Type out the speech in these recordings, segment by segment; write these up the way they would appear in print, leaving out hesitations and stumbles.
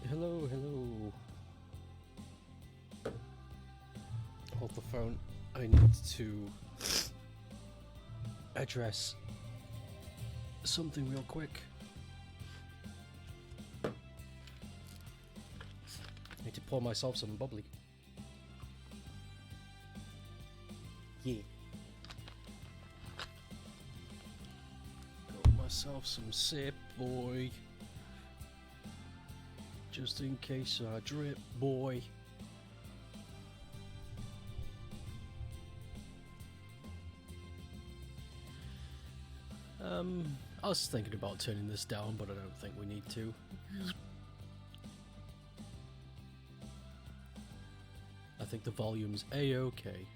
Hello, hello. Hold the phone. I need to address something real quick. I need to pour myself some bubbly. Yeah. Got myself some sip, boy. Just in case I drip, boy. I was thinking about turning this down, but I don't think we need to. I think the volume's A-okay.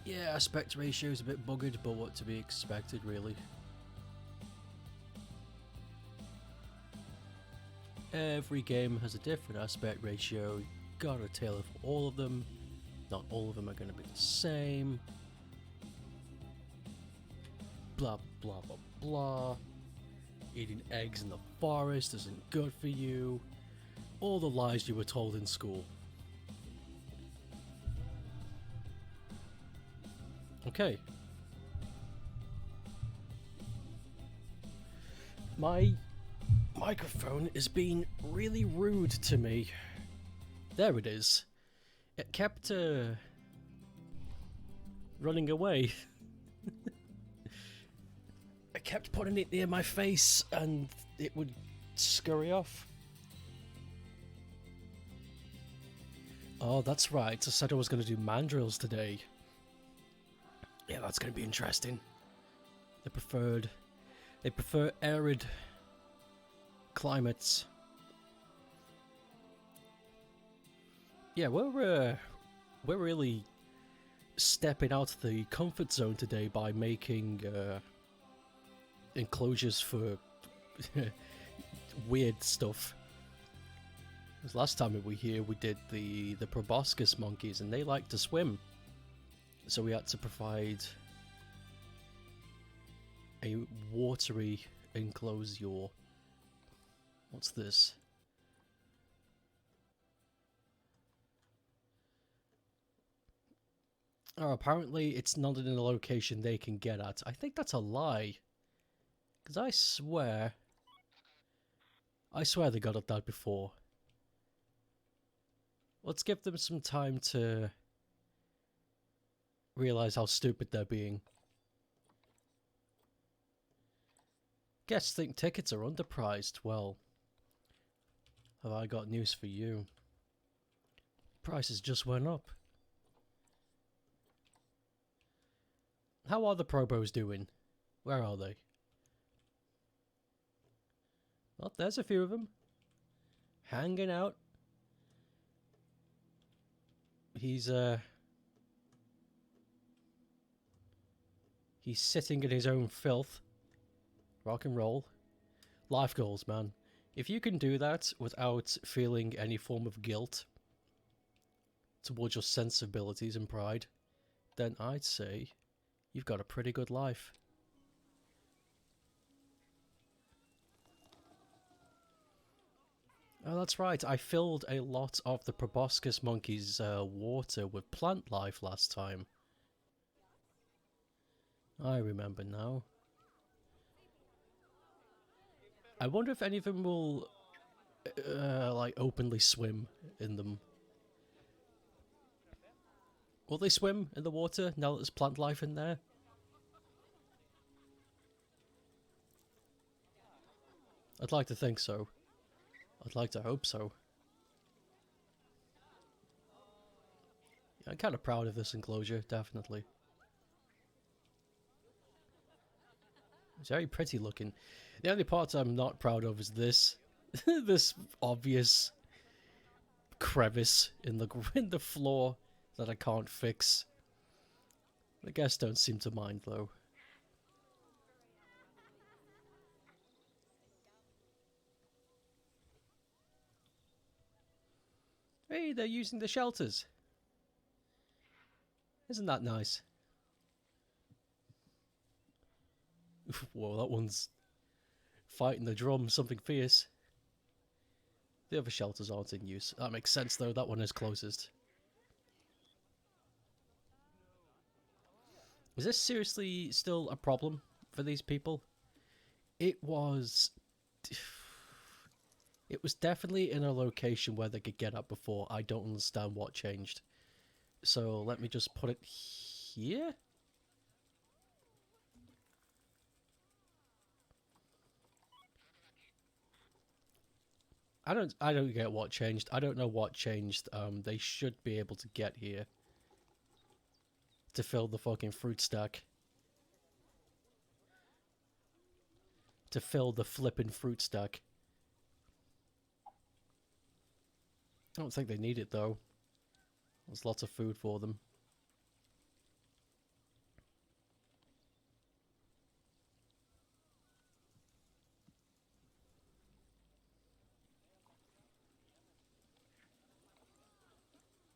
Yeah, aspect ratio's a bit buggered, but what to be expected, really. Every game has a different aspect ratio. You gotta tailor for all of them. Not all of them are gonna be the same. Blah blah blah blah. Eating eggs in the forest isn't good for you. All the lies you were told in school. Okay. My microphone is being really rude to me. There it is. It kept running away. I kept putting it near my face and it would scurry off. Oh, that's right. I said I was going to do mandrills today. Yeah, that's going to be interesting. They prefer arid climates. Yeah, we're really stepping out of the comfort zone today by making enclosures for weird stuff. Because last time we were here, we did the proboscis monkeys, and they like to swim, so we had to provide a watery enclosure. What's this? Oh, apparently it's not in a location they can get at. I think that's a lie. Because I swear they got at that before. Let's give them some time to realize how stupid they're being. Guests think tickets are underpriced. Well, have I got news for you? Prices just went up. How are the probos doing? Where are they? Well, there's a few of them. Hanging out. He's sitting in his own filth. Rock and roll. Life goals, man. If you can do that without feeling any form of guilt towards your sensibilities and pride, then I'd say you've got a pretty good life. Oh, that's right. I filled a lot of the proboscis monkeys' water with plant life last time. I remember now. I wonder if any of them will, like, openly swim in them. Will they swim in the water now that there's plant life in there? I'd like to think so. I'd like to hope so. Yeah, I'm kind of proud of this enclosure, definitely. It's very pretty looking. The only part I'm not proud of is this. This obvious crevice in the floor that I can't fix. The guests don't seem to mind, though. Hey, they're using the shelters. Isn't that nice? Whoa, that one's fighting the drum, something fierce. The other shelters aren't in use. That makes sense, though. That one is closest. Is this seriously still a problem for these people? It was... It was definitely in a location where they could get up before. I don't understand what changed. So let me just put it here. I don't get what changed. I don't know what changed. They should be able to get here to fill the fucking fruit stack. To fill the flippin' fruit stack. I don't think they need it though. There's lots of food for them.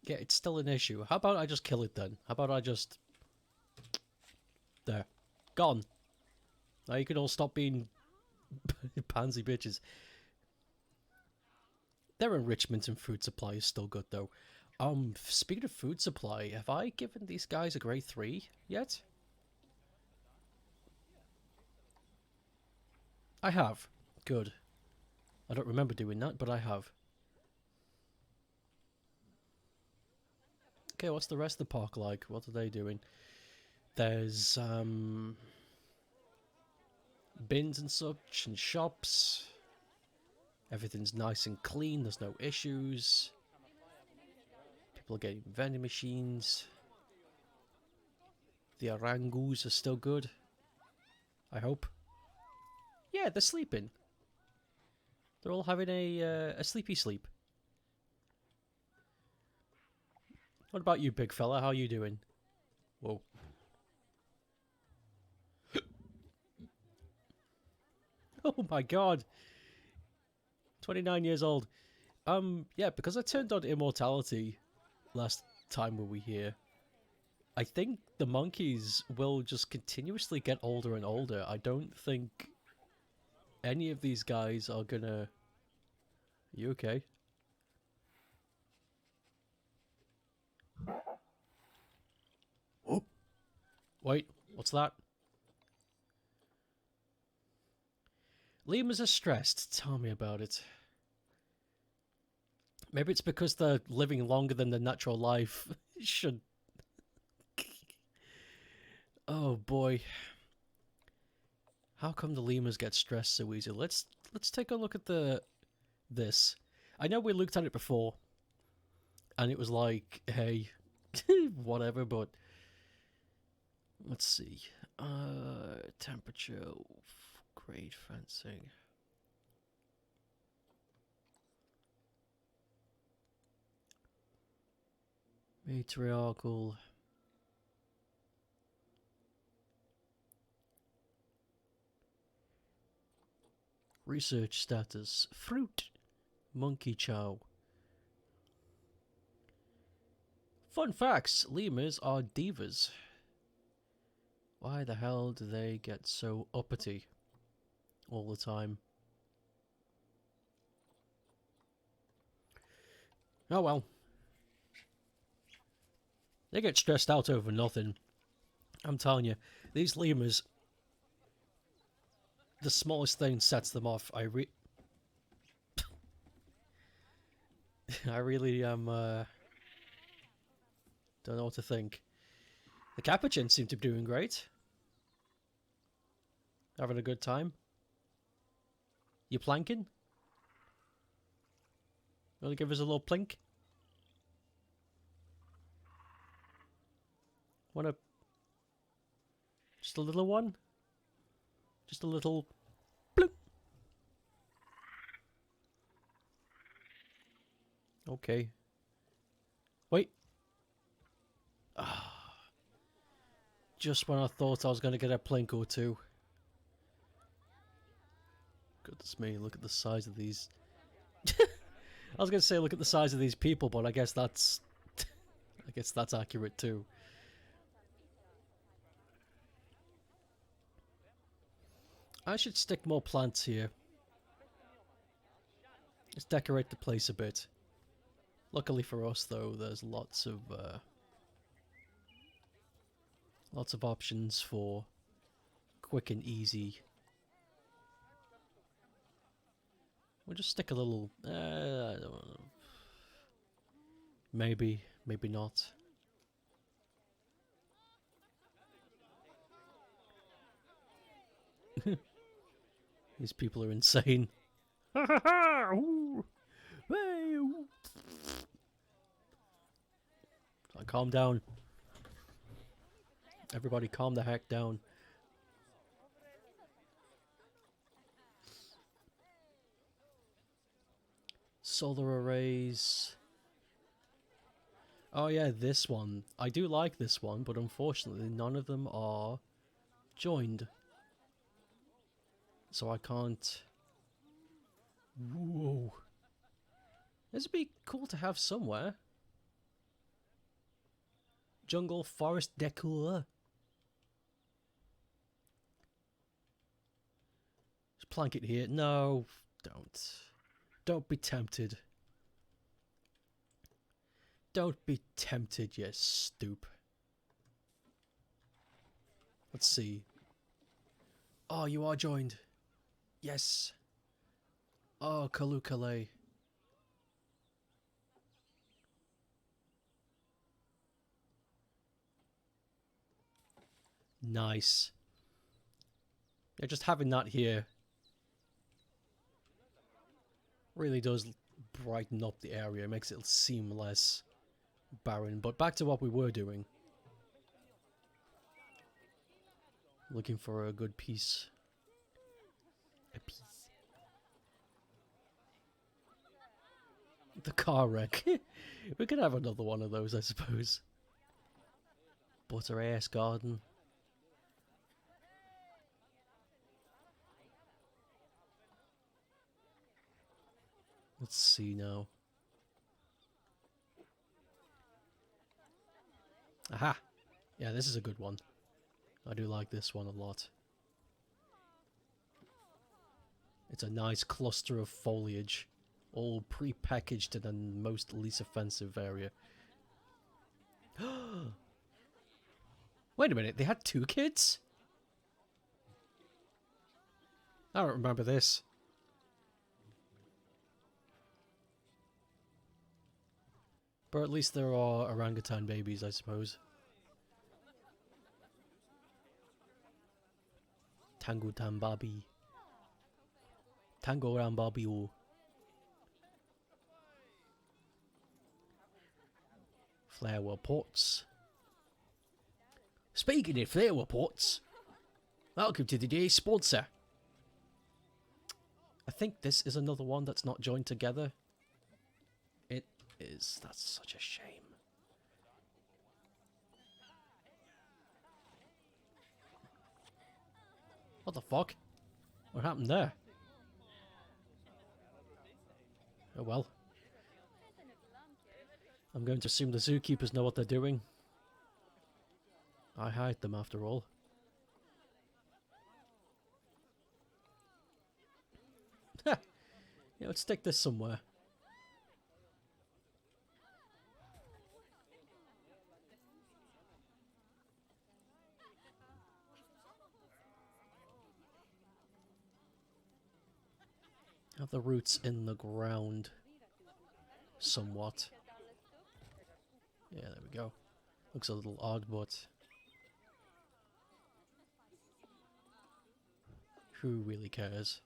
Yeah, it's still an issue. How about I just kill it then? How about I just... There. Gone. Now you can all stop being pansy bitches. Their enrichment and food supply is still good though. Speaking of food supply, have I given these guys a grade 3 yet? I have. Good. I don't remember doing that, but I have. Okay, what's the rest of the park like? What are they doing? There's, bins and such, and shops. Everything's nice and clean, there's no issues. People are getting vending machines. The orangus are still good. I hope. Yeah, they're sleeping. They're all having a sleepy sleep. What about you, big fella? How are you doing? Whoa. Oh my god. 29 years old. Yeah, because I turned on immortality last time we were here, I think the monkeys will just continuously get older and older. I don't think any of these guys are gonna... You okay? Oh. Wait, what's that? Lemurs are stressed. Tell me about it. Maybe it's because they're living longer than their natural life should. Oh boy. How come the lemurs get stressed so easy? Let's take a look at this. I know we looked at it before, and it was like, hey, whatever, but let's see. Temperature, grade fencing. Matriarchal. Research status. Fruit. Monkey chow. Fun facts. Lemurs are divas. Why the hell do they get so uppity all the time? Oh well. They get stressed out over nothing. I'm telling you, these lemurs, the smallest thing sets them off. I really don't know what to think. The capuchins seem to be doing great. Having a good time. You planking? Want to give us a little plink? Want a... Just a little one? Just a little... bloop. Okay. Wait. Just when I thought I was going to get a plink or two. Goodness me, look at the size of these. I was going to say look at the size of these people, but I guess that's... I guess that's accurate too. I should stick more plants here. Let's decorate the place a bit. Luckily for us, though, there's lots of options for quick and easy. We'll just stick a little. I don't know. Maybe, maybe not. These people are insane. Calm down. Everybody calm the heck down. Solar arrays. Oh yeah, this one. I do like this one, but unfortunately none of them are joined. So I can't... Whoa. This would be cool to have somewhere. Jungle forest decor. Just plank it here. No, don't. Don't be tempted. Don't be tempted, you stoop. Let's see. Oh, you are joined. Yes. Oh, Kalukale. Nice. Yeah, just having that here really does brighten up the area, makes it seem less barren. But back to what we were doing. Looking for a good piece. A piece. The car wreck. We could have another one of those, I suppose. Butter ass garden. Let's see now. Aha! Yeah, this is a good one. I do like this one a lot. It's a nice cluster of foliage, all pre-packaged in the most least offensive area. Wait a minute, they had 2 kids? I don't remember this. But at least there are orangutan babies, I suppose. Tango Tambabi. Tango Rambabi. Flower pots. Speaking of flower pots, welcome to today's sponsor. I think this is another one that's not joined together. It is. That's such a shame. What the fuck? What happened there? Oh well. I'm going to assume the zookeepers know what they're doing. I hired them after all. Yeah, let's stick this somewhere. Have the roots in the ground. Somewhat. Yeah, there we go. Looks a little odd, but... who really cares?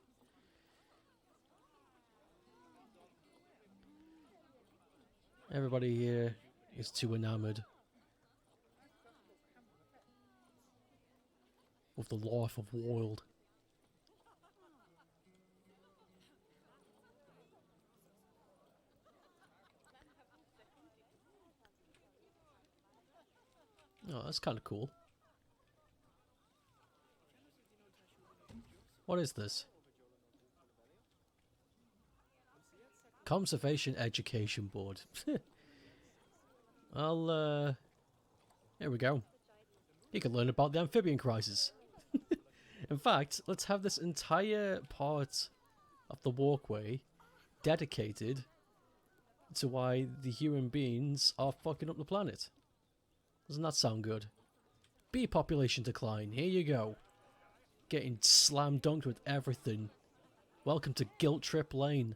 Everybody here is too enamored with the life of wild. Oh, that's kind of cool. What is this? Conservation Education Board. Here we go. You can learn about the amphibian crisis. In fact, let's have this entire part of the walkway dedicated to why the human beings are fucking up the planet. Doesn't that sound good? Bee population decline. Here you go. Getting slam dunked with everything. Welcome to Guilt Trip Lane.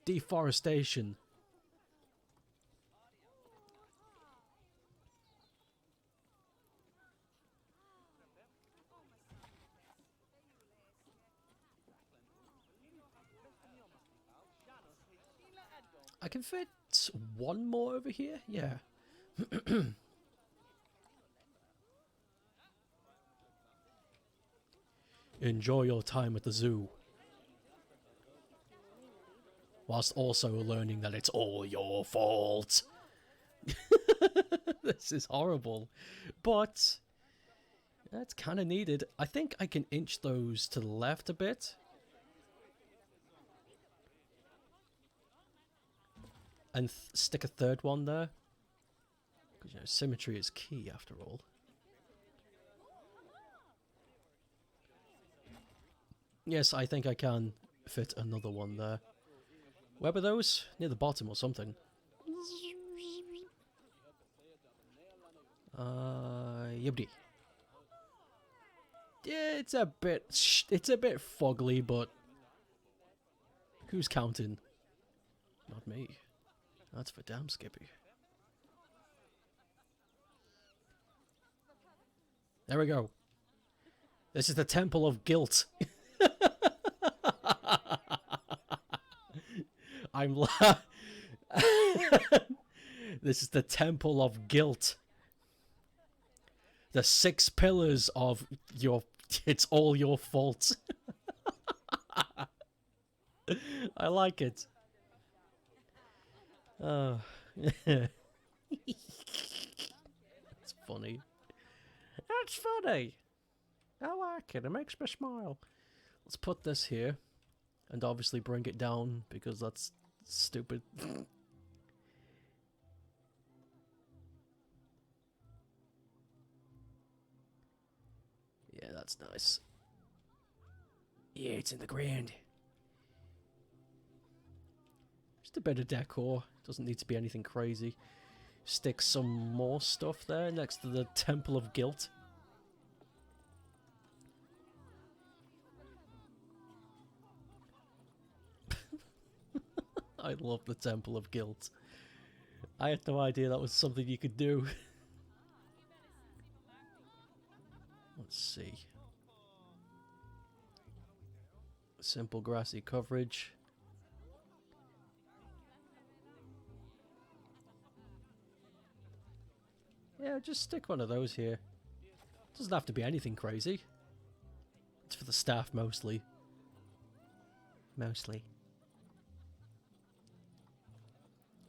Deforestation. I can fit one more over here? Yeah. Enjoy your time at the zoo. Whilst also learning that it's all your fault. This is horrible. But that's kind of needed. I think I can inch those to the left a bit. And stick a third one there. Because, you know, symmetry is key after all. Yes, I think I can fit another one there. Where were those? Near the bottom or something. Yibdi. Yeah, it's a bit foggly, but who's counting? Not me. That's for damn Skippy. There we go. This is the Temple of Guilt. This is the Temple of Guilt. The 6 pillars of your... It's all your fault. I like it. Oh. It's funny. That's funny. I like it. It makes me smile. Let's put this here. And obviously bring it down because that's stupid. Yeah, that's nice. Yeah, it's in the ground. Just a bit of decor. Doesn't need to be anything crazy. Stick some more stuff there next to the Temple of Guilt. I love the Temple of Guilt. I had no idea that was something you could do. Let's see. Simple grassy coverage. Yeah, just stick one of those here. Doesn't have to be anything crazy. It's for the staff mostly. Mostly.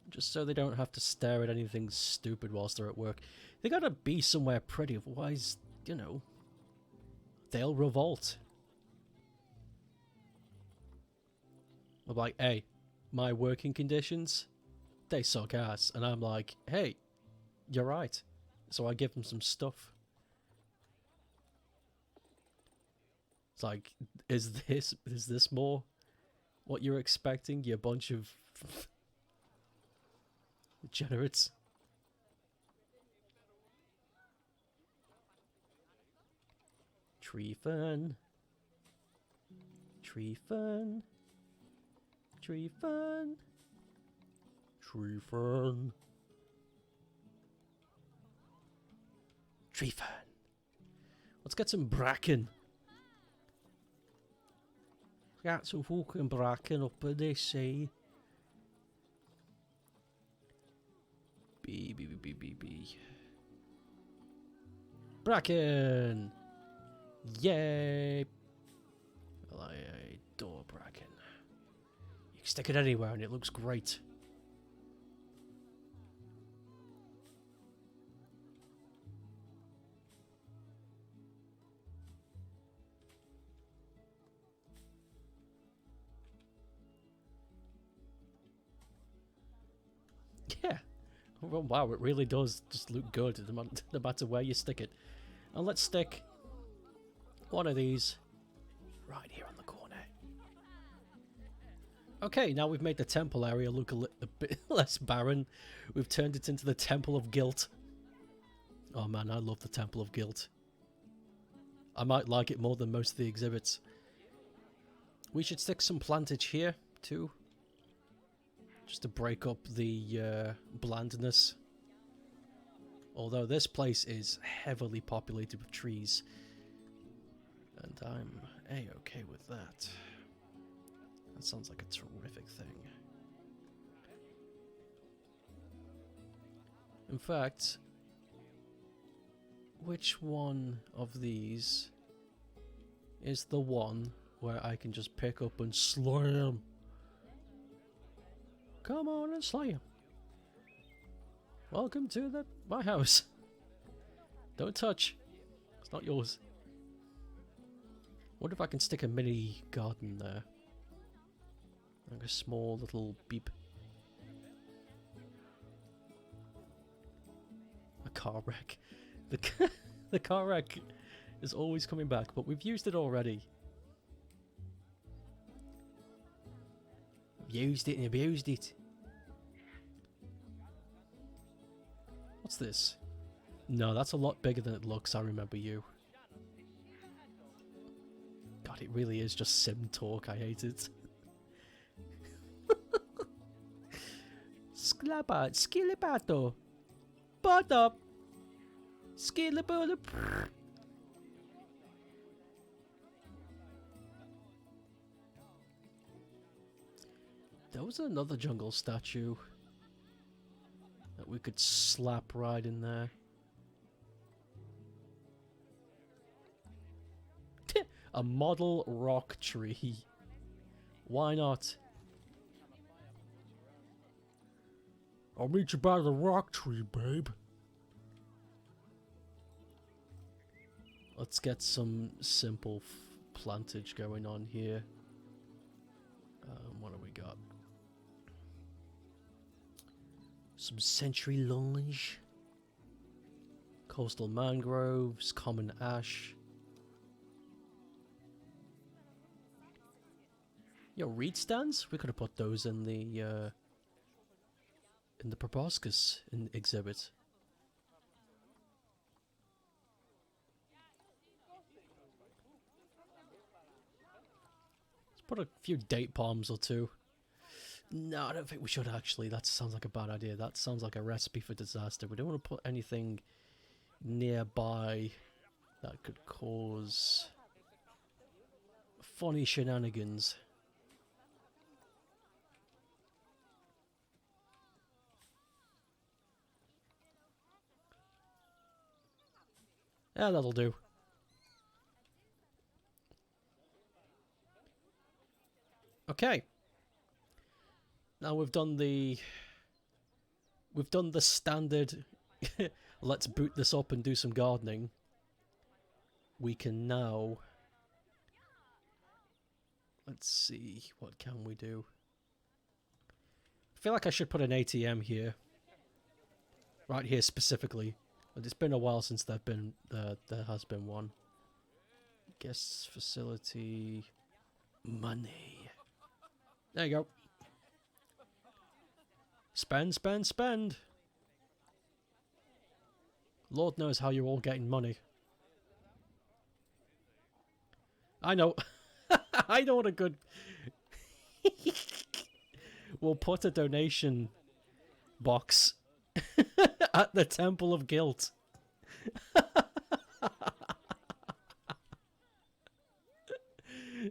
Just so they don't have to stare at anything stupid whilst they're at work. They gotta be somewhere pretty, otherwise, you know, they'll revolt. I'm like, hey, my working conditions, they suck ass. And I'm like, hey, you're right. So I give them some stuff. It's like, is this more what you're expecting? You bunch of degenerates. Tree fern. Tree fern. Tree fern. Tree fern. Tree fern. Let's get some bracken. Got some fucking bracken up in this, eh? B. Bracken! Yay! Well, I adore bracken. You can stick it anywhere and it looks great. Oh, wow, it really does just look good no matter where you stick it. And let's stick one of these right here on the corner. Okay, now we've made the temple area look a bit less barren. We've turned it into the Temple of Guilt. Oh man, I love the Temple of Guilt. I might like it more than most of the exhibits. We should stick some plantage here, too. Just to break up the blandness. Although this place is heavily populated with trees. And I'm A-okay with that. That sounds like a terrific thing. In fact, which one of these is the one where I can just pick up and slam? Come on and slam. Welcome to my house. Don't touch. It's not yours. What if I can stick a mini garden there? Like a small little beep. A car wreck. The car wreck is always coming back, but we've used it already. Used it and abused it. What's this? No, that's a lot bigger than it looks. I remember you. God, it really is just sim talk. I hate it. Skilibato. Butt up. Skilibato. There was another jungle statue that we could slap right in there. A model rock tree. Why not? I'll meet you by the rock tree, babe. Let's get some simple plantage going on here. What do we got? Some century longe, coastal mangroves, common ash. Yo, reed stands? We could have put those in the proboscis exhibit. Let's put a few date palms or two. No, I don't think we should actually. That sounds like a bad idea. That sounds like a recipe for disaster. We don't want to put anything nearby that could cause funny shenanigans. Yeah, that'll do. Okay. Now we've done the standard let's boot this up and do some gardening. We can now, let's see, what can we do? I feel like I should put an ATM here. Right here specifically. But it's been a while since there has been one. Guest facility, money. There you go. Spend, spend, spend. Lord knows how you're all getting money. I know. I know what a good... We'll put a donation box at the Temple of Guilt.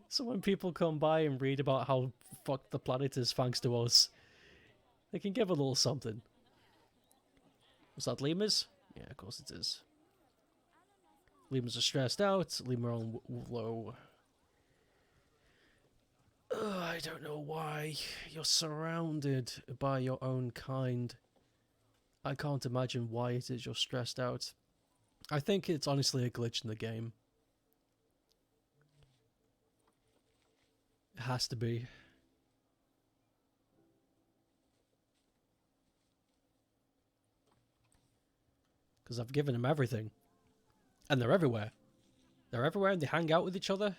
So when people come by and read about how fucked the planet is thanks to us, they can give a little something. Was that lemurs? Yeah, of course it is. Lemurs are stressed out. Lemur on low. I don't know why. You're surrounded by your own kind. I can't imagine why it is you're stressed out. I think it's honestly a glitch in the game. It has to be. Because I've given them everything. And they're everywhere. They're everywhere and they hang out with each other.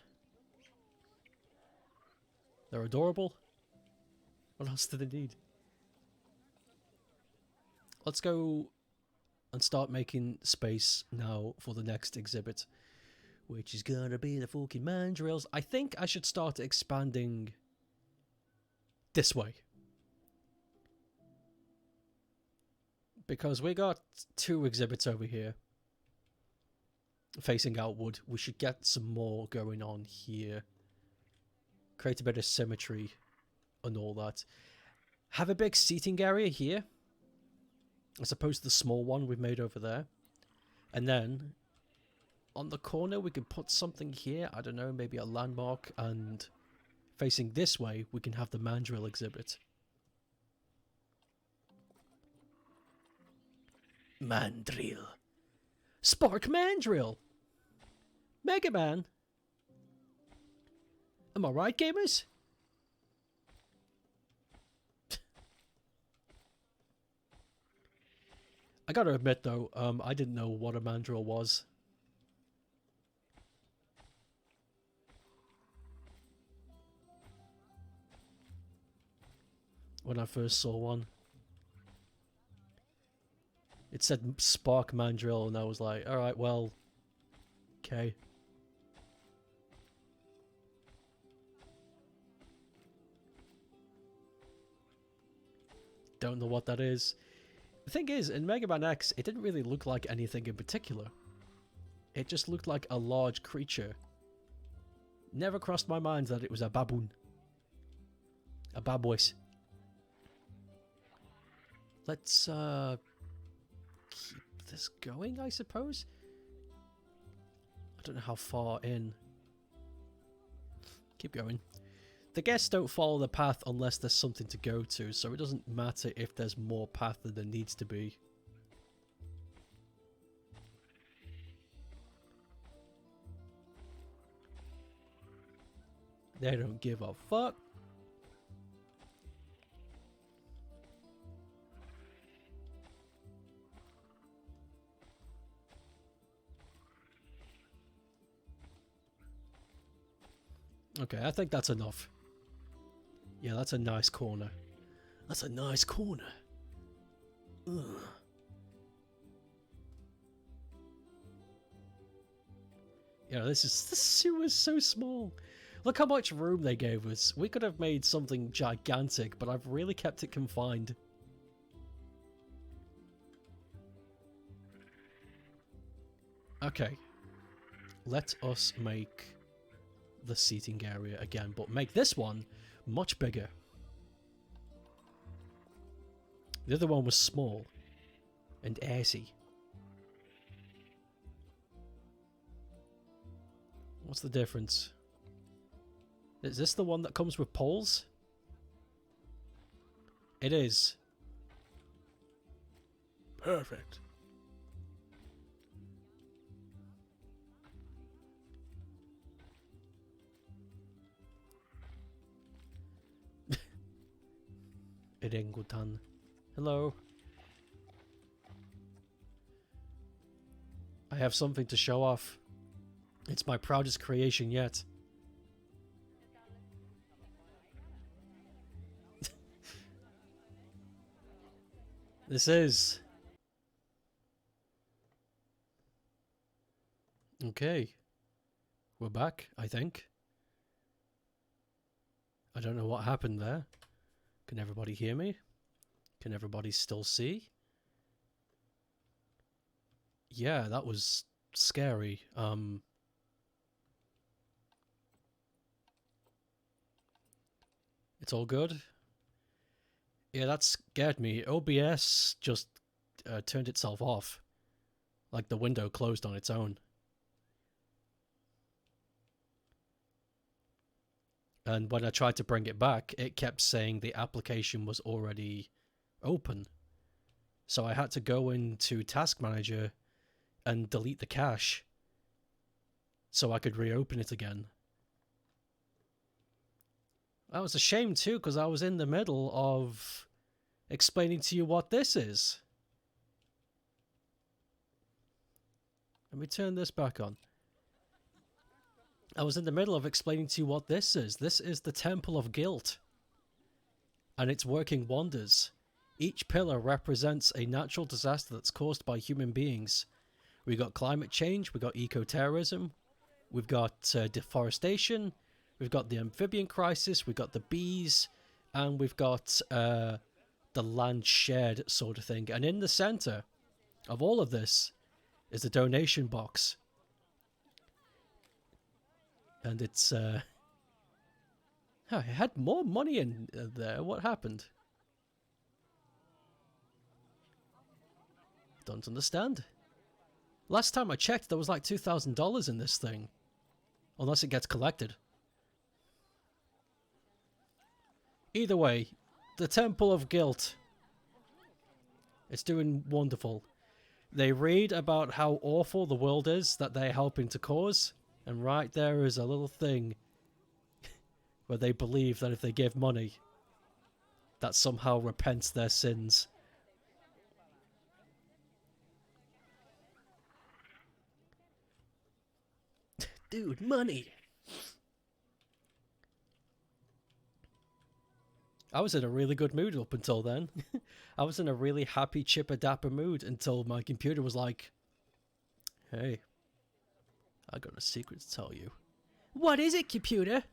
They're adorable. What else do they need? Let's go and start making space now for the next exhibit. Which is gonna be the fucking mandrills. I think I should start expanding this way. Because we got 2 exhibits over here. Facing outward. We should get some more going on here. Create a bit of symmetry and all that. Have a big seating area here. As opposed to the small one we've made over there. And then on the corner we can put something here. I don't know, maybe a landmark. And facing this way we can have the Mandrel exhibit. Mandrel. Spark Mandrel. Mega Man. Am I right, gamers? I gotta admit though, I didn't know what a mandrill was. When I first saw one. It said Spark Mandrill and I was like, alright, well, okay. Don't know what that is. The thing is, in Mega Man X, it didn't really look like anything in particular. It just looked like a large creature. Never crossed my mind that it was a baboon. A babois. Let's, keep this going, I suppose? I don't know how far in. Keep going. The guests don't follow the path unless there's something to go to, so it doesn't matter if there's more path than there needs to be. They don't give a fuck. Okay, I think that's enough. Yeah, that's a nice corner. That's a nice corner. Ugh. Yeah, the sewer is so small. Look how much room they gave us. We could have made something gigantic, but I've really kept it confined. Okay. Let us make the seating area again, but make this one much bigger. The other one was small and assy. What's the difference? Is this the one that comes with poles? It is. Perfect. Irengutan. Hello. I have something to show off. It's my proudest creation yet. This is. Okay. We're back, I think. I don't know what happened there. Can everybody hear me? Can everybody still see? Yeah, that was scary. It's all good? Yeah, that scared me. OBS just turned itself off. Like the window closed on its own. And when I tried to bring it back, it kept saying the application was already open. So I had to go into Task Manager and delete the cache so I could reopen it again. That was a shame too, because I was in the middle of explaining to you what this is. Let me turn this back on. I was in the middle of explaining to you what this is. This is the Temple of Guilt. And it's working wonders. Each pillar represents a natural disaster that's caused by human beings. We got climate change, we got eco-terrorism, we've got deforestation, we've got the amphibian crisis, we've got the bees, and we've got the land shared sort of thing. And in the center of all of this is a donation box. And it's, I had more money in there. What happened? Don't understand. Last time I checked, there was like $2,000 in this thing. Unless it gets collected. Either way, the Temple of Guilt. It's doing wonderful. They read about how awful the world is that they're helping to cause. And right there is a little thing where they believe that if they give money, that somehow repents their sins. Dude, money! I was in a really good mood up until then. I was in a really happy, chipper-dapper mood until my computer was like, hey, I got a secret to tell you. What is it, computer?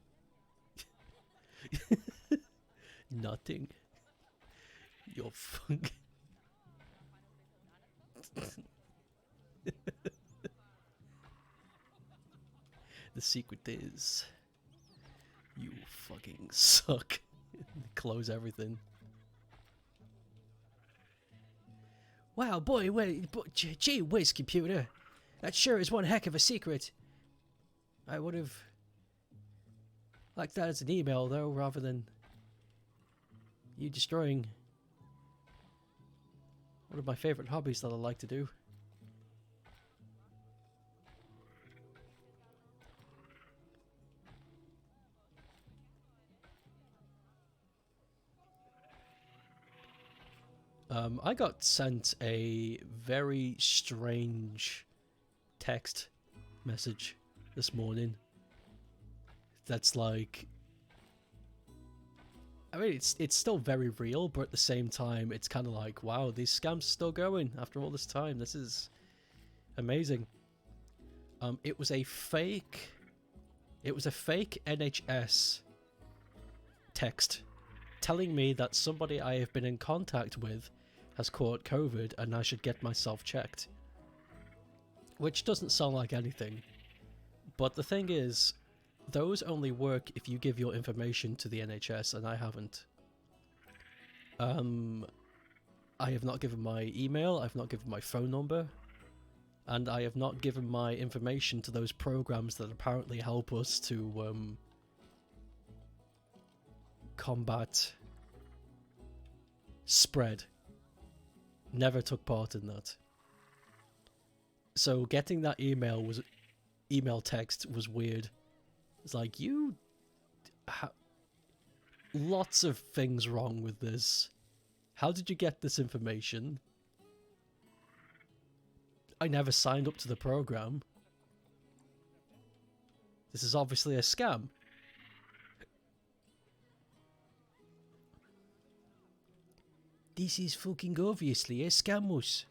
Nothing. You're funk. The secret is, you fucking suck. Close everything. Wow, boy, gee whiz, computer. That sure is one heck of a secret. I would have liked that as an email, though, rather than you destroying one of my favorite hobbies that I like to do. I got sent a very strange text message this morning. That's like, I mean, it's still very real, but at the same time, it's kind of like, wow, these scams are still going after all this time. This is amazing. It was a fake NHS text telling me that somebody I have been in contact with has caught COVID and I should get myself checked. Which doesn't sound like anything. But the thing is, those only work if you give your information to the NHS, and I haven't. I have not given my email, I've not given my phone number, and I have not given my information to those programs that apparently help us to combat spread. Never took part in that. So getting that email text was weird. It's like, you lots of things wrong with this. How did you get this information? I never signed up to the program. This is obviously a scam. This is fucking obviously a scamus.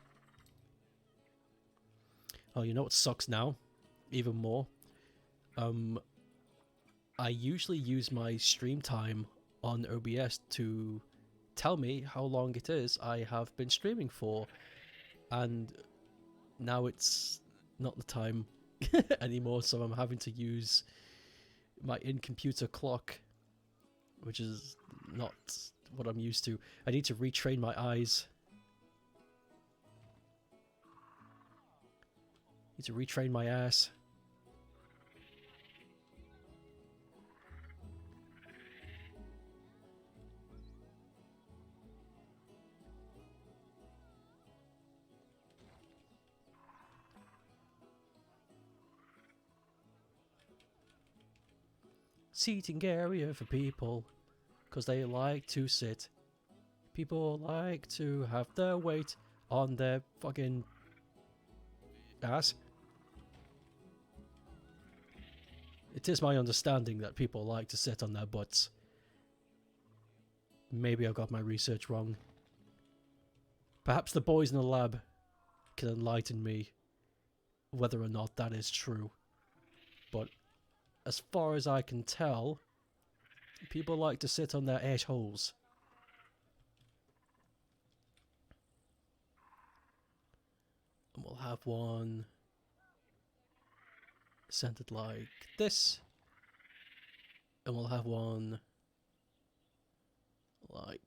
Oh, you know what sucks now? Even more. I usually use my stream time on OBS to tell me how long it is I have been streaming for. And now it's not the time anymore, so I'm having to use my in-computer clock, which is not what I'm used to. I need to retrain my eyes. Need to retrain my ass. Seating area for people, because they like to sit. People like to have their weight on their fucking ass. It is my understanding that people like to sit on their butts. Maybe I got my research wrong. Perhaps the boys in the lab can enlighten me whether or not that is true. But as far as I can tell, people like to sit on their assholes. And we'll have one centered like this. And we'll have one like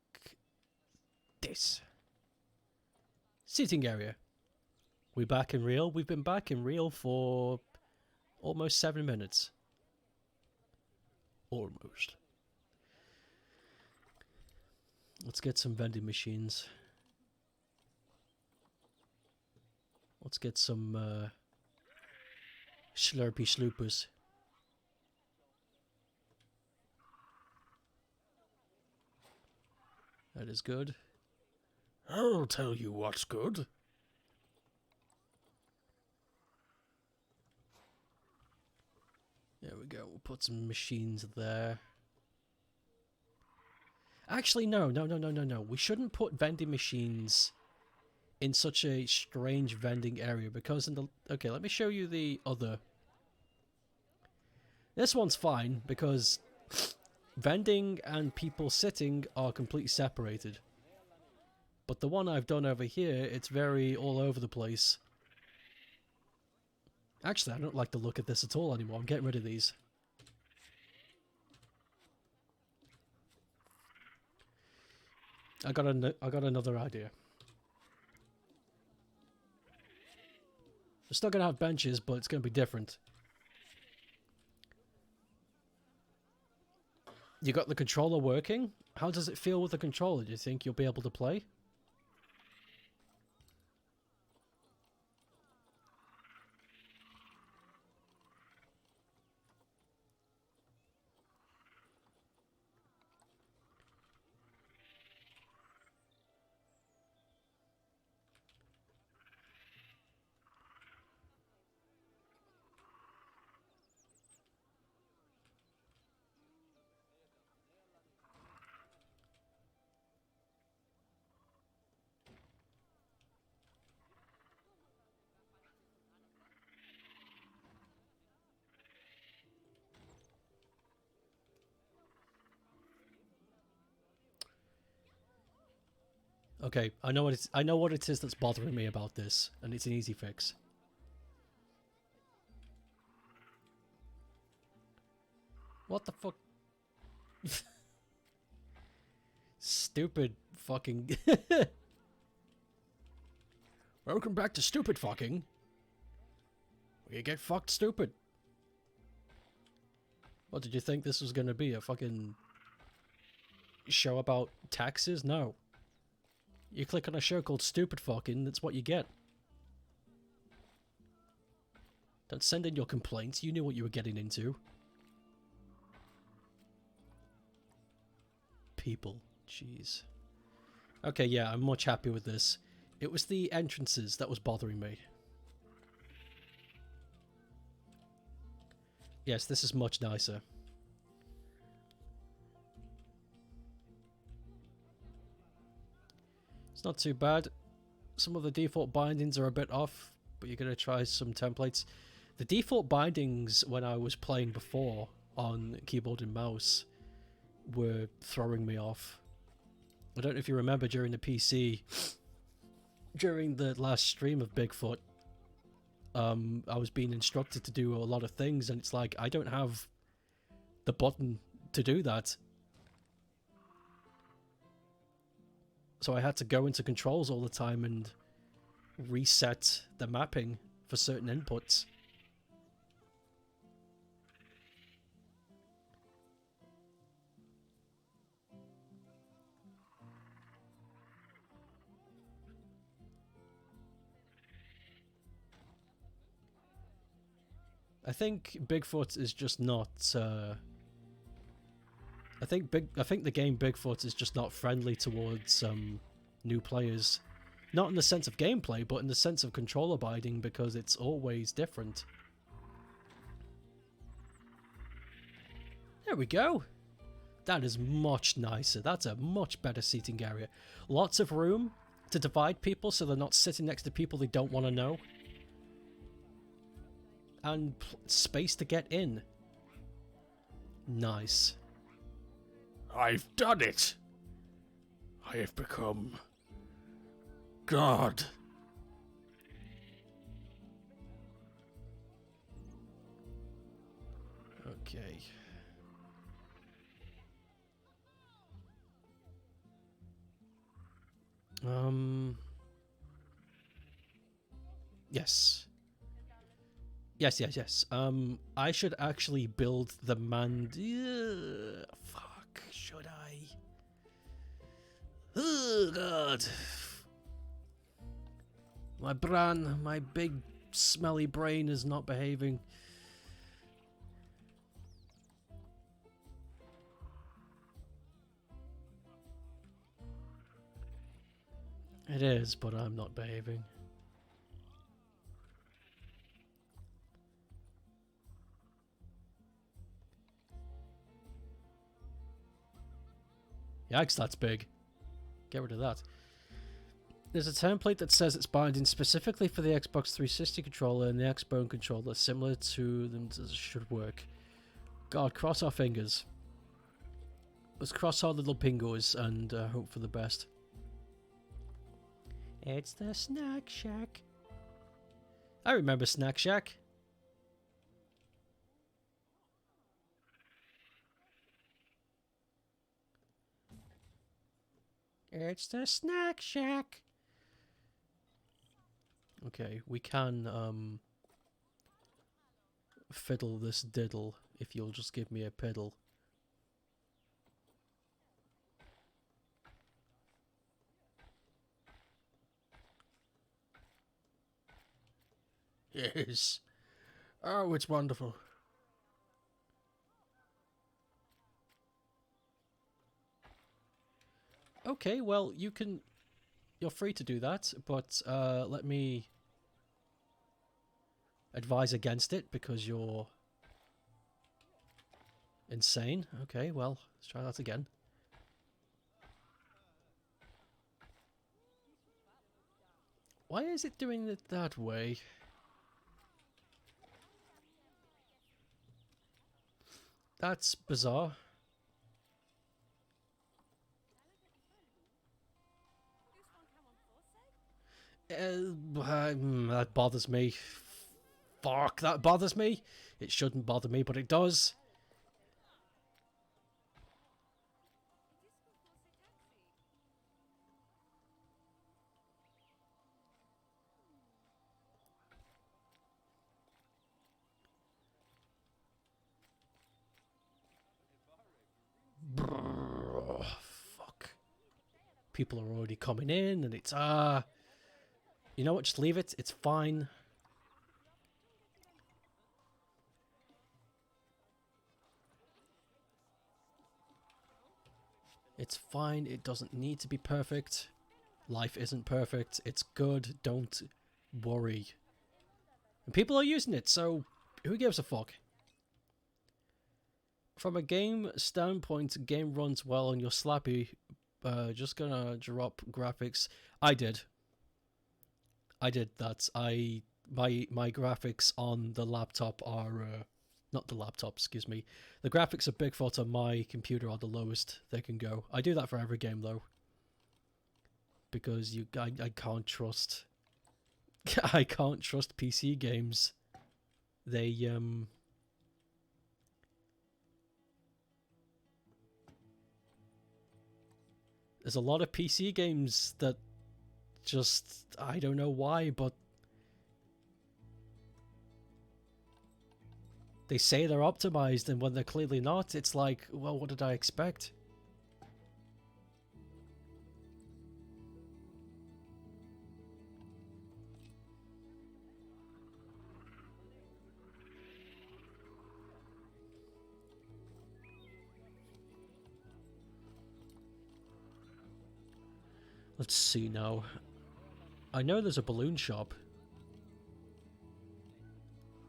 this. Seating area. We back in real? We've been back in real for almost 7 minutes. Almost. Let's get some vending machines. Let's get some Slurpy Sloopers. That is good. I'll tell you what's good. There we go. We'll put some machines there. Actually, no. We shouldn't put vending machines in such a strange vending area because in the... Okay, let me show you the other. This one's fine because vending and people sitting are completely separated. But the one I've done over here, it's very all over the place. Actually, I don't like the look of this at all anymore. I'm getting rid of these. I got another idea. We're still going to have benches, but it's going to be different. You got the controller working? How does it feel with the controller? Do you think you'll be able to play? Okay, I know what it is that's bothering me about this, and it's an easy fix. What the fuck? Stupid fucking... Welcome back to stupid fucking. You get fucked stupid. What, did you think this was gonna be? A fucking show about taxes? No. You click on a show called Stupid Fucking, that's what you get. Don't send in your complaints, you knew what you were getting into. People, jeez. Okay, yeah, I'm much happier with this. It was the entrances that was bothering me. Yes, this is much nicer. It's not too bad. Some of the default bindings are a bit off, but you're going to try some templates. The default bindings when I was playing before on keyboard and mouse were throwing me off. I don't know if you remember during the PC, during the last stream of Bigfoot, I was being instructed to do a lot of things, and it's like, I don't have the button to do that. So I had to go into controls all the time and reset the mapping for certain inputs. I think Bigfoot is just not I think the game Bigfoot is just not friendly towards new players. Not in the sense of gameplay, but in the sense of controller binding, because it's always different. There we go. That is much nicer. That's a much better seating area. Lots of room to divide people so they're not sitting next to people they don't want to know. And space to get in. Nice. I've done it. I have become God. Okay. Yes. Yes. I should actually build the fuck, should I? Oh, God. My big smelly brain is not behaving. It is, but I'm not behaving. Yikes, that's big. Get rid of that. There's a template that says it's binding specifically for the Xbox 360 controller and the Xbone controller, similar to them, should work. God, cross our fingers. Let's cross our little fingers and hope for the best. It's the Snack Shack. I remember Snack Shack. It's the Snack Shack. Okay, we can fiddle this diddle if you'll just give me a piddle. Yes. Oh, it's wonderful. Okay, well, you're free to do that, but let me advise against it because you're insane. Okay, well, let's try that again. Why is it doing it that way? That's bizarre. That bothers me. Fuck, that bothers me. It shouldn't bother me, but it does. Brrr, fuck. People are already coming in, and it's you know what? Just leave it. It's fine. It's fine. It doesn't need to be perfect. Life isn't perfect. It's good. Don't worry. And people are using it, so who gives a fuck? From a game standpoint, game runs well on your Slappy. Just gonna drop graphics. I did that. My graphics on the laptop are not the laptop, excuse me. The graphics of Bigfoot on my computer are the lowest they can go. I do that for every game though, because I can't trust I can't trust PC games. They there's a lot of PC games that just, I don't know why, but they say they're optimized, and when they're clearly not, it's like, well, what did I expect? Let's see now. I know there's a balloon shop.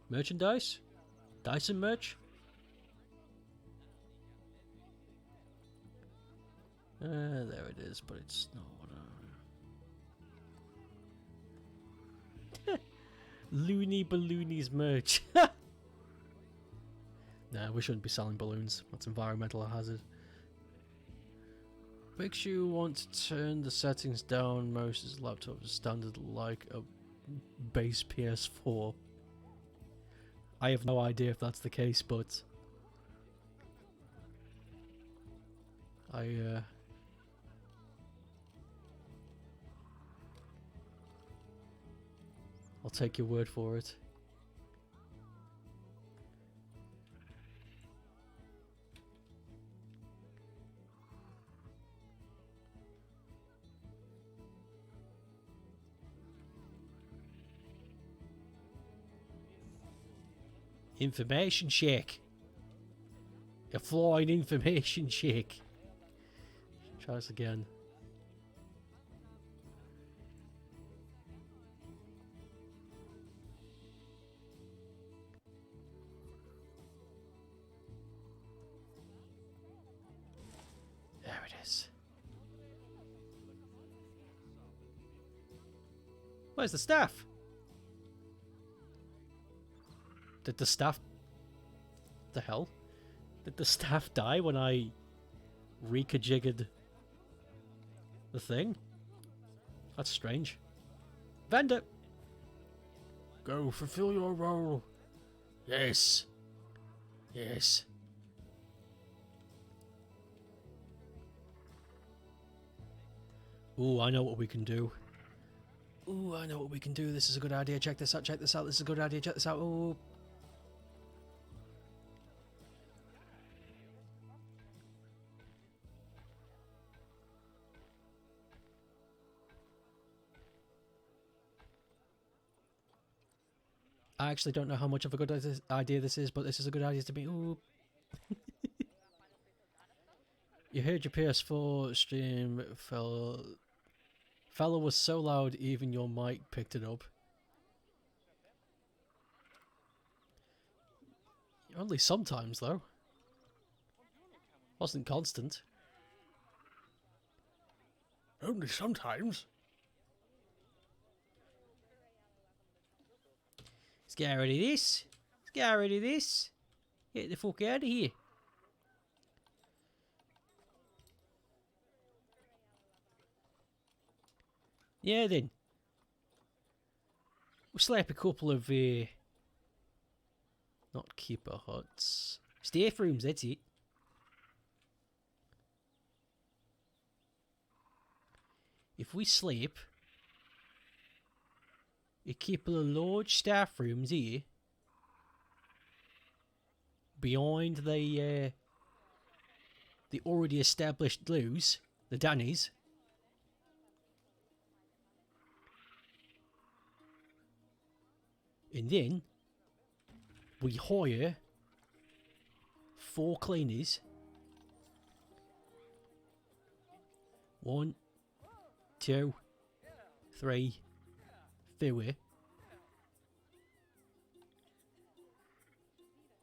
Merchandise? Dyson merch? There it is, but it's not what I... Loony Balloonies merch. Nah, we shouldn't be selling balloons. That's environmental hazard. Makes you want to turn the settings down. Most laptops are standard like a base PS4. I have no idea if that's the case, but I'll take your word for it. Information shake. A flying information shake. Try this again. There it is. Where's the staff? Did the staff... The hell? Did the staff die when I reconfigured the thing? That's strange. Vendor! Go fulfill your role. Yes. Yes. Ooh, I know what we can do. Ooh, I know what we can do. This is a good idea. Check this out, check this out. This is a good idea. Check this out. Ooh. I actually don't know how much of a good idea this is, but this is a good idea to me. Ooh. You heard your PS4 stream, fella was so loud even your mic picked it up. Only sometimes though. Wasn't constant. Only sometimes. Let's get rid of this. Let's get rid of this. Get the fuck out of here. Yeah then. We'll slap a couple of not keeper huts. Staff rooms, that's it. If we sleep a couple of large staff rooms here behind the already established loos, the Dannies. And then we hire 4 cleaners. 1, 2, 3, 4.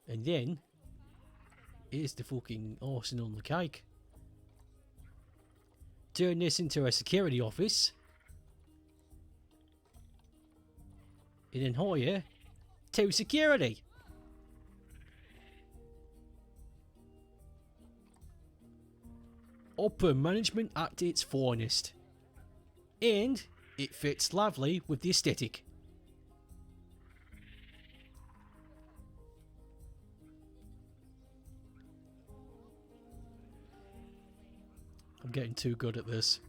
And then here's the fucking icing on the cake. Turn this into a security office. And then hire 2 security. Upper management at its finest. And it fits lovely with the aesthetic. I'm getting too good at this.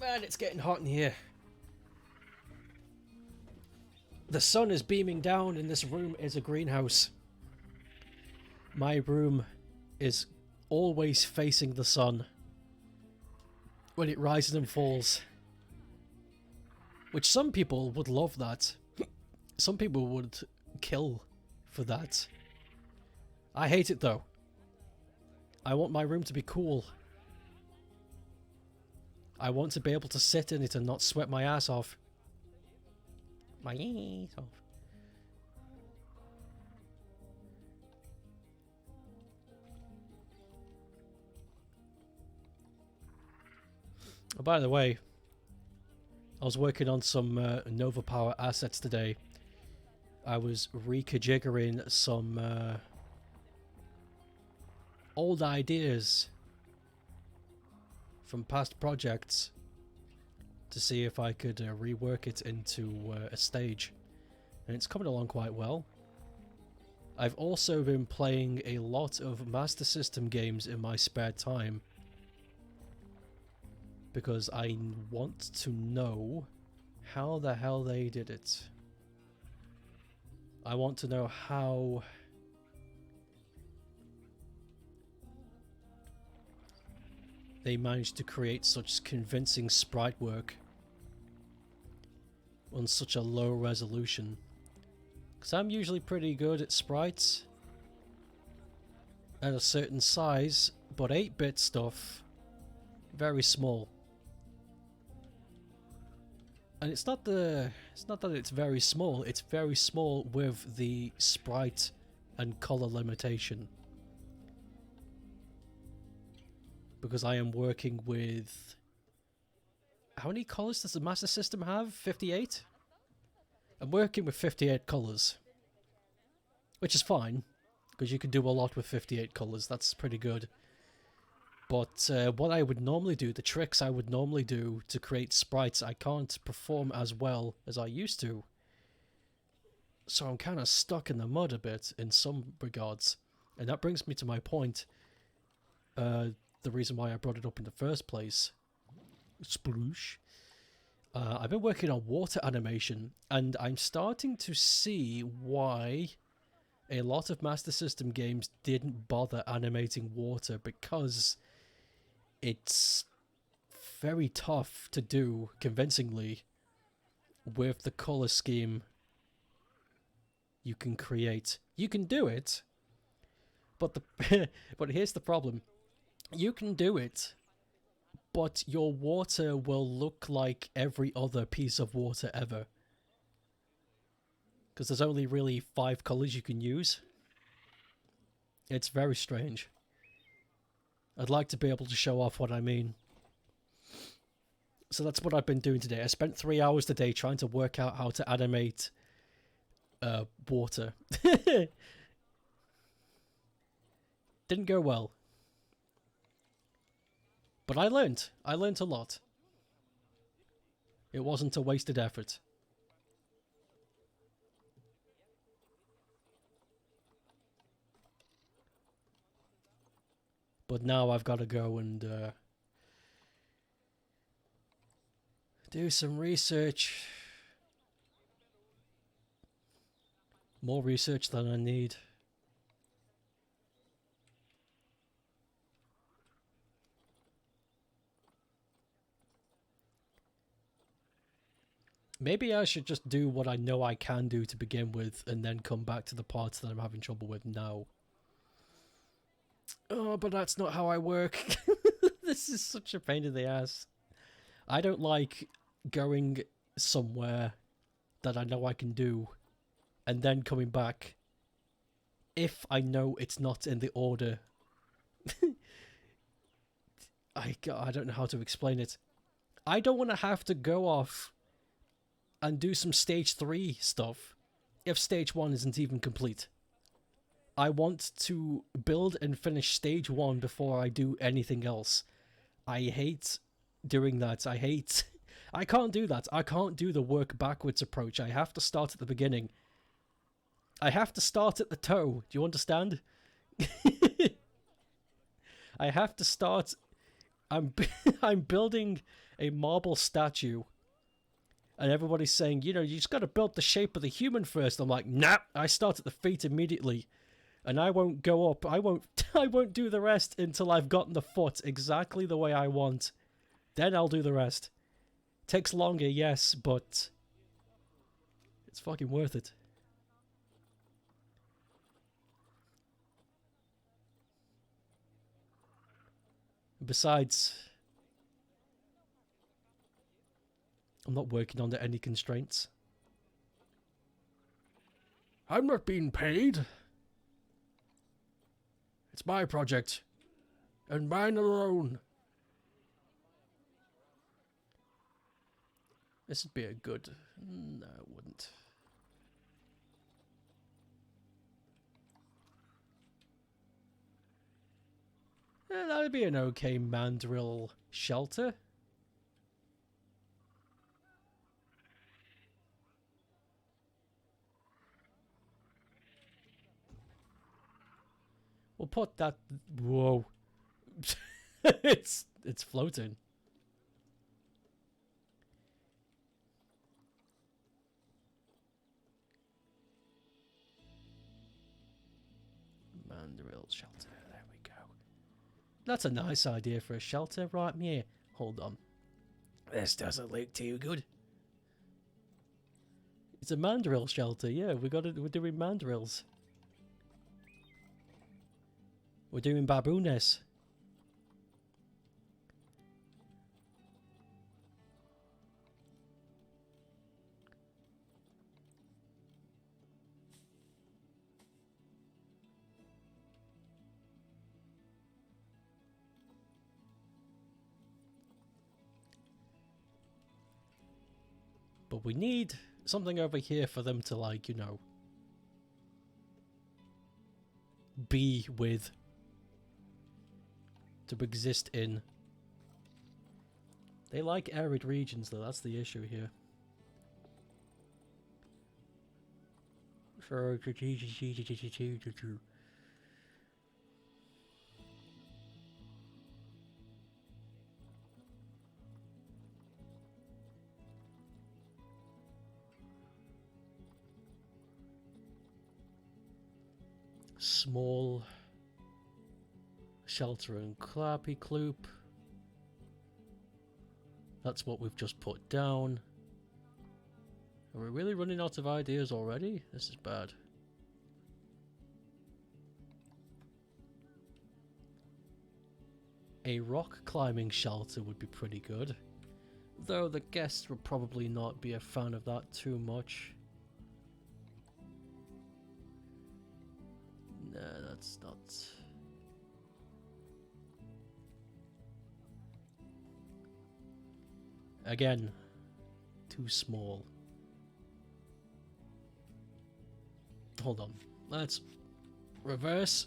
Man, it's getting hot in here. The sun is beaming down and this room is a greenhouse. My room is always facing the sun when it rises and falls. Which some people would love that. Some people would kill for that. I hate it though. I want my room to be cool. I want to be able to sit in it and not sweat my ass off. my ears off. Oh, by the way, I was working on some Nova Power assets today. I was reconfiguring some old ideas from past projects to see if I could rework it into a stage, and it's coming along quite well. I've also been playing a lot of Master System games in my spare time because I want to know how the hell they did it. I want to know how they managed to create such convincing sprite work on such a low resolution. Because I'm usually pretty good at sprites at a certain size, but 8-bit stuff, very small. And it's not that it's very small with the sprite and color limitation. Because I am working with... How many colors does the Master System have? 58? I'm working with 58 colors. Which is fine, because you can do a lot with 58 colors. That's pretty good. But what I would normally do, the tricks I would normally do to create sprites, I can't perform as well as I used to. So I'm kind of stuck in the mud a bit in some regards. And that brings me to my point. The reason why I brought it up in the first place. Sploosh. I've been working on water animation, and I'm starting to see why a lot of Master System games didn't bother animating water, because it's very tough to do convincingly with the color scheme you can create. You can do it, but but here's the problem. You can do it, but your water will look like every other piece of water ever. Because there's only really 5 colors you can use. It's very strange. I'd like to be able to show off what I mean. So that's what I've been doing today. I spent 3 hours today trying to work out how to animate water. Didn't go well. But I learnt a lot. It wasn't a wasted effort. But now I've got to go and do some research. More research than I need. Maybe I should just do what I know I can do to begin with, and then come back to the parts that I'm having trouble with now. Oh, but that's not how I work. This is such a pain in the ass. I don't like going somewhere that I know I can do, and then coming back if I know it's not in the order. I don't know how to explain it. I don't want to have to go off and do some stage 3 stuff if stage 1 isn't even complete. I want to build and finish stage 1 before I do anything else. I hate doing that. I can't do that. I can't do the work backwards approach. I have to start at the beginning. I have to start at the toe. Do you understand? I have to start... I'm building a marble statue, and everybody's saying, you know, you just got to build the shape of the human first. I'm like, nah, I start at the feet immediately. And I won't go up. I won't do the rest until I've gotten the foot exactly the way I want. Then I'll do the rest. Takes longer, yes, but it's fucking worth it. Besides, I'm not working under any constraints. I'm not being paid. It's my project. And mine alone. This would be a good... No, it wouldn't. That would be an okay Mandrel shelter. We'll put that... Whoa. It's floating. Mandrel shelter. There we go. That's a nice idea for a shelter. Right, here. Hold on. This doesn't look too good. It's a mandrill shelter. Yeah, we're doing mandrills. We're doing babooness. But we need something over here for them to, like, you know, be with. To exist in. They like arid regions, though. That's the issue here. Small shelter and clappy cloop. That's what we've just put down. Are we really running out of ideas already? This is bad. A rock climbing shelter would be pretty good. Though the guests would probably not be a fan of that too much. Nah, that's not... Again, too small. Hold on. Let's reverse.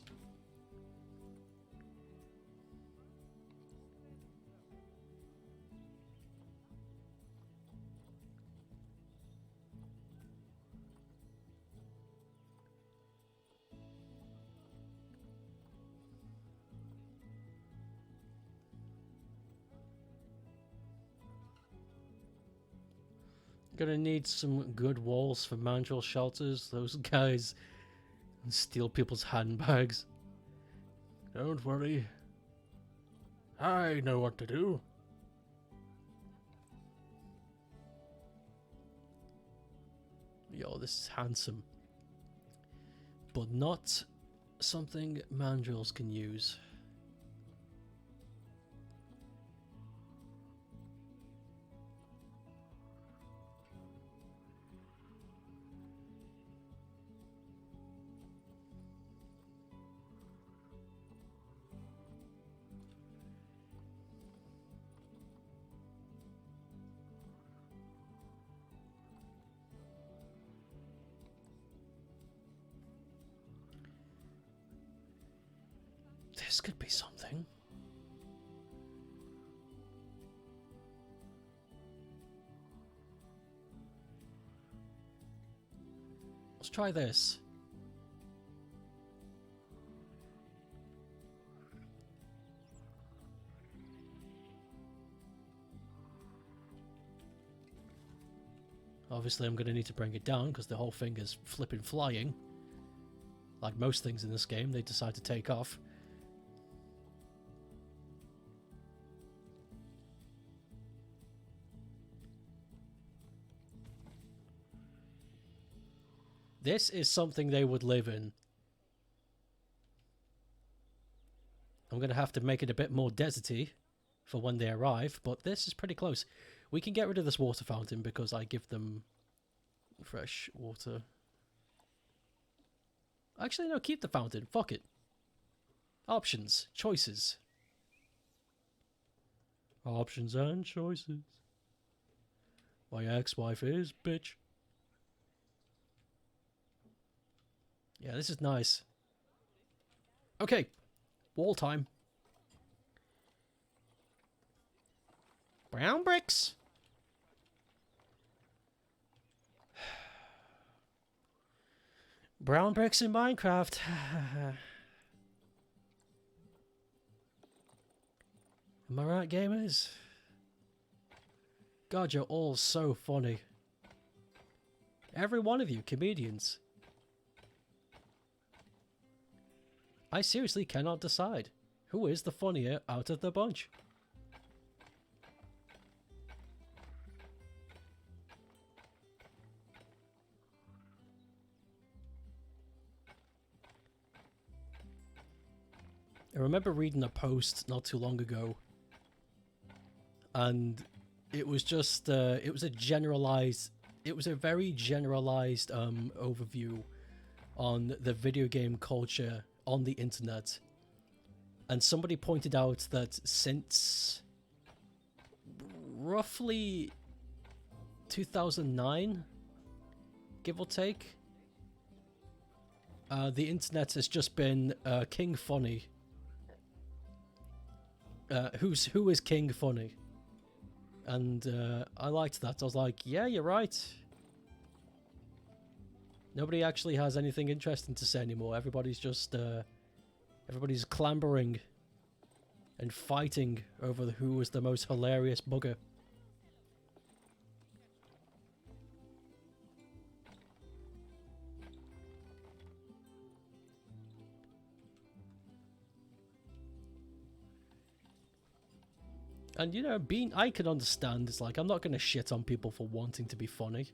Gonna need some good walls for Mandrel shelters. Those guys steal people's handbags. Don't worry. I know what to do. Yo, this is handsome. But not something Mandrels can use. This could be something. Let's try this. Obviously, I'm going to need to bring it down because the whole thing is flipping flying. Like most things in this game, they decide to take off. This is something they would live in. I'm going to have to make it a bit more deserty for when they arrive, but this is pretty close. We can get rid of this water fountain because I give them fresh water. Actually, no, keep the fountain. Fuck it. Options. Choices. Options and choices. My ex-wife is bitch. Yeah, this is nice. Okay. Wall time. Brown bricks. Brown bricks in Minecraft. Am I right, gamers? God, you're all so funny. Every one of you, comedians. I seriously cannot decide. Who is the funnier out of the bunch? I remember reading a post not too long ago, and it was just, it was a very generalized overview on the video game culture on the internet. And somebody pointed out that since roughly 2009, give or take, the internet has just been King Funny. Who is King Funny? And I liked that. I was like, yeah, you're right. Nobody actually has anything interesting to say anymore. Everybody's just everybody's clambering and fighting over who is the most hilarious bugger. And, you know, I can understand, it's like, I'm not going to shit on people for wanting to be funny.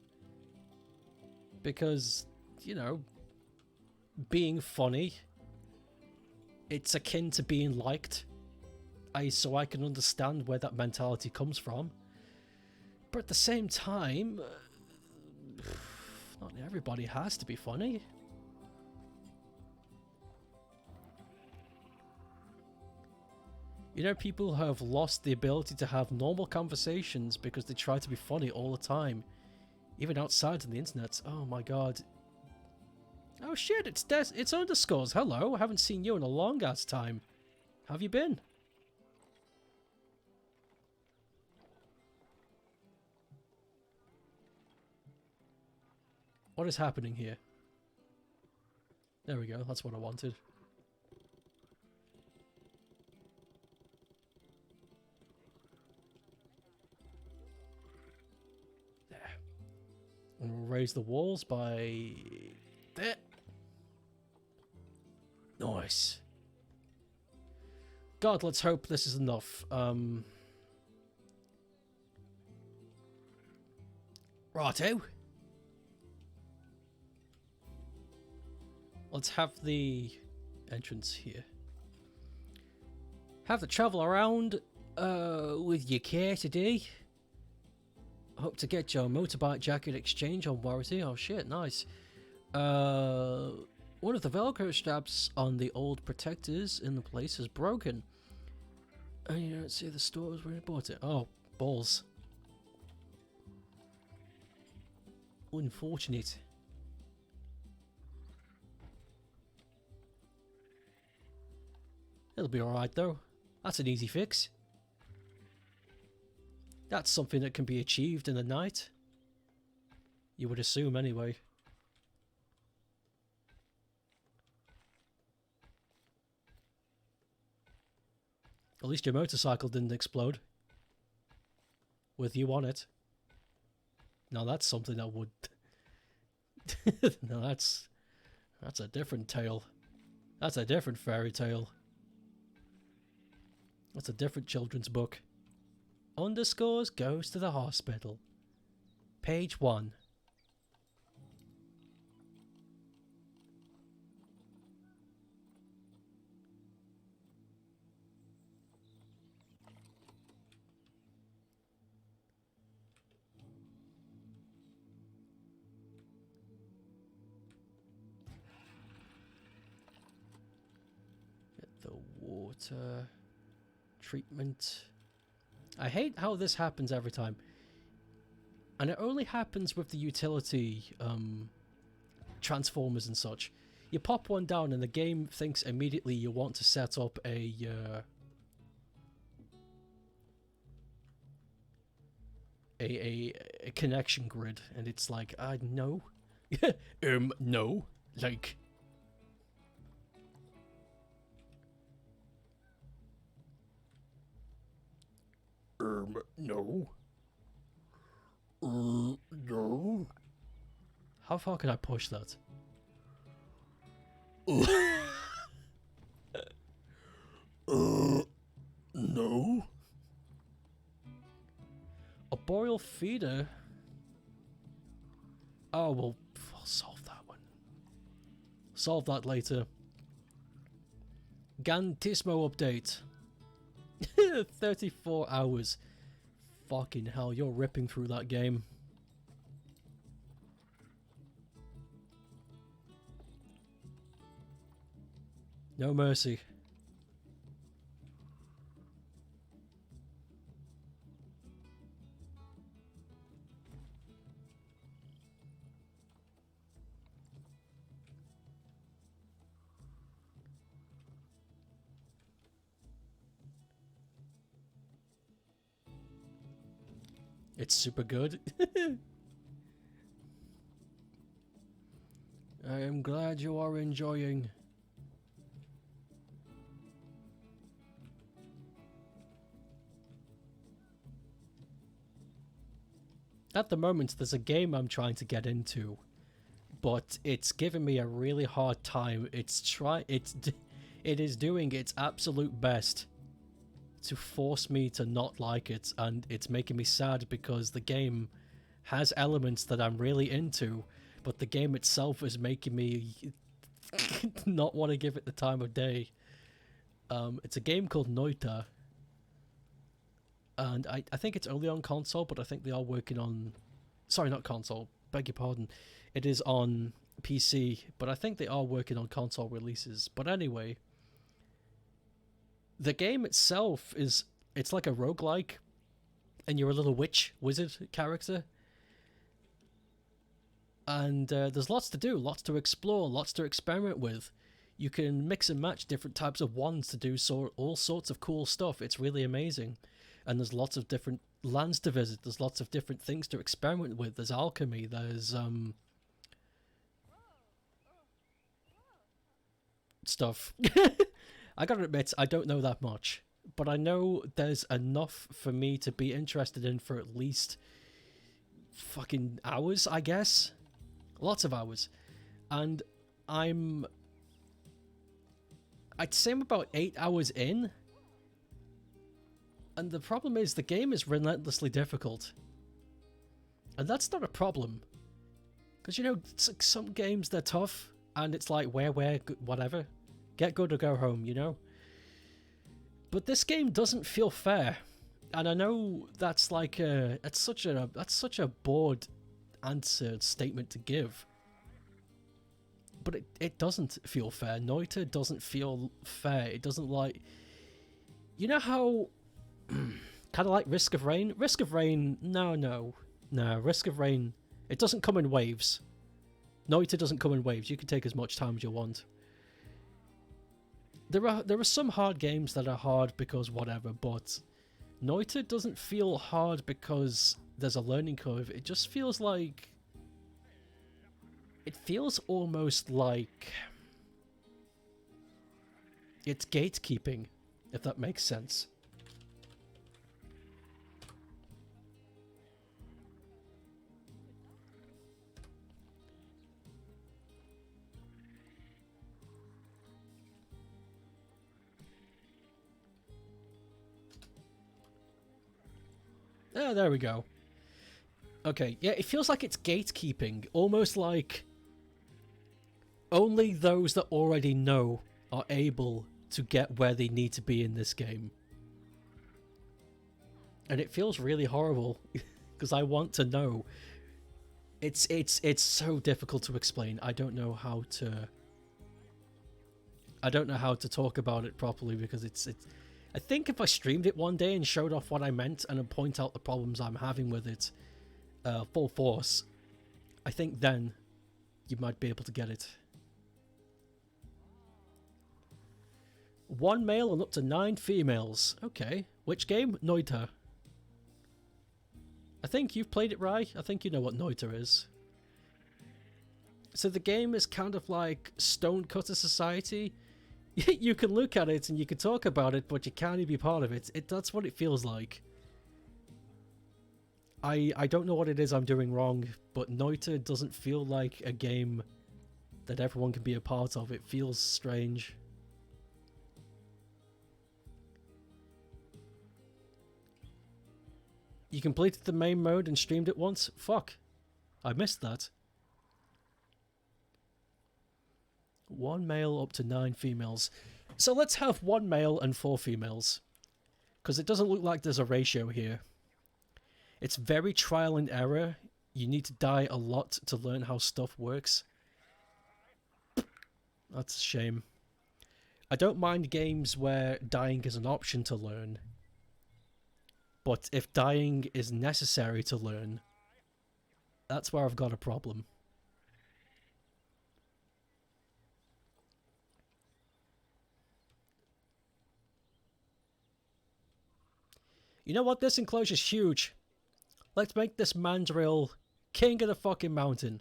Because, you know, being funny, it's akin to being liked. So I can understand where that mentality comes from. But at the same time, not everybody has to be funny. You know, people have lost the ability to have normal conversations because they try to be funny all the time. Even outside of the internet. Oh my god. Oh shit, it's Underscores. Hello, I haven't seen you in a long ass time. How have you been? What is happening here? There we go, that's what I wanted. And we'll raise the walls by there. Nice. God, let's hope this is enough. Righto. Let's have the entrance here. Have the travel around with your care today. Hope to get your motorbike jacket exchange on warranty. Oh shit, nice. One of the Velcro straps on the old protectors in the place is broken. And you don't see the stores where you bought it. Oh, balls. Unfortunate. It'll be alright though. That's an easy fix. That's something that can be achieved in a night. You would assume, anyway. At least your motorcycle didn't explode. With you on it. Now that's something that would... No, that's a different tale. That's a different fairy tale. That's a different children's book. Underscores goes to the hospital. Page 1. water treatment. I hate how this happens every time. And it only happens with the utility transformers and such. You pop one down and the game thinks immediately you want to set up a connection grid, and it's like, no. No. Like... No. No. How far can I push that? No. A boreal feeder? Oh, well, I'll solve that one. Solve that later. Gantismo update. 34 hours. Fucking hell, you're ripping through that game. No mercy. It's super good. I am glad you are enjoying. At the moment, there's a game I'm trying to get into, but it's giving me a really hard time. It is doing its absolute best to force me to not like it, and it's making me sad because the game has elements that I'm really into, but the game itself is making me not want to give it the time of day. It's a game called Noita, and I think it's only on console, but I think they are working on... Sorry, not console, beg your pardon. It is on PC, but I think they are working on console releases. But anyway... The game itself is, it's like a roguelike, and you're a little wizard character. And there's lots to do, lots to explore, lots to experiment with. You can mix and match different types of wands to do all sorts of cool stuff. It's really amazing. And there's lots of different lands to visit. There's lots of different things to experiment with. There's alchemy, there's stuff. I gotta admit, I don't know that much, but I know there's enough for me to be interested in for at least fucking hours, I guess. Lots of hours. And I'd say I'm about 8 hours in, and the problem is the game is relentlessly difficult. And that's not a problem. Because, you know, some games, they're tough, and it's like, where, whatever. Get good or go home, you know? But this game doesn't feel fair. And I know that's like that's such a bored answered statement to give. But it doesn't feel fair. Noita doesn't feel fair. It doesn't like... You know how... kind of like Risk of Rain? Risk of Rain... No. Risk of Rain... It doesn't come in waves. Noita doesn't come in waves. You can take as much time as you want. There are some hard games that are hard because whatever, but Noita doesn't feel hard because there's a learning curve. It just feels like... It feels almost like... It's gatekeeping, if that makes sense. Oh, there we go. Okay, yeah, it feels like it's gatekeeping, almost like only those that already know are able to get where they need to be in this game. And it feels really horrible, because I want to know. It's so difficult to explain. I don't know how to I don't know how to talk about it properly because it's. I think if I streamed it one day and showed off what I meant and then point out the problems I'm having with it, full force, I think then you might be able to get it. 1 male and up to 9 females. Okay. Which game? Noita. I think you've played it, right? I think you know what Noita is. So the game is kind of like Stonecutter Society. You can look at it and you can talk about it, but you can't be part of it. That's what it feels like. I don't know what it is I'm doing wrong, but Noita doesn't feel like a game that everyone can be a part of. It feels strange. You completed the main mode and streamed it once? Fuck. I missed that. 1 male up to 9 females. So let's have 1 male and 4 females. Because it doesn't look like there's a ratio here. It's very trial and error. You need to die a lot to learn how stuff works. That's a shame. I don't mind games where dying is an option to learn. But if dying is necessary to learn, that's where I've got a problem. You know what? This enclosure's huge. Let's make this Mandrel king of the fucking mountain.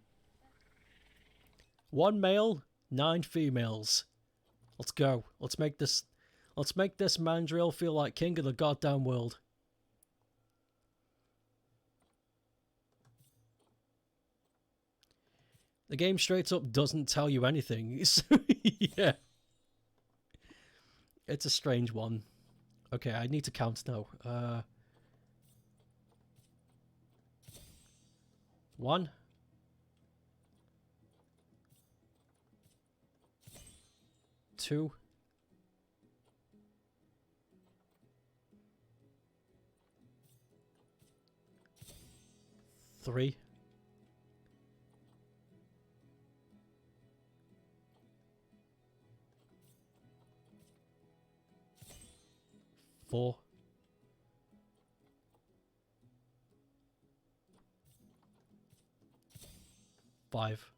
1 male, 9 females. Let's go. Let's make this Mandrel feel like king of the goddamn world. The game straight up doesn't tell you anything. So, yeah. It's a strange one. Okay, I need to count now. 1. 2. 3. 4. 5.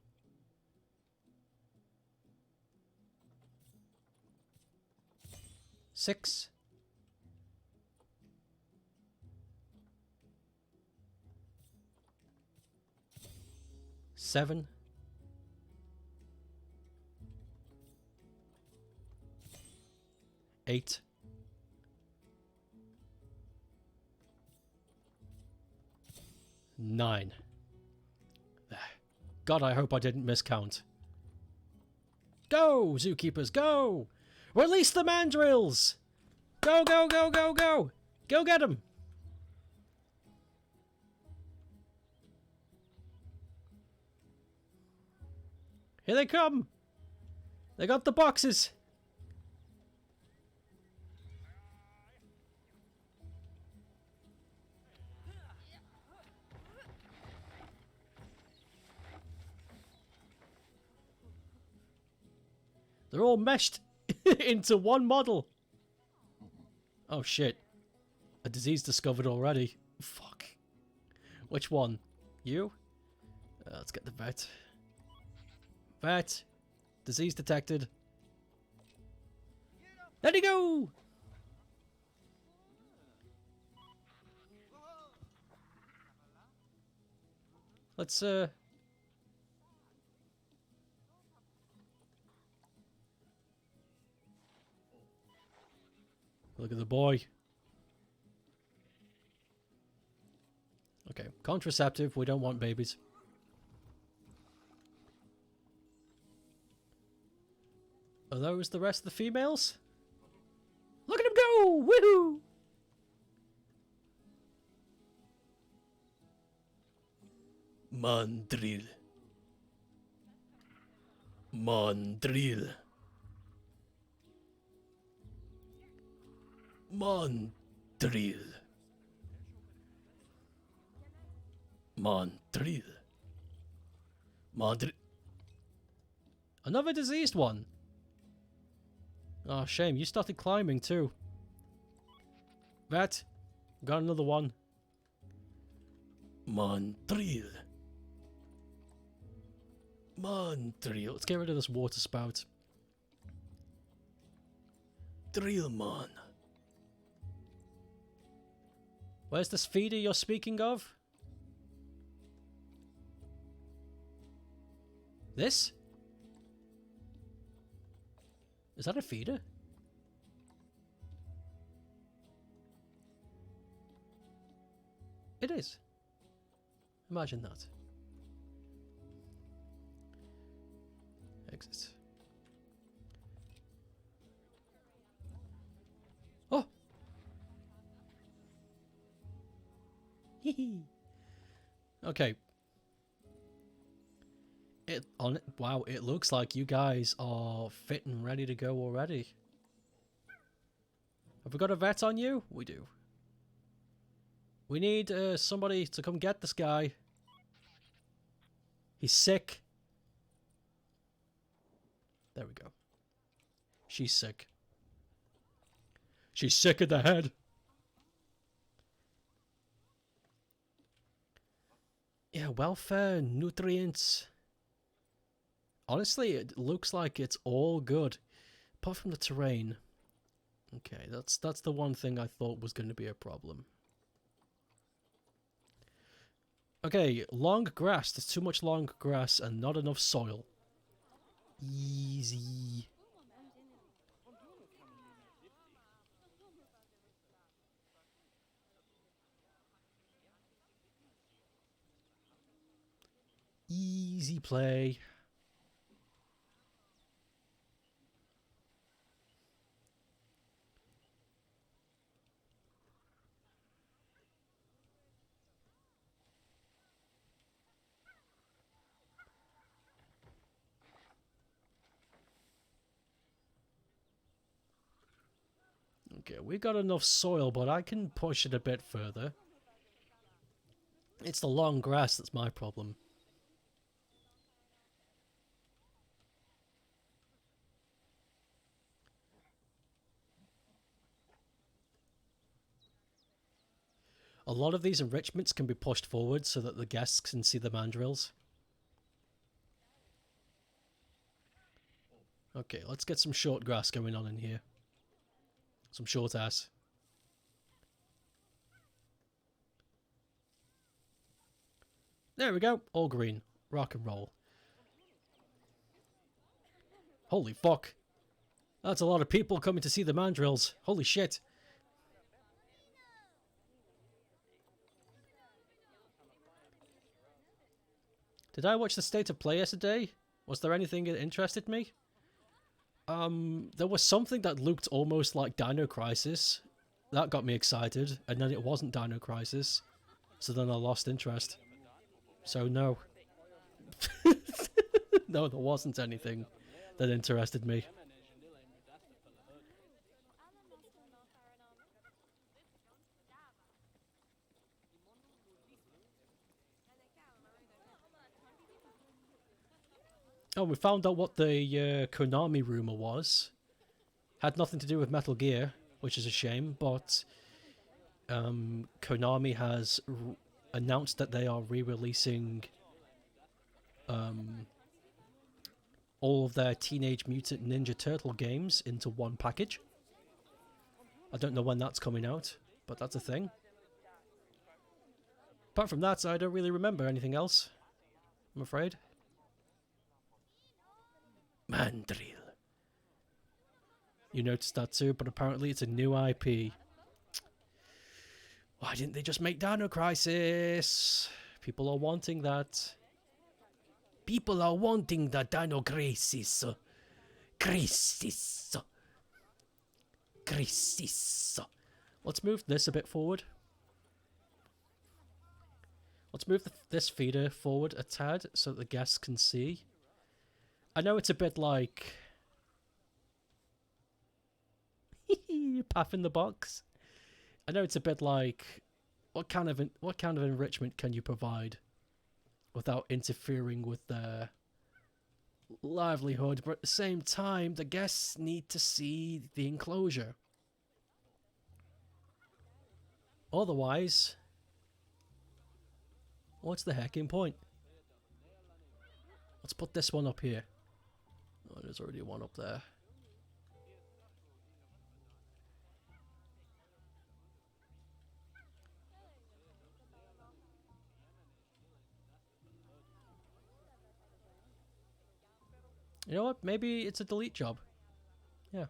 6. 7. 8. 9. God, I hope I didn't miscount. Go, zookeepers, go! Release the mandrills! Go, go, go, go, go! Go get them! Here they come! They got the boxes! They're all meshed into one model. Oh shit. A disease discovered already. Fuck. Which one? You? Let's get the vet. Vet. Disease detected. There you go! Let's look at the boy. Okay, contraceptive. We don't want babies. Are those the rest of the females? Look at him go! Woohoo! Mandrel. Mandrel. Mandrel. Mandrel. Mandrel. Another diseased one. Oh, shame. You started climbing too. Vet, got another one. Mandrel. Mandrel. Let's get rid of this water spout. Drillman. Where's this feeder you're speaking of? This? Is that a feeder? It is. Imagine that. Exit. Oh! Hee. Okay. Wow, it looks like you guys are fit and ready to go already. Have we got a vet on you? We do. We need somebody to come get this guy. He's sick. There we go. She's sick. She's sick of the head. Yeah, welfare, nutrients. Honestly, it looks like it's all good. Apart from the terrain. Okay, that's the one thing I thought was going to be a problem. Okay, long grass. There's too much long grass and not enough soil. Easy. Easy play. Okay, we got enough soil, but I can push it a bit further. It's the long grass that's my problem. A lot of these enrichments can be pushed forward so that the guests can see the mandrills. Okay, let's get some short grass going on in here. Some short ass. There we go. All green. Rock and roll. Holy fuck. That's a lot of people coming to see the mandrills. Holy shit. Did I watch the state of play yesterday? Was there anything that interested me? There was something that looked almost like Dino Crisis. That got me excited, and then it wasn't Dino Crisis. So then I lost interest. So no. No, there wasn't anything that interested me. Oh, we found out what the Konami rumor was. Had nothing to do with Metal Gear, which is a shame, but Konami has announced that they are re-releasing all of their Teenage Mutant Ninja Turtle games into one package. I don't know when that's coming out, but that's a thing. Apart from that, I don't really remember anything else, I'm afraid. Mandrel. You noticed that too, but apparently it's a new IP. Why didn't they just make Dino Crisis? People are wanting that. People are wanting the Dino Crisis. Crisis. Crisis. Let's move this a bit forward. Let's move this feeder forward a tad so that the guests can see. I know it's a bit like Path in the Box. I know it's a bit like what kind of enrichment can you provide without interfering with their livelihood, but at the same time, the guests need to see the enclosure. Otherwise, what's the heckin' point? Let's put this one up here. Oh, there's already one up there. You know what? Maybe it's a delete job. Yeah.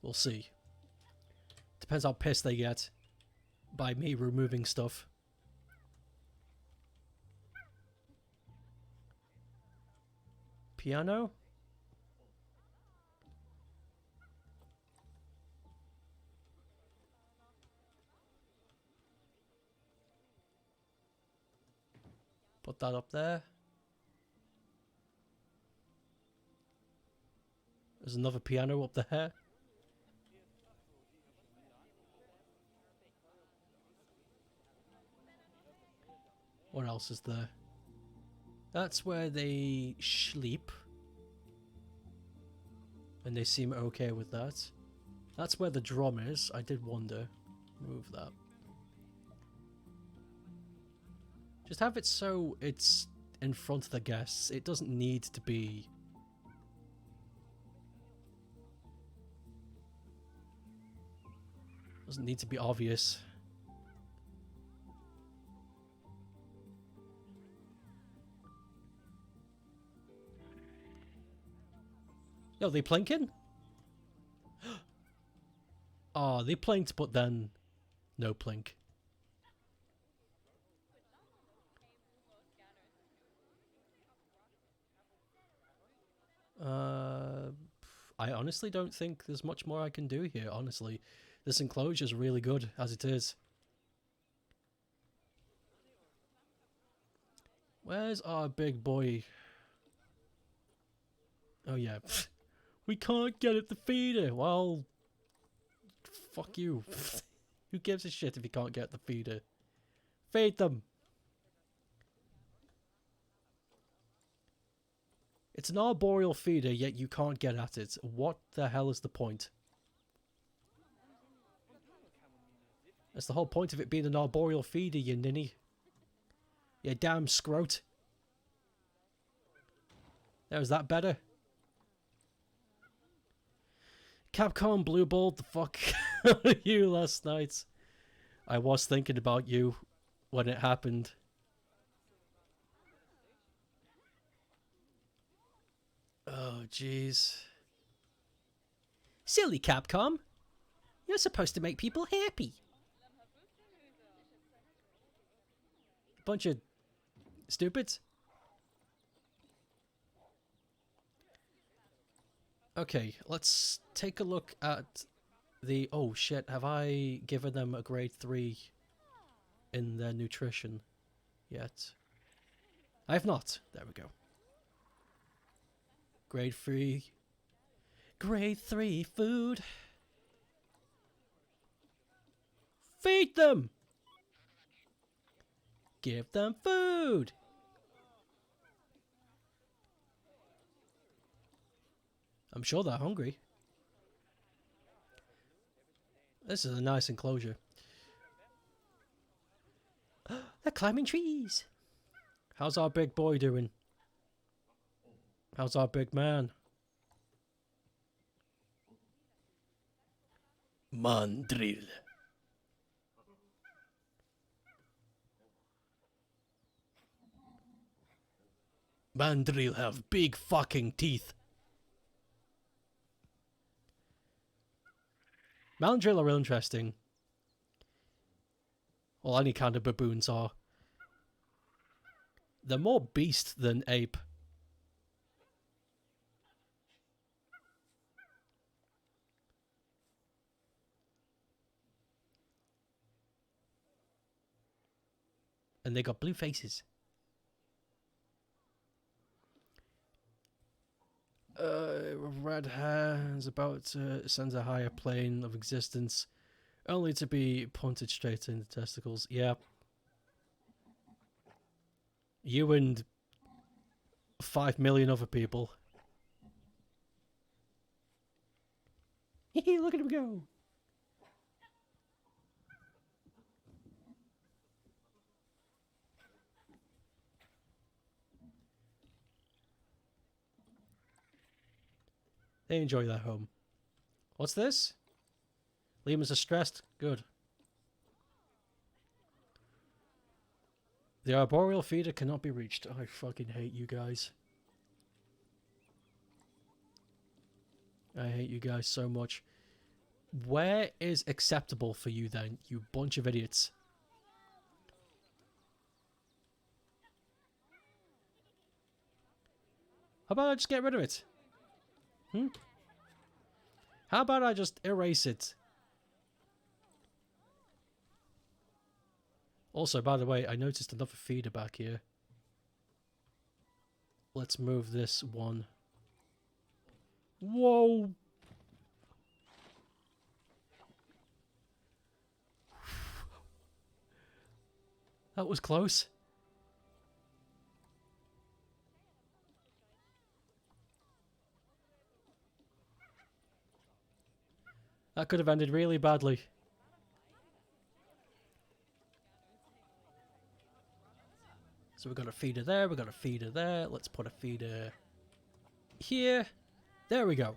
We'll see. Depends how pissed they get by me removing stuff. Piano? Put that up there. There's another piano up there. What else is there? That's where they sleep. And they seem okay with that. That's where the drum is. I did wonder. Move that. Just have it so it's in front of the guests. It doesn't need to be... Doesn't need to be obvious. Yo, they plinking? Oh, they plinked, but then no plink. I honestly don't think there's much more I can do here, honestly. This enclosure is really good as it is. Where's our big boy? Oh yeah. We can't get at the feeder. Well, fuck you. Who gives a shit if you can't get the feeder? Feed them. It's an arboreal feeder, yet you can't get at it. What the hell is the point? That's the whole point of it being an arboreal feeder, you ninny. You damn scrote. There's that better. Capcom blueballed the fuck out of you last night. I was thinking about you when it happened. Oh, jeez. Silly Capcom. You're supposed to make people happy. Bunch of stupids. Okay, let's take a look at the... Oh shit, have I given them a grade 3 in their nutrition yet? I have not. There we go. Grade 3. Grade 3 food. Feed them! Give them food! I'm sure they're hungry. This is a nice enclosure. They're climbing trees! How's our big boy doing? How's our big man? Mandrel. Mandrel have big fucking teeth. Mandrel are interesting. Well, any kind of baboons are. They're more beast than ape. And they got blue faces. Red hair is about to ascend a higher plane of existence, only to be punted straight in the testicles. Yeah. You and 5 million other people. Look at him go! They enjoy their home. What's this? Lemurs are stressed. Good. The arboreal feeder cannot be reached. I fucking hate you guys. I hate you guys so much. Where is acceptable for you then, you bunch of idiots? How about I just get rid of it? How about I just erase it? Also, by the way, I noticed another feeder back here. Let's move this one. Whoa! That was close. That could have ended really badly. So we've got a feeder there, we've got a feeder there. Let's put a feeder here. There we go.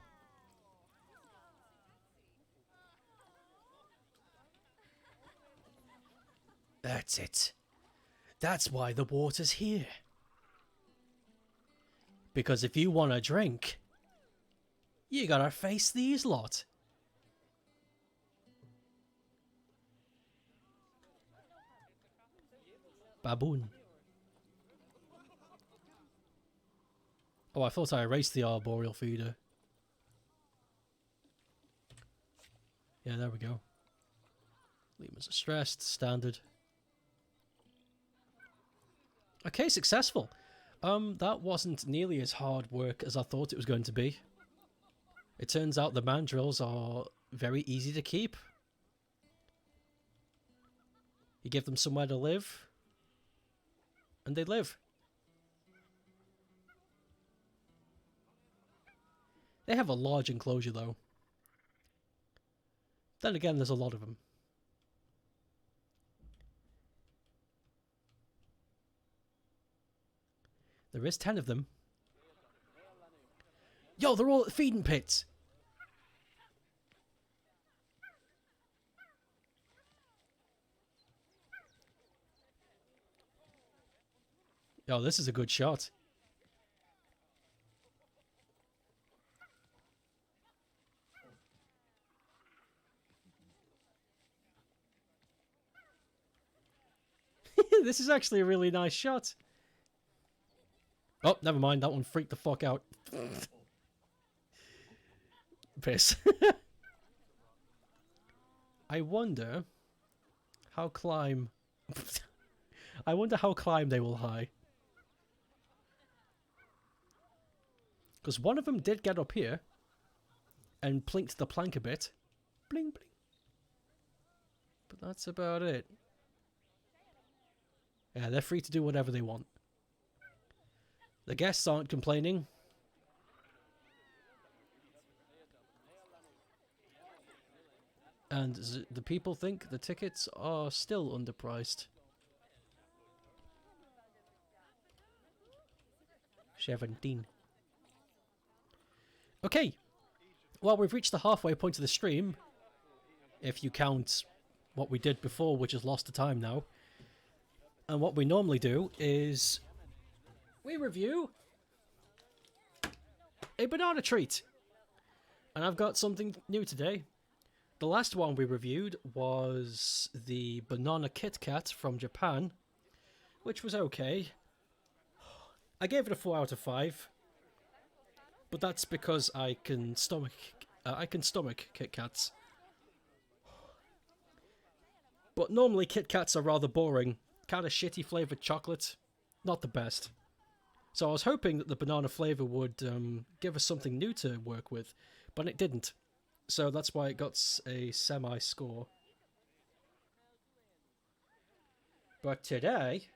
That's it. That's why the water's here. Because if you want a drink, you gotta face these lot. Baboon. Oh, I thought I erased the arboreal feeder. Yeah, there we go. Lemurs are stressed, standard. Okay, successful. That wasn't nearly as hard work as I thought it was going to be. It turns out the mandrills are very easy to keep. You give them somewhere to live, and they live. They have a large enclosure though. Then again, there's a lot of them. There is 10 of them. Yo, they're all at the feeding pits. Yo, this is a good shot. This is actually a really nice shot. Oh, never mind. That one freaked the fuck out. Piss. I wonder how climb... I wonder how climb they will high. Because one of them did get up here and plinked the plank a bit. Bling, bling. But that's about it. Yeah, they're free to do whatever they want. The guests aren't complaining. And the people think the tickets are still underpriced. 17. Okay. Well, we've reached the halfway point of the stream. If you count what we did before, which is lost to time now. And what we normally do is we review a banana treat. And I've got something new today. The last one we reviewed was the banana Kit Kat from Japan, which was okay. I gave it a 4 out of 5. But that's because I can stomach Kit Kats. But normally Kit Kats are rather boring. Kind of shitty flavoured chocolate. Not the best. So I was hoping that the banana flavour would give us something new to work with. But it didn't. So that's why it got a semi-score. But today...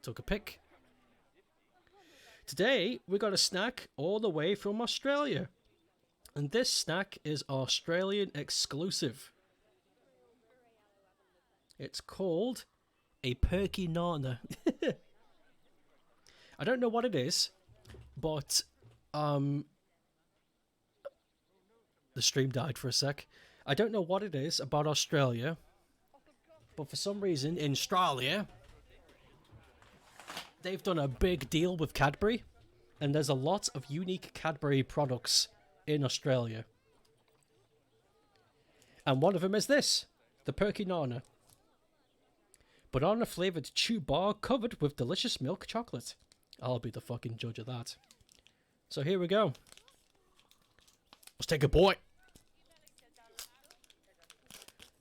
Took a pic. Today, we got a snack all the way from Australia. And this snack is Australian exclusive. It's called a perky nana. I don't know what it is, but the stream died for a sec. I don't know what it is about Australia, but for some reason in Australia they've done a big deal with Cadbury, and there's a lot of unique Cadbury products in Australia. And one of them is this, the Perky Nana. Banana flavoured chew bar covered with delicious milk chocolate. I'll be the fucking judge of that. So here we go. Let's take a bite.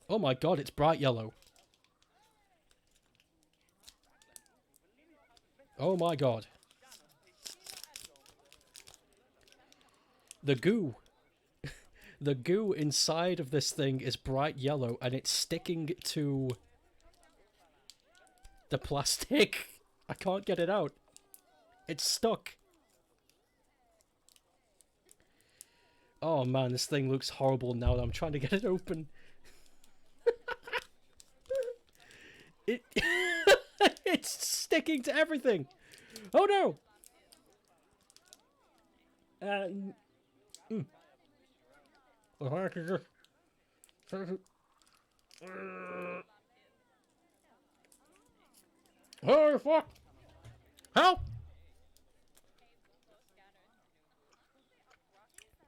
Oh my god, it's bright yellow. Oh my god. The goo. The goo inside of this thing is bright yellow and it's sticking to the plastic. I can't get it out. It's stuck. Oh man, this thing looks horrible now that I'm trying to get it open. It's sticking to everything. Oh no. Oh fuck! Help!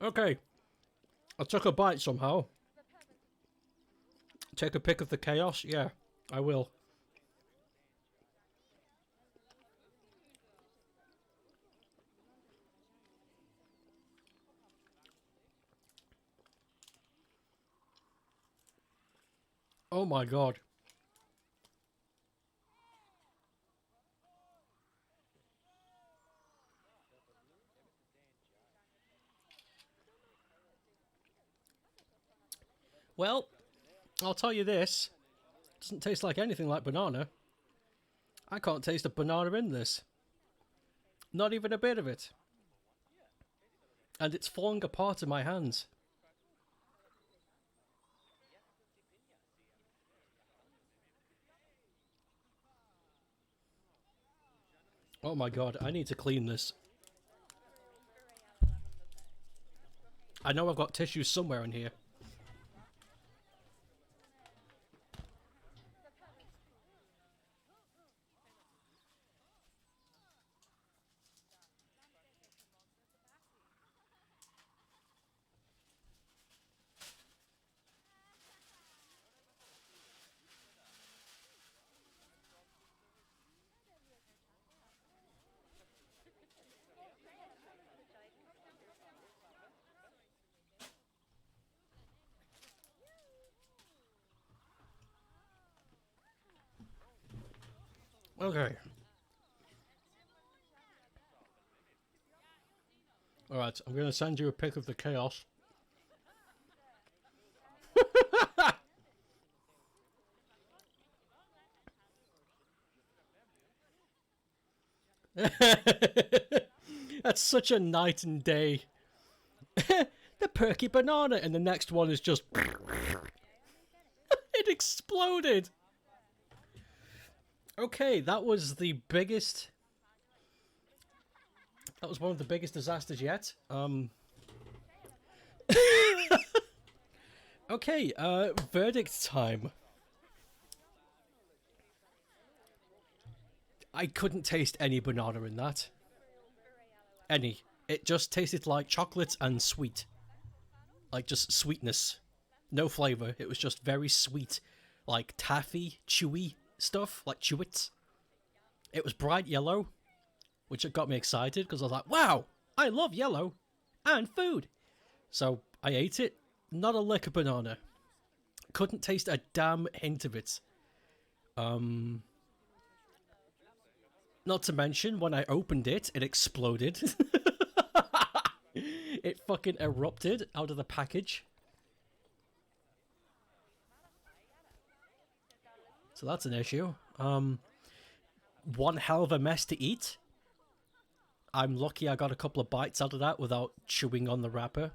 Okay, I took a bite somehow. Take a pic of the chaos? Yeah, I will. Oh my god. Well, I'll tell you this. It doesn't taste like anything like banana. I can't taste a banana in this. Not even a bit of it. And it's falling apart in my hands. Oh my god, I need to clean this. I know I've got tissues somewhere in here. Okay. Alright, I'm going to send you a pic of the chaos. That's such a night and day. The perky banana, and the next one is just... It exploded! Okay, that was the biggest... That was one of the biggest disasters yet. Okay, verdict time. I couldn't taste any banana in that. Any. It just tasted like chocolate and sweet. Like just sweetness. No flavour. It was just very sweet. Like taffy, chewy stuff. Like chewits. It was bright yellow. Which got me excited because I was like, wow, I love yellow and food. So I ate it. Not a lick of banana. Couldn't taste a damn hint of it. Not to mention, when I opened it, it exploded. It fucking erupted out of the package. So that's an issue. one hell of a mess to eat. I'm lucky I got a couple of bites out of that without chewing on the wrapper.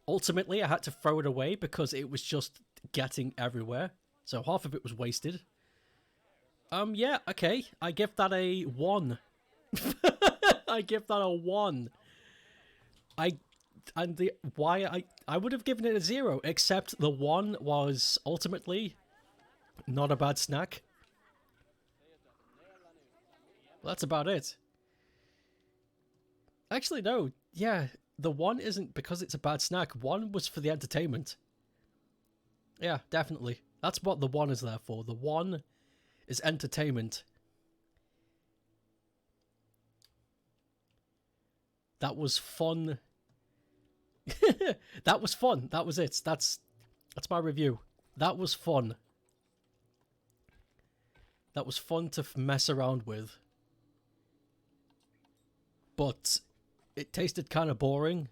Ultimately, I had to throw it away because it was just getting everywhere. So half of it was wasted. Yeah, okay. I give that a 1. I give that a 1. I would have given it a 0, except the 1 was ultimately not a bad snack. Well, that's about it. Actually, no. Yeah, the 1 isn't because it's a bad snack. 1 was for the entertainment. Yeah, definitely. That's what the 1 is there for. The 1 is entertainment. That was fun. That was fun. That was it. That's my review. That was fun. That was fun to mess around with. But it tasted kind of boring.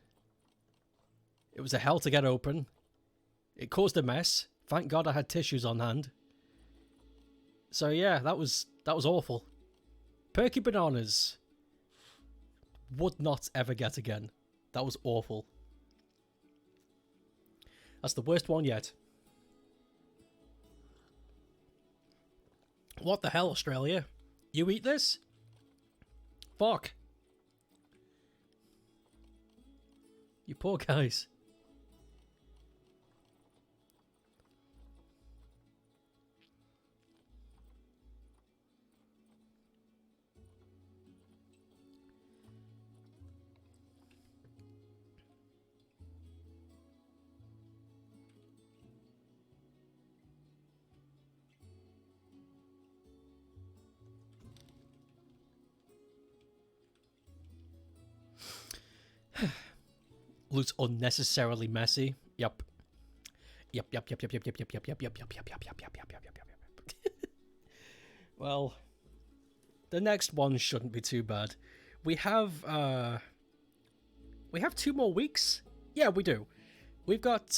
It was a hell to get open. It caused a mess. Thank God I had tissues on hand. So yeah, that was awful. Perky bananas. Would not ever get again. That was awful. That's the worst one yet. What the hell, Australia? You eat this? Fuck. You poor guys. Looks unnecessarily messy. Yep. Yep. Well, the next one shouldn't be too bad. We have 2 more weeks. Yeah, we do. We've got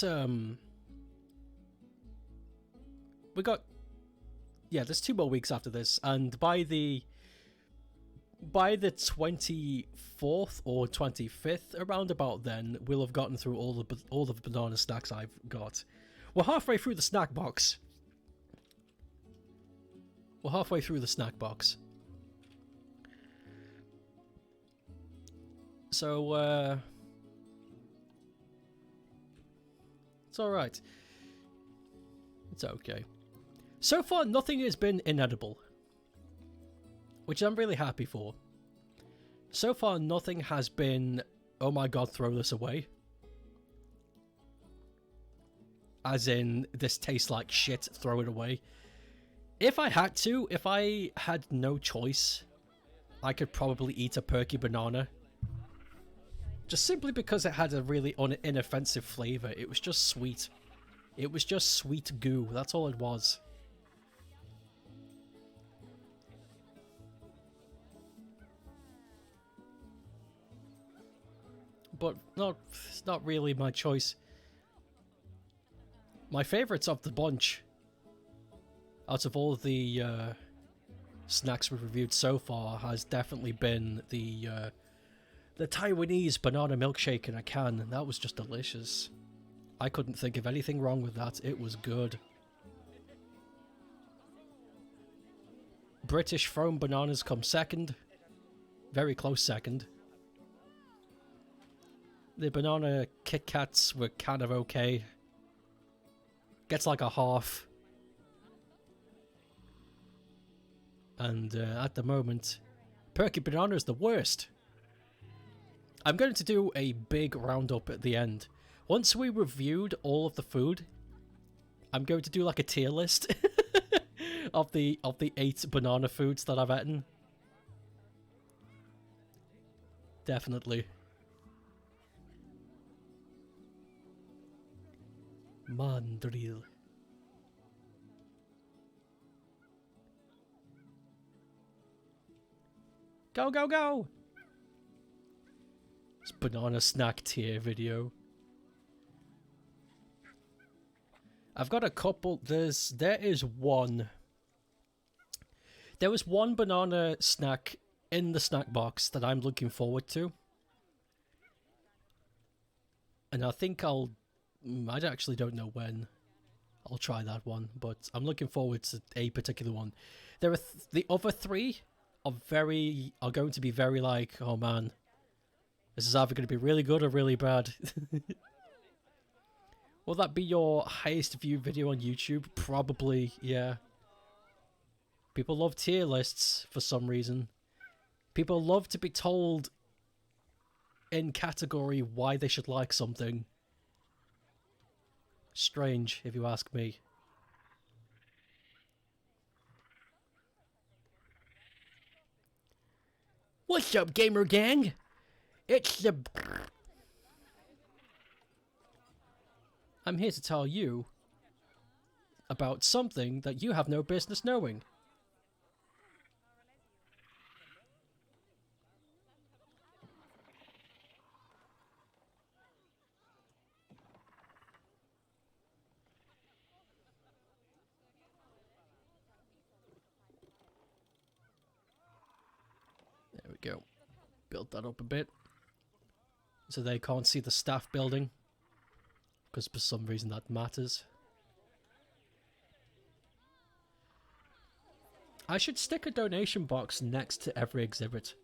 there's 2 more weeks after this, and by the 24th or 25th, around about then, we'll have gotten through all the banana snacks I've got. We're halfway through the snack box. So, it's alright. It's okay. So far, nothing has been inedible, which I'm really happy for. So far, nothing has been, oh my god, throw this away. As in, this tastes like shit, throw it away. If I had to, if I had no choice, I could probably eat a perky banana. Just simply because it had a really inoffensive flavour. It was just sweet. It was just sweet goo, that's all it was. But it's not really my choice. My favourites of the bunch, out of all the snacks we've reviewed so far, has definitely been the Taiwanese banana milkshake in a can, and that was just delicious. I couldn't think of anything wrong with that. It was good. British foam bananas come second. Very close second. The banana Kit Kats were kind of okay. Gets like a half. And at the moment, Perky Banana is the worst. I'm going to do a big roundup at the end. Once we reviewed all of the food, I'm going to do like a tier list of the 8 banana foods that I've eaten. Definitely. Mandrel. Go, go, go! It's banana snack tier video. I've got a couple. There is one. There was one banana snack in the snack box that I'm looking forward to. And I think I actually don't know when I'll try that one, but I'm looking forward to a particular one. There are the other three are going to be very like, oh man, this is either going to be really good or really bad. Will that be your highest viewed video on YouTube? Probably, yeah. People love tier lists for some reason. People love to be told in category why they should like something. Strange, if you ask me. What's up, gamer gang? It's the... I'm here to tell you about something that you have no business knowing. There we go. Build that up a bit. So they can't see the staff building. Because for some reason that matters. I should stick a donation box next to every exhibit.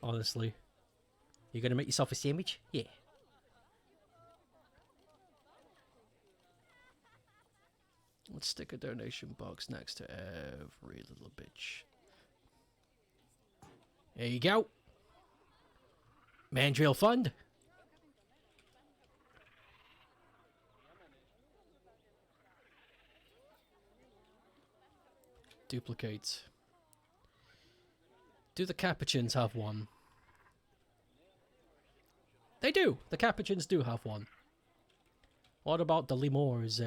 Honestly. You gonna make yourself a sandwich? Yeah. Let's stick a donation box next to every little bitch. There you go. Mandrel Fund. Duplicate. Do the Capuchins have one? They do! The Capuchins do have one. What about the lemurs?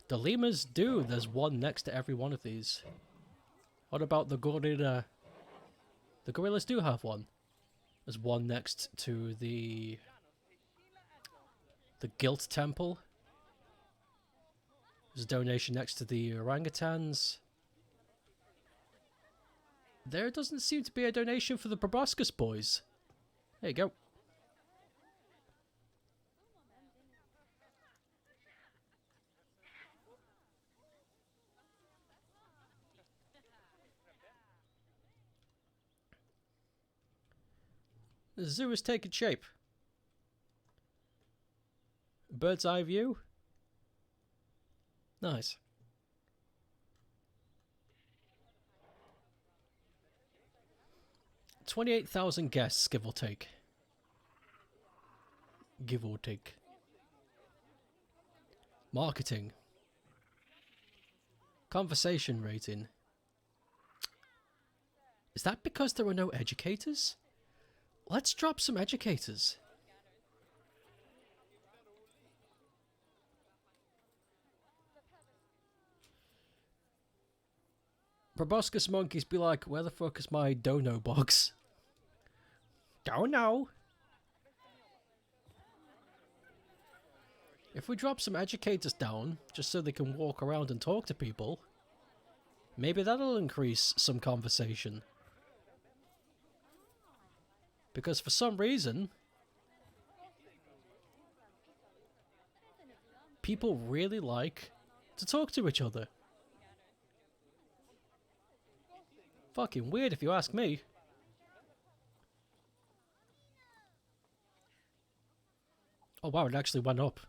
The lemurs do. There's one next to every one of these. What about the gorilla? The gorillas do have one. There's one next to the Guilt Temple. There's a donation next to the orangutans. There doesn't seem to be a donation for the proboscis boys. There you go. The zoo is taking shape. Bird's eye view. Nice. $28,000 guests, give or take. Give or take. Marketing. Conversation rating. Is that because there were no educators? Let's drop some educators. Proboscis monkeys be like, where the fuck is my dono box? Don't know. If we drop some educators down, just so they can walk around and talk to people, maybe that'll increase some conversation. Because for some reason, people really like to talk to each other. Fucking weird if you ask me. Oh wow, it actually went up.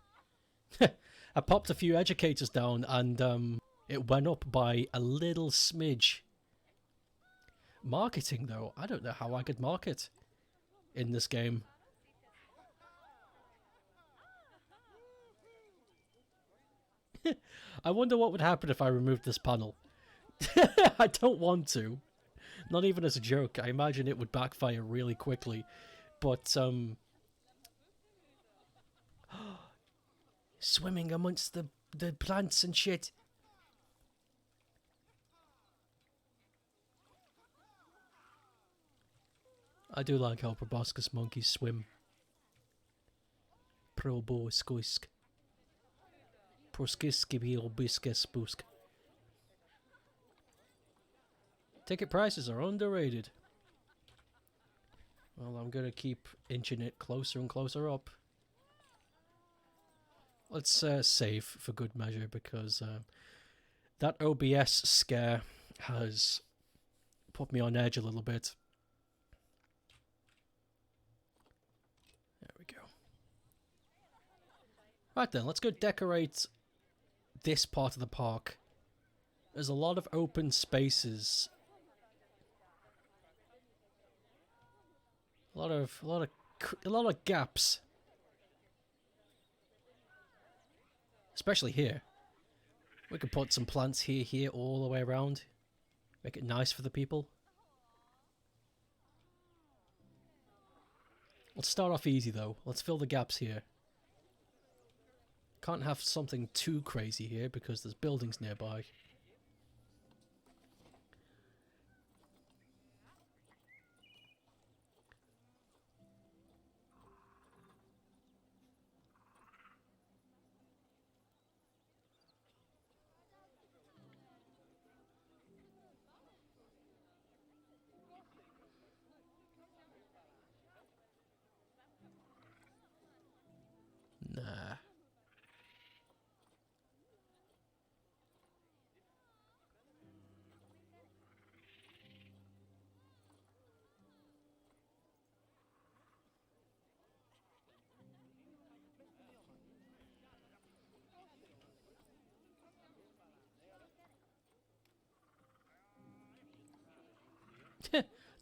I popped a few educators down and it went up by a little smidge. Marketing though, I don't know how I could market in this game. I wonder what would happen if I removed this panel. I don't want to. Not even as a joke. I imagine it would backfire really quickly. But, swimming amongst the plants and shit. I do like how proboscis monkeys swim. Proboskoisk. Proskiskibiobiskespunsk. Ticket prices are underrated. Well, I'm gonna keep inching it closer and closer up. Let's save for good measure, because that OBS scare has put me on edge a little bit. There we go. Right then, let's go decorate this part of the park. There's a lot of open spaces. A lot of gaps. Especially here. We could put some plants here, all the way around. Make it nice for the people. Let's start off easy though. Let's fill the gaps here. Can't have something too crazy here because there's buildings nearby. Nah.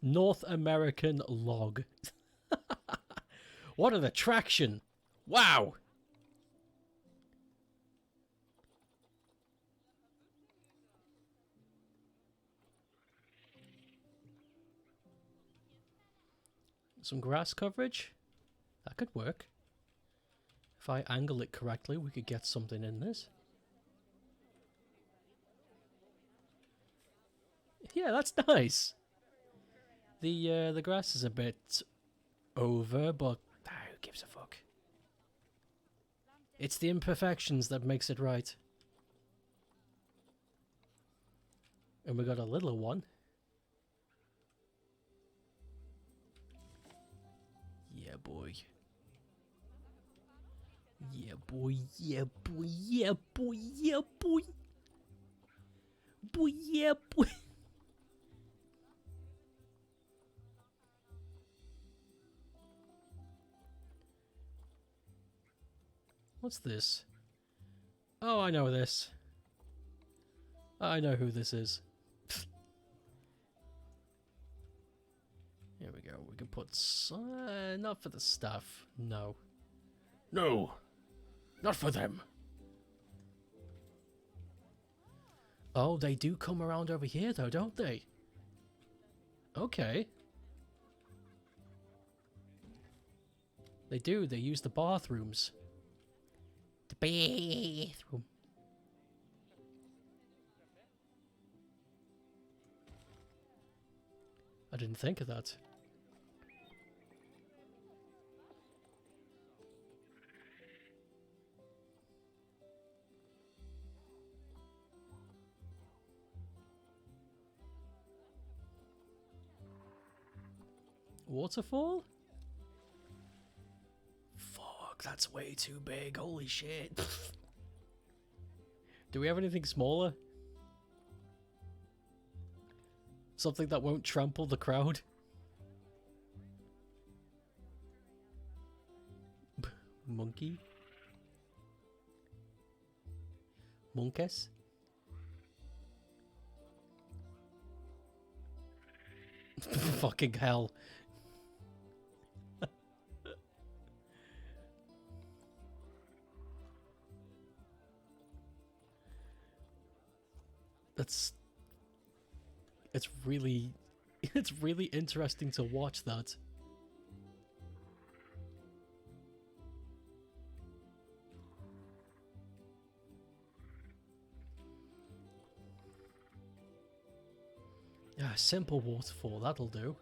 North American log. What an attraction! Wow! Some grass coverage? That could work. If I angle it correctly, we could get something in this. Yeah, that's nice. The grass is a bit over, but who gives a fuck? It's the imperfections that makes it right. And we got a little one. Yeah, boy. Yeah, boy. Yeah, boy. Yeah, boy. Yeah, boy. Boy, yeah, boy. What's this? Oh, I know this. I know who this is. Here we go. We can put some... not for the stuff. No. No, not for them. Oh, they do come around over here though, don't they? Okay. They do. They use the bathrooms. The bathroom. I didn't think of that. Waterfall? Fuck, that's way too big. Holy shit. Do we have anything smaller? Something that won't trample the crowd? Monkey? Monkeys? Fucking hell. It's really interesting to watch that. Yeah, simple waterfall, that'll do.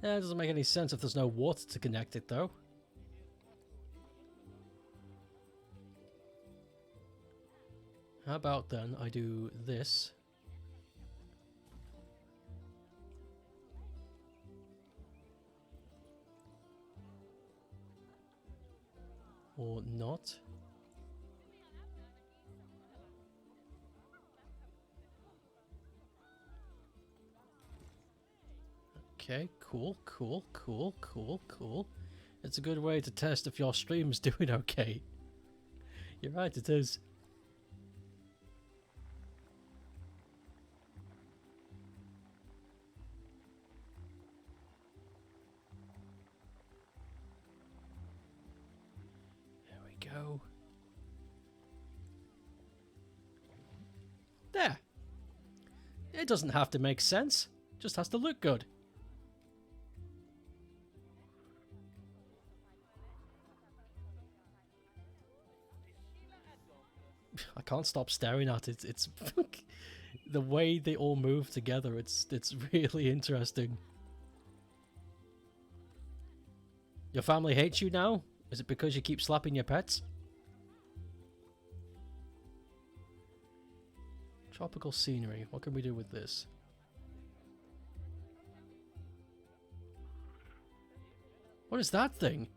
Yeah, it doesn't make any sense if there's no water to connect it though. How about then I do this. Or not. Okay, cool. It's a good way to test if your stream's doing okay. You're right, it is. There we go. There. It doesn't have to make sense. It just has to look good. I can't stop staring at it. It's the way they all move together. It's really interesting. Your family hates you now? Is it because you keep slapping your pets? Tropical scenery. What can we do with this? What is that thing?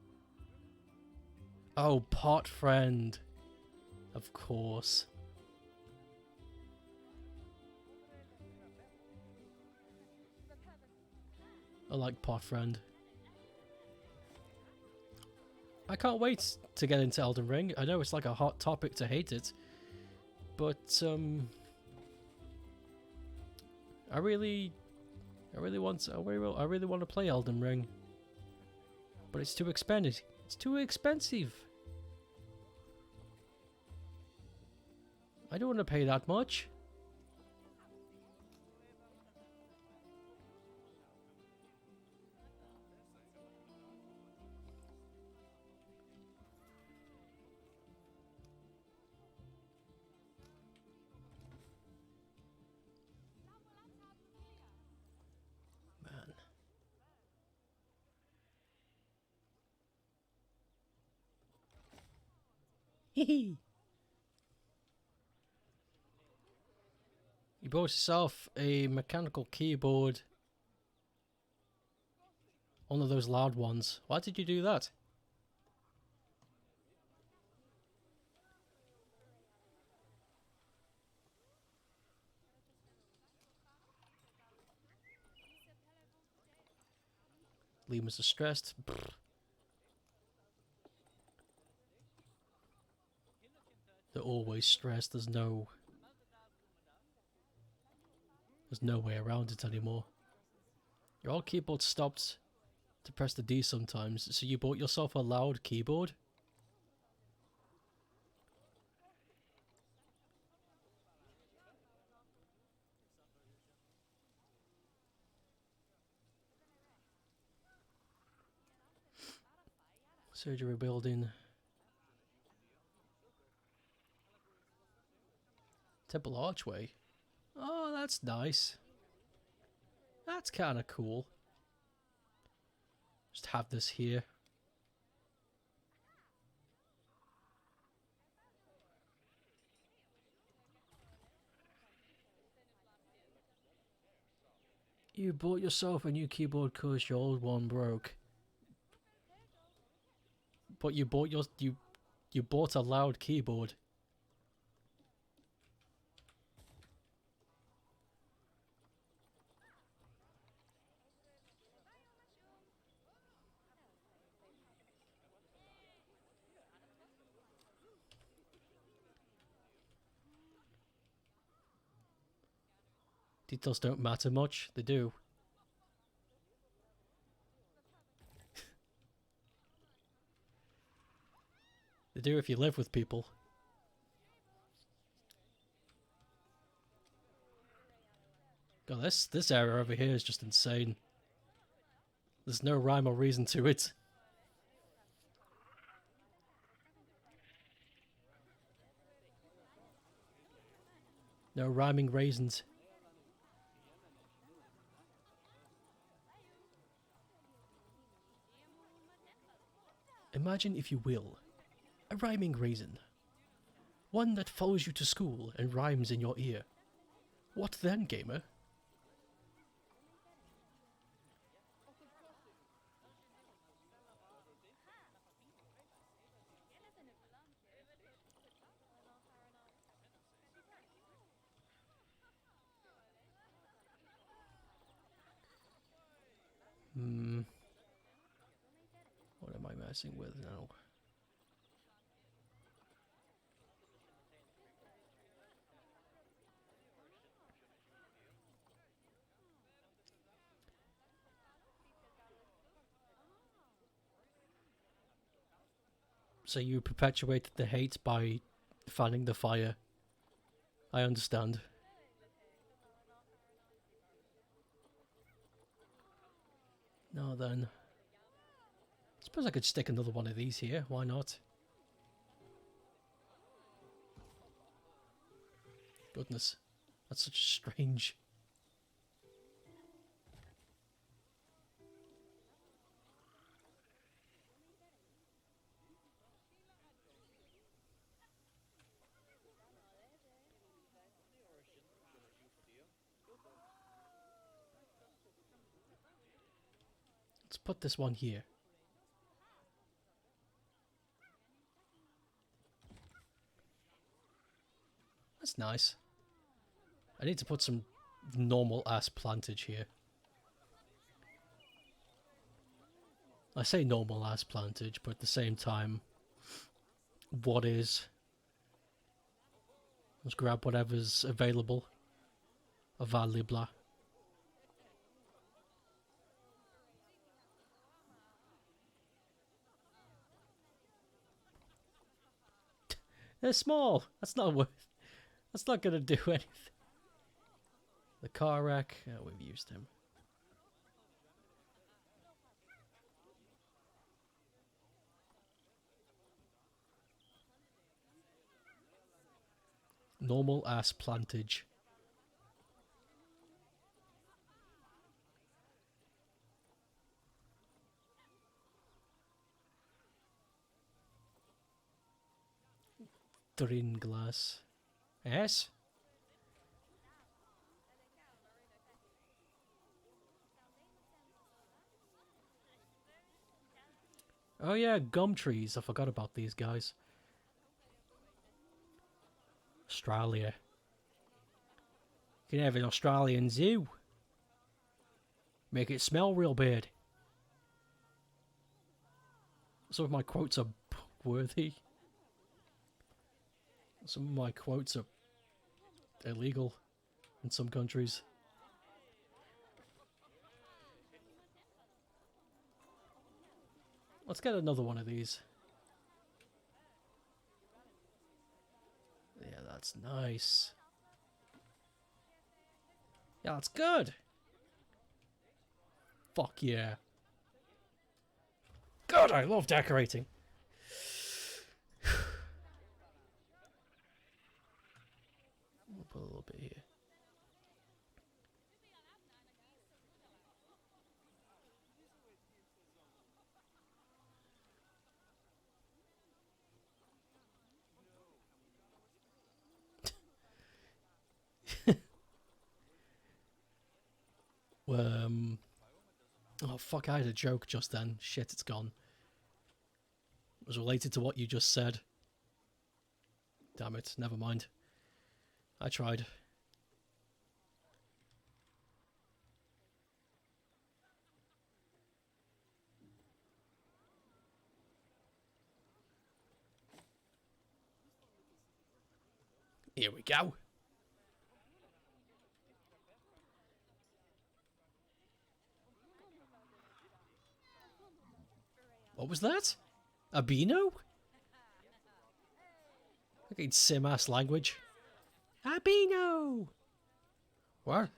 Oh, pot friend. Of course. I like pot friend. I can't wait to get into Elden Ring. I know it's like a hot topic to hate it, but I really want to play Elden Ring, but it's too expensive. It's too expensive. I don't want to pay that much. Man. Hee. You bought yourself a mechanical keyboard. One of those loud ones. Why did you do that? Lemurs are stressed. Pfft. They're always stressed. There's no way around it anymore. Your old keyboard stopped to press the D sometimes, so you bought yourself a loud keyboard? Surgery building. Temple archway. Oh, that's nice. That's kind of cool. Just have this here. You bought yourself a new keyboard because your old one broke. But you bought you bought a loud keyboard. Details don't matter much. They do. They do if you live with people. God, this area over here is just insane. There's no rhyme or reason to it. No rhyming raisins. Imagine, if you will, a rhyming raisin. One that follows you to school and rhymes in your ear. What then, gamer? What am I messing with now? So you perpetuated the hate by fanning the fire. I understand. Now then. Suppose I could stick another one of these here. Why not? Goodness. That's such strange. Let's put this one here. That's nice. I need to put some normal ass plantage here. I say normal ass plantage, but at the same time, what is? Let's grab whatever's available. Available. They're small. That's not worth. That's not gonna do anything. The car wreck. Oh, we've used him. Normal ass plantage. Trin glass. Yes? Oh yeah, gum trees. I forgot about these guys. Australia. You can have an Australian zoo. Make it smell real bad. Some of my quotes are worthy. Some of my quotes are illegal in some countries. Let's get another one of these. Yeah, that's nice. Yeah, that's good. Fuck yeah. God, I love decorating. We'll put a little bit here. Oh fuck, I had a joke just then. Shit, it's gone. It was related to what you just said. Damn it, never mind. I tried. Here we go. What was that? Albino? Fucking sim-ass language. Albino! What?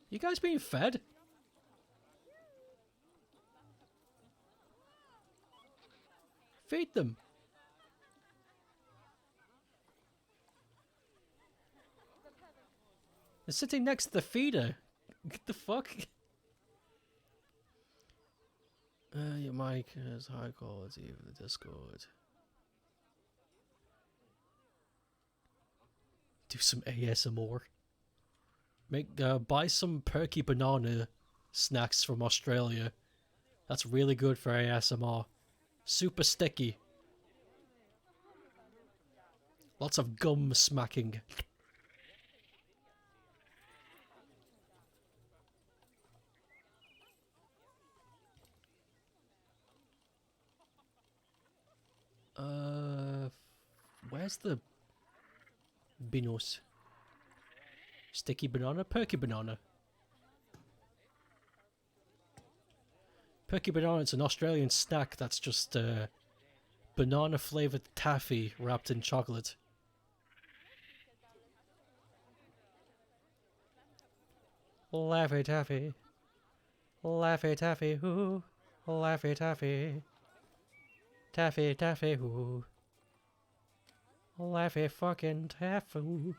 You guys being fed? Feed them. They're sitting next to the feeder. What the fuck? Your mic is high quality for the Discord. Do some ASMR. Buy some perky banana snacks from Australia. That's really good for ASMR. Super sticky. Lots of gum smacking. Where's the Binos? Sticky banana? Perky banana. Perky banana, it's an Australian snack that's just banana flavoured taffy wrapped in chocolate. Laffy Taffy. Laffy Taffy hoo. Laffy Taffy. Taffy Taffy hoo. Laffy fucking Taffy.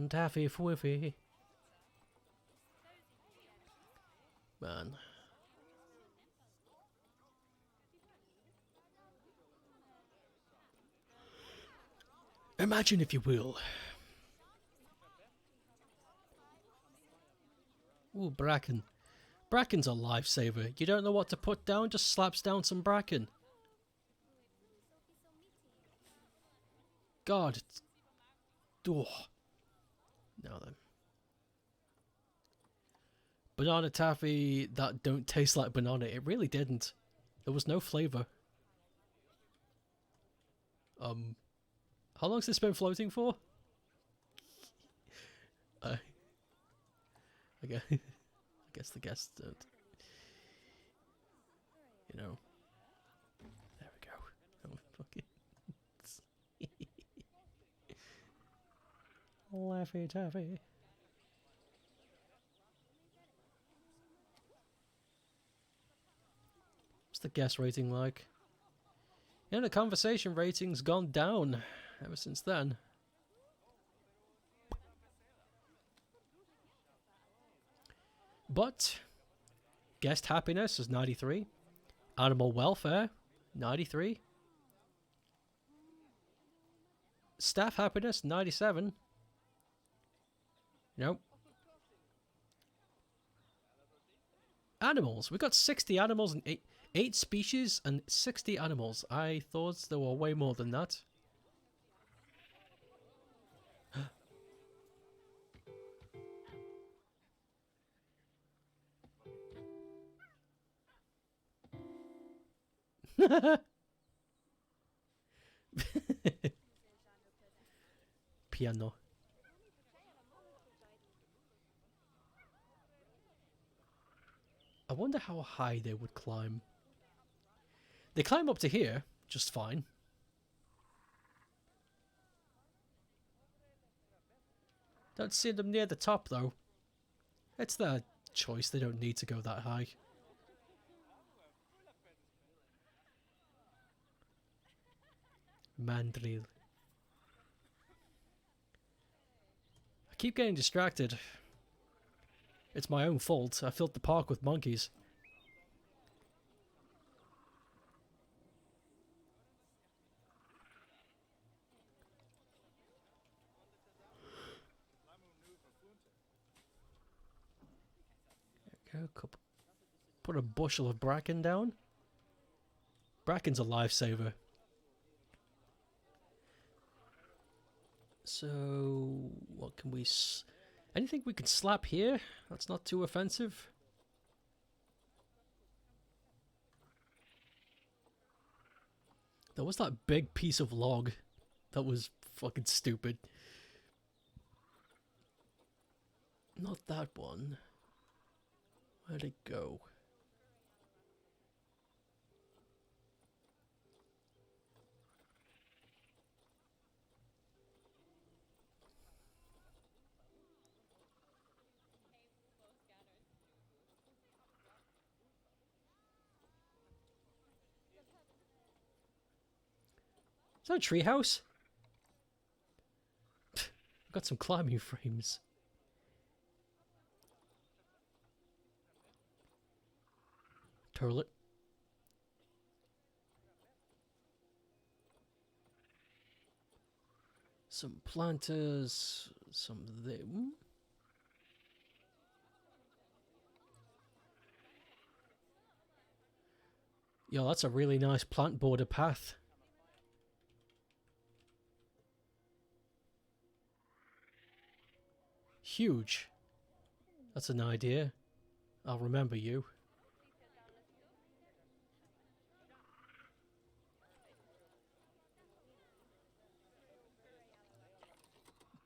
Taffy Fwiffy. Man. Imagine, if you will. Ooh, bracken. Bracken's a lifesaver. You don't know what to put down, just slaps down some bracken. God, it's... Oh. Now then. Banana taffy that don't taste like banana. It really didn't. There was no flavour. How long's this been floating for? I guess the guests don't. You know. There we go. Oh, fucking. Laffy Taffy. What's the guest rating like? Yeah, the conversation rating's gone down ever since then. But guest happiness is 93. Animal welfare, 93. Staff happiness, 97. Nope. Animals. We got 60 animals and 8 species and 60 animals. I thought there were way more than that. Piano. I wonder how high they would climb. They climb up to here, just fine. Don't see them near the top, though. It's their choice, they don't need to go that high. Mandrel. I keep getting distracted. It's my own fault. I filled the park with monkeys. There we go. Put a bushel of bracken down. Bracken's a lifesaver. So, what can we... anything we can slap here? That's not too offensive. There was that big piece of log. That was fucking stupid. Not that one. Where'd it go? Is that a treehouse? I've got some climbing frames. Toilet. Some planters, some them. Yo, that's a really nice plant border path. Huge. That's an idea. I'll remember you.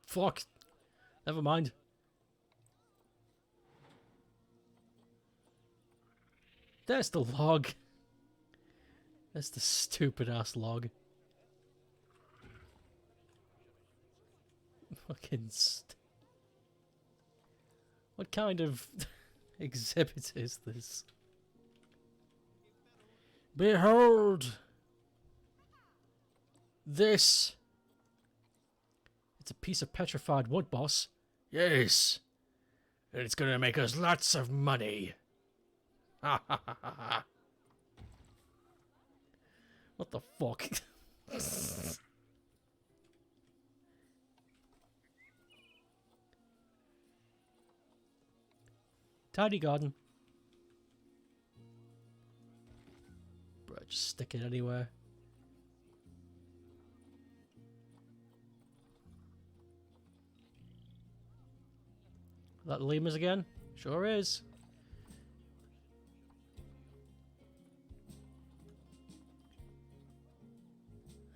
Fuck. Never mind. There's the log. That's the stupid ass log. Fucking what kind of exhibit is this? Behold! This! It's a piece of petrified wood, boss. Yes. And it's gonna make us lots of money. Ha ha ha ha ha. What the fuck? Tidy garden. Bro, just stick it anywhere. That lemurs again? Sure is.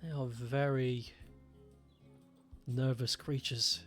They are very nervous creatures.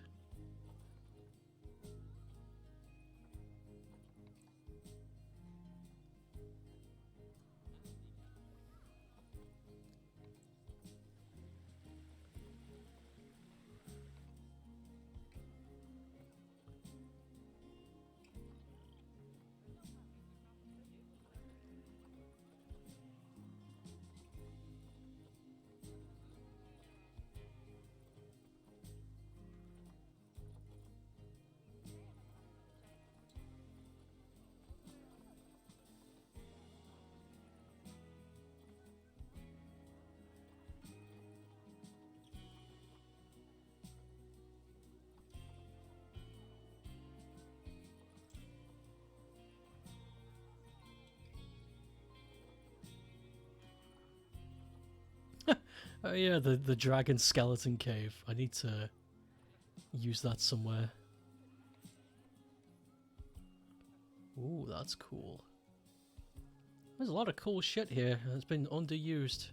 Oh yeah, the dragon skeleton cave. I need to use that somewhere. Ooh, that's cool. There's a lot of cool shit here that's been underused.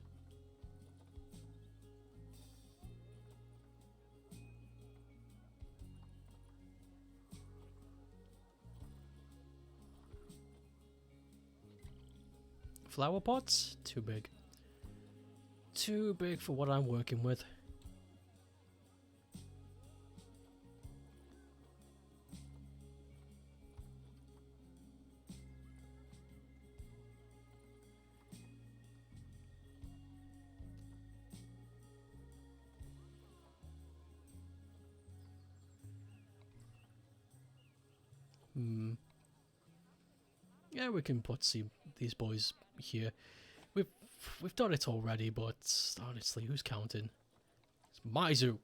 Flower pots? Too big. Too big for what I'm working with. Yeah, we can put these boys here. We've done it already, but honestly, who's counting? It's my zoo.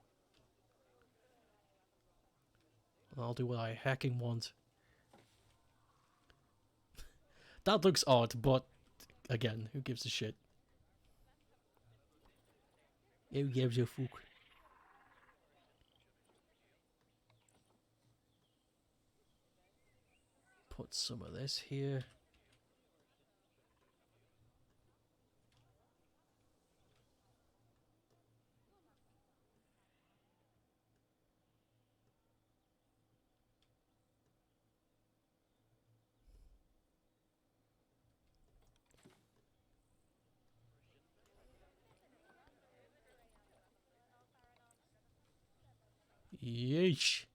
I'll do what I hecking want. That looks odd, but again, who gives a shit? Who gives a fuck? Put some of this here. Yeesh.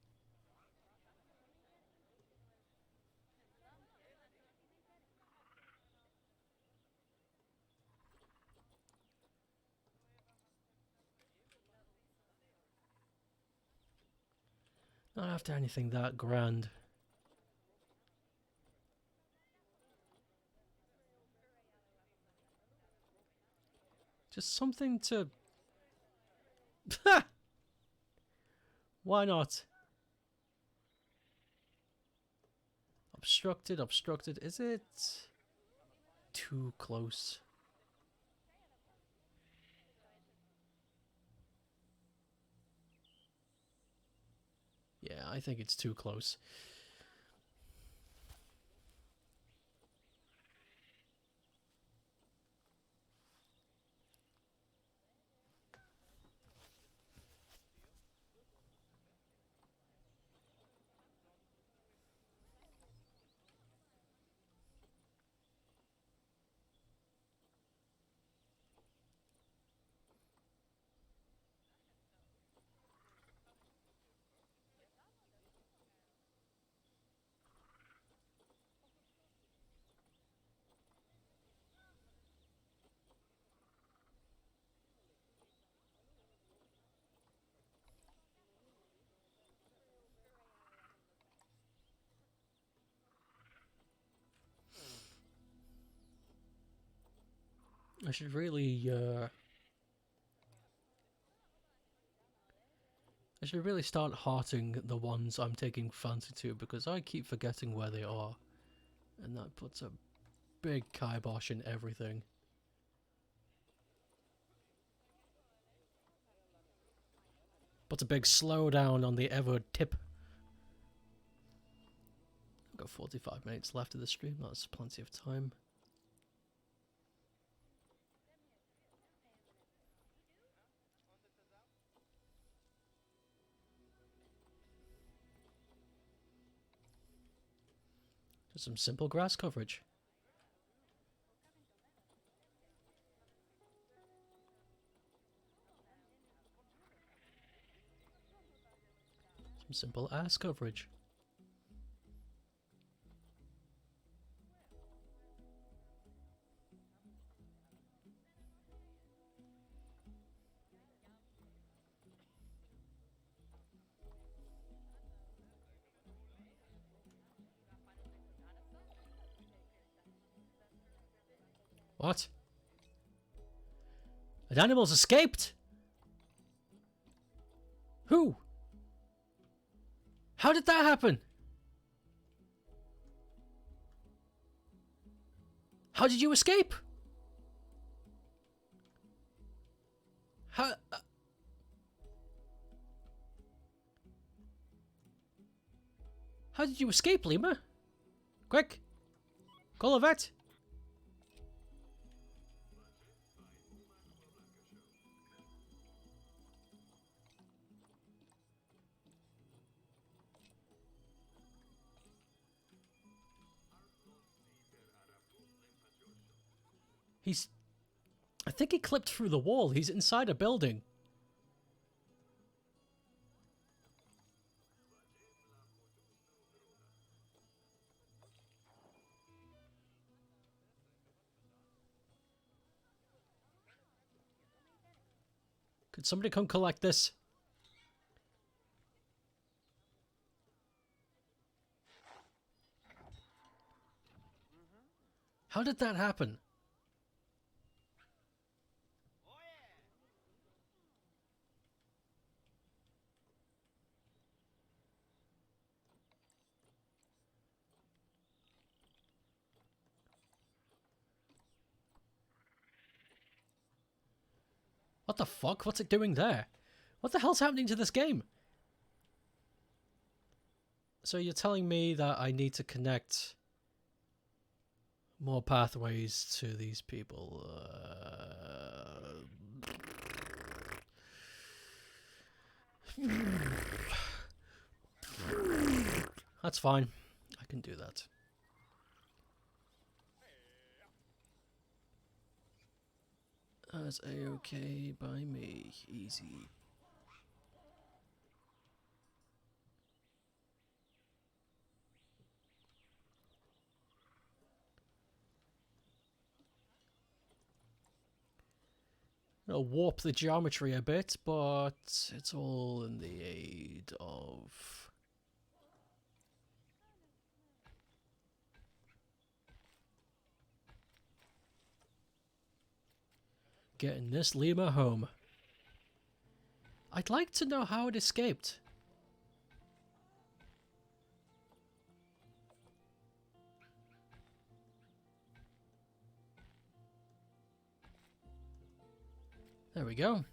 Not after anything that grand. Just something to... Why not? Obstructed, obstructed. Is it too close? Yeah, I think it's too close. I should really, I should really start hearting the ones I'm taking fancy to, because I keep forgetting where they are. And that puts a big kibosh in everything. Puts a big slowdown on the ever tip. I've got 45 minutes left of the stream, that's plenty of time. Just some simple grass coverage. Some simple ass coverage. What? An animal's escaped? Who? How did that happen? How did you escape? How... How did you escape, Lima? Quick! Call a vet! He's... I think he clipped through the wall. He's inside a building. Could somebody come collect this? How did that happen? What the fuck? What's it doing there? What the hell's happening to this game? So you're telling me that I need to connect more pathways to these people? That's fine. I can do that. That's a-okay by me. Easy. I'll warp the geometry a bit, but it's all in the aid of... Getting this lemur home. I'd like to know how it escaped. There we go.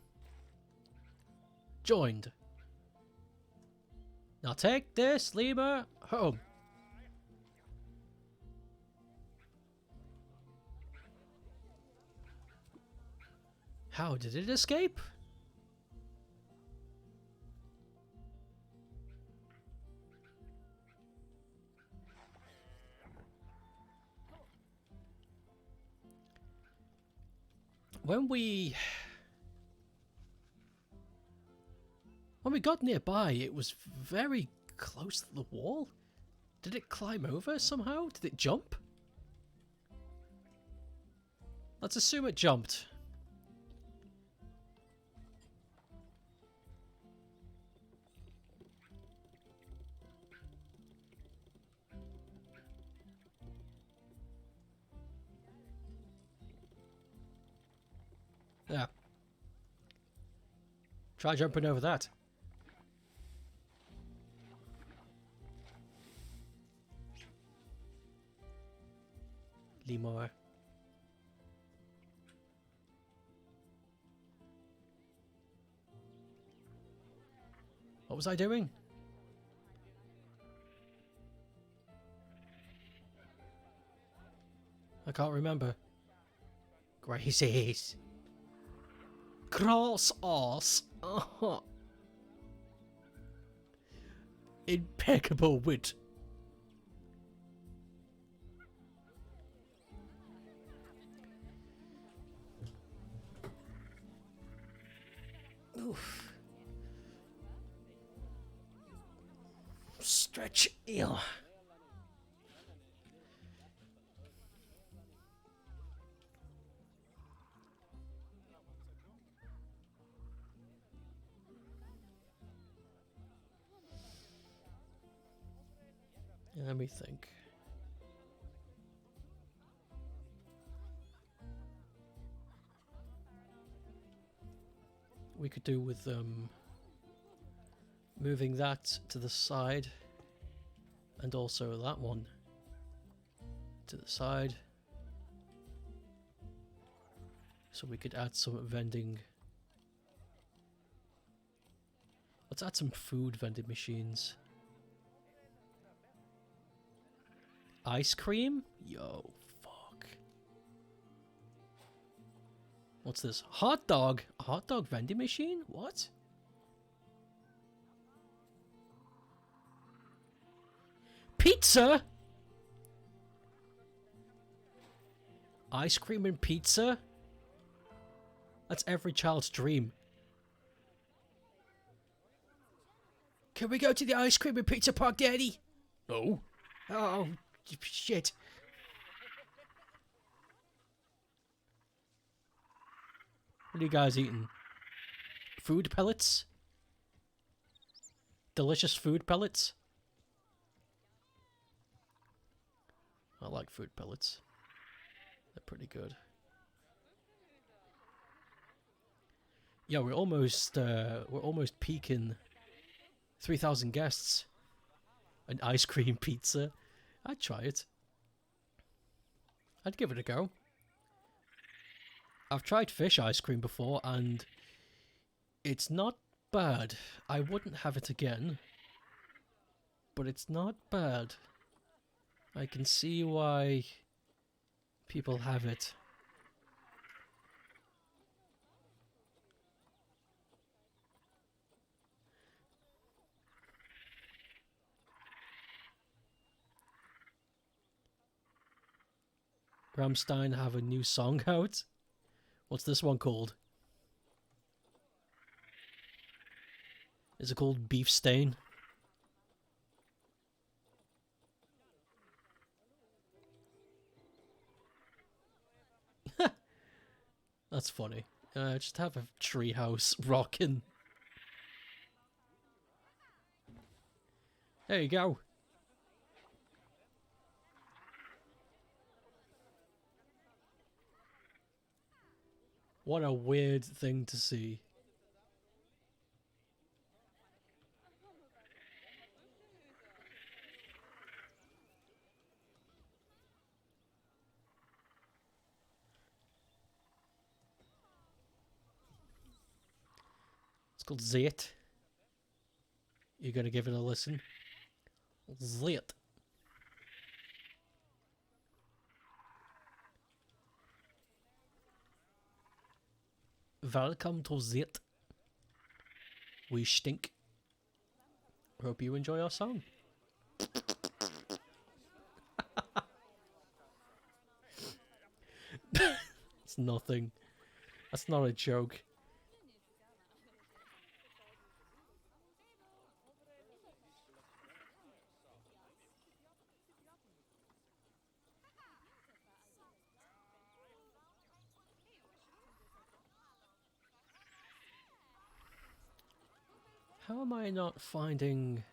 Joined. Now take this lemur home. How did it escape? When we got nearby, it was very close to the wall. Did it climb over somehow? Did it jump? Let's assume it jumped. Yeah. Try jumping over that. Lemur. What was I doing? I can't remember. Graces. Cross ass. Impeccable wit. Oof. Stretch eel. Let me think. We could do with moving that to the side, and also that one to the side, so we could add some vending. Let's add some food vending machines. Ice cream? Yo, fuck. What's this? Hot dog? A hot dog vending machine? What? Pizza? Ice cream and pizza? That's every child's dream. Can we go to the ice cream and pizza park, Daddy? No. Oh, shit. What are you guys eating? Food pellets? Delicious food pellets? I like food pellets. They're pretty good. Yeah, we're almost peaking 3,000 guests. An ice cream pizza. I'd try it. I'd give it a go. I've tried fish ice cream before and it's not bad. I wouldn't have it again, but it's not bad. I can see why people have it. Rammstein have a new song out. What's this one called? Is it called Beef Stain? That's funny. Just have a treehouse rocking. There you go. What a weird thing to see. It's called Zait. You're gonna give it a listen? Zait. Welcome to Zait. We stink. Hope you enjoy our song. It's nothing. That's not a joke. How am I not finding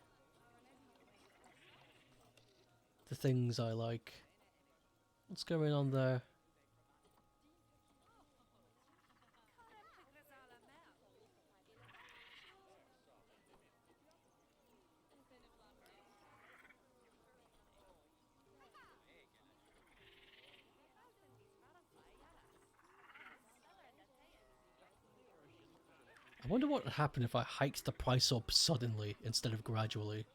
the things I like? What's going on there? I wonder what would happen if I hiked the price up suddenly instead of gradually.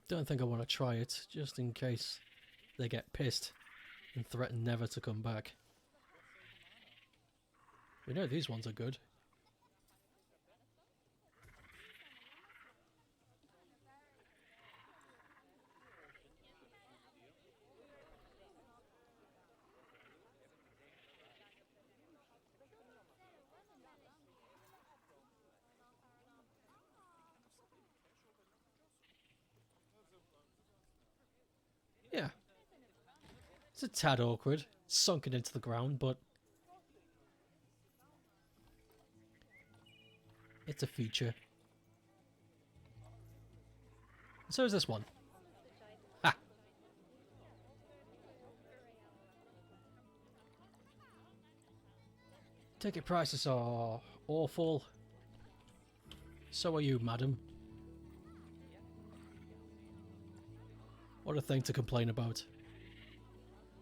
Don't think I want to try it, just in case they get pissed and threaten never to come back. We know these ones are good. Yeah. It's a tad awkward, sunken into the ground, but it's a feature. So is this one. Ha! Ticket prices are awful. So are you, madam. What a thing to complain about.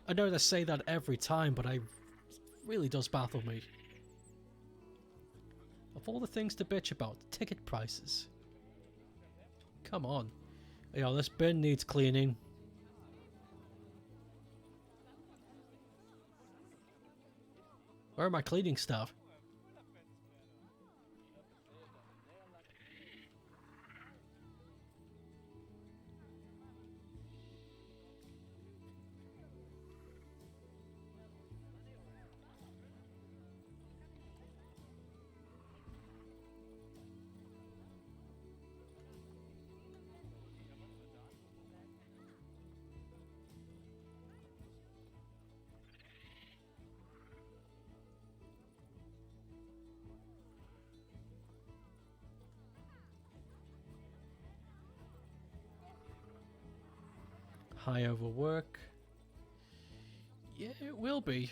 I know they say that every time, but it really does baffle me. Of all the things to bitch about, ticket prices. Come on. Yo, this bin needs cleaning. Where are my cleaning staff? High overwork. Yeah, it will be.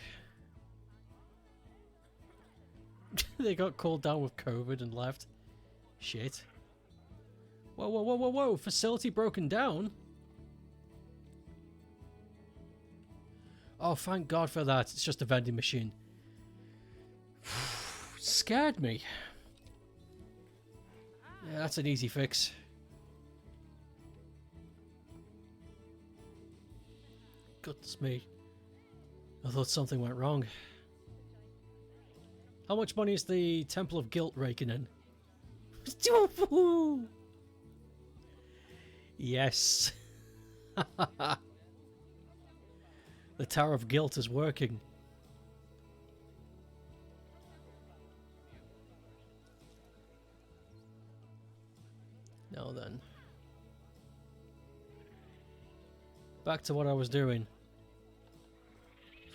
They got called down with COVID and left. Shit. Whoa, whoa, whoa, whoa, whoa! Facility broken down? Oh, thank God for that. It's just a vending machine. Scared me. Yeah, that's an easy fix. Goodness me. I thought something went wrong. How much money is the Temple of Guilt raking in? Yes. The Tower of Guilt is working. Now then. back to what I was doing.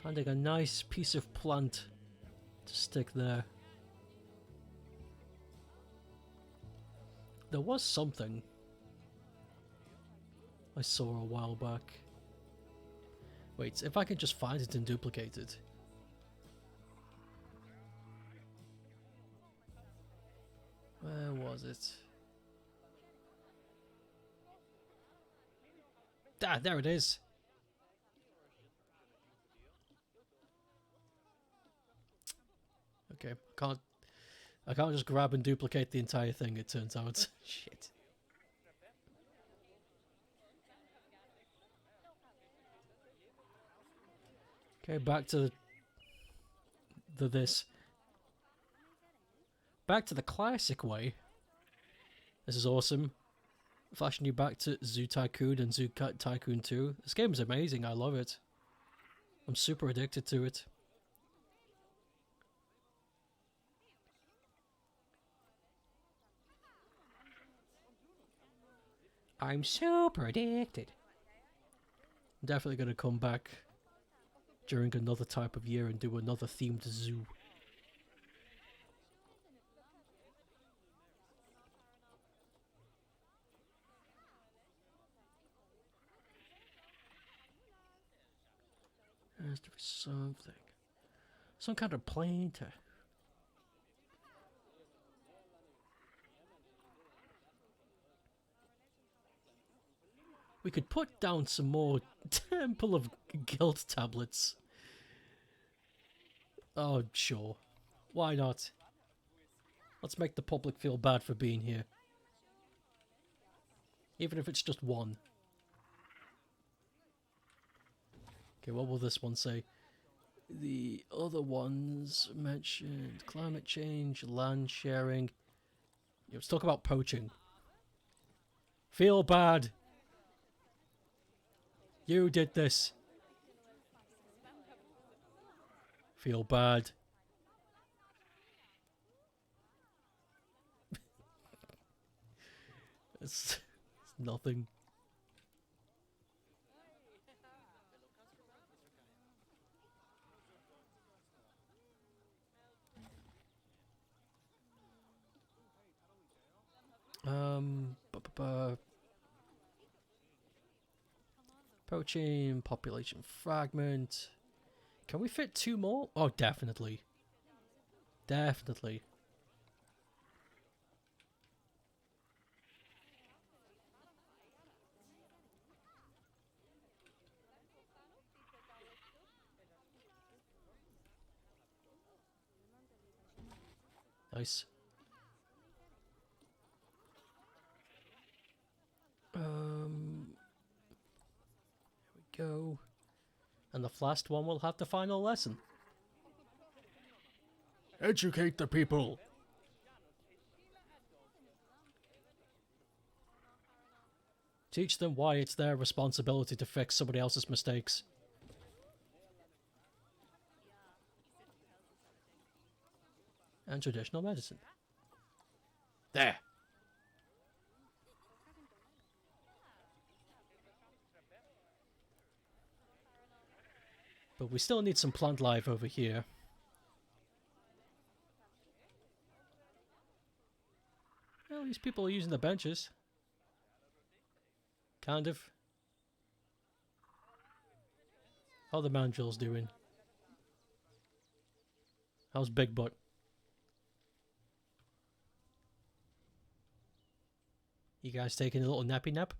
Finding a nice piece of plant to stick there. There was something I saw a while back. Wait, if I could just find it and duplicate it. Where was it? Ah, there it is. Okay, I can't just grab and duplicate the entire thing, it turns out. Shit. Okay, back to this. Back to the classic way. This is awesome. Flashing you back to Zoo Tycoon and Zoo Tycoon 2. This game is amazing, I love it. I'm super addicted to it. I'm super addicted. I'm definitely going to come back during another type of year and do another themed zoo. There has to be something. Some kind of planter. We could put down some more Temple of Guilt tablets. Oh, sure. Why not? Let's make the public feel bad for being here. Even if it's just one. Okay, what will this one say? The other ones mentioned climate change, land sharing. Yeah, let's talk about poaching. Feel bad. You did this. Feel bad. it's nothing. Poaching, population fragment. Can we fit 2 more? Oh, definitely. Definitely. Nice. Here we go. And the last one will have the final lesson. Educate the people. Teach them why it's their responsibility to fix somebody else's mistakes. And traditional medicine. There. But we still need some plant life over here. Well, these people are using the benches. Kind of. How are the mandrills doing? How's Big Butt? You guys taking a little nappy nap?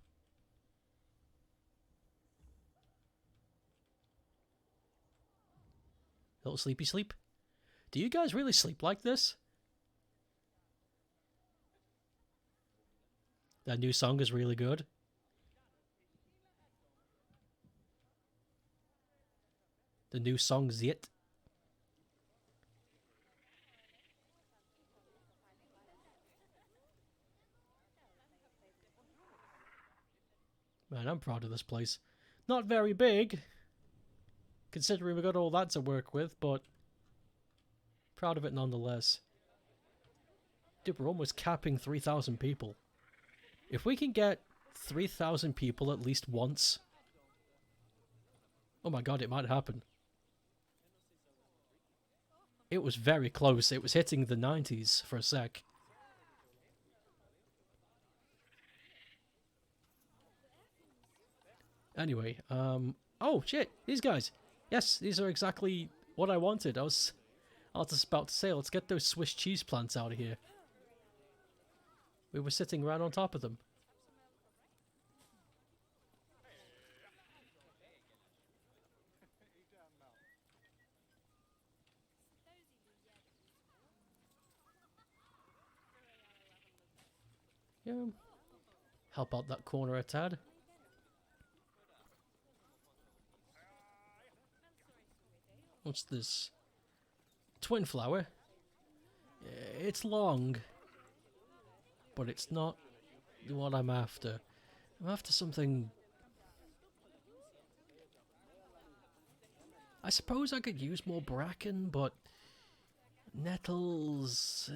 Little sleepy sleep? Do you guys really sleep like this? That new song is really good. The new song's it. Man, I'm proud of this place. Not very big, considering we got all that to work with, but proud of it nonetheless. Dude, we're almost capping 3,000 people. If we can get 3,000 people at least once Oh my god, it might happen. It was very close. It was hitting the 90s for a sec. Anyway, oh shit, these guys. Yes, these are exactly what I wanted. I was just about to say, let's get those Swiss cheese plants out of here. We were sitting right on top of them. Yeah, help out that corner a tad. What's this? Twin flower. It's long, but it's not what I'm after. I'm after something. I suppose I could use more bracken, but nettles.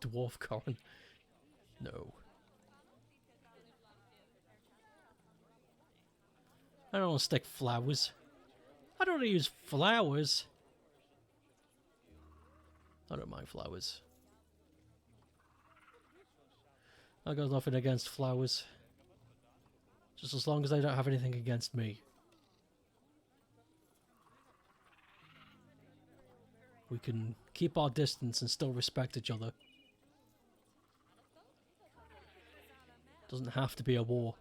Dwarf corn. No. I don't want to stick flowers. I don't want to use flowers. I don't mind flowers. I got nothing against flowers. Just as long as they don't have anything against me. We can keep our distance and still respect each other. Doesn't have to be a war.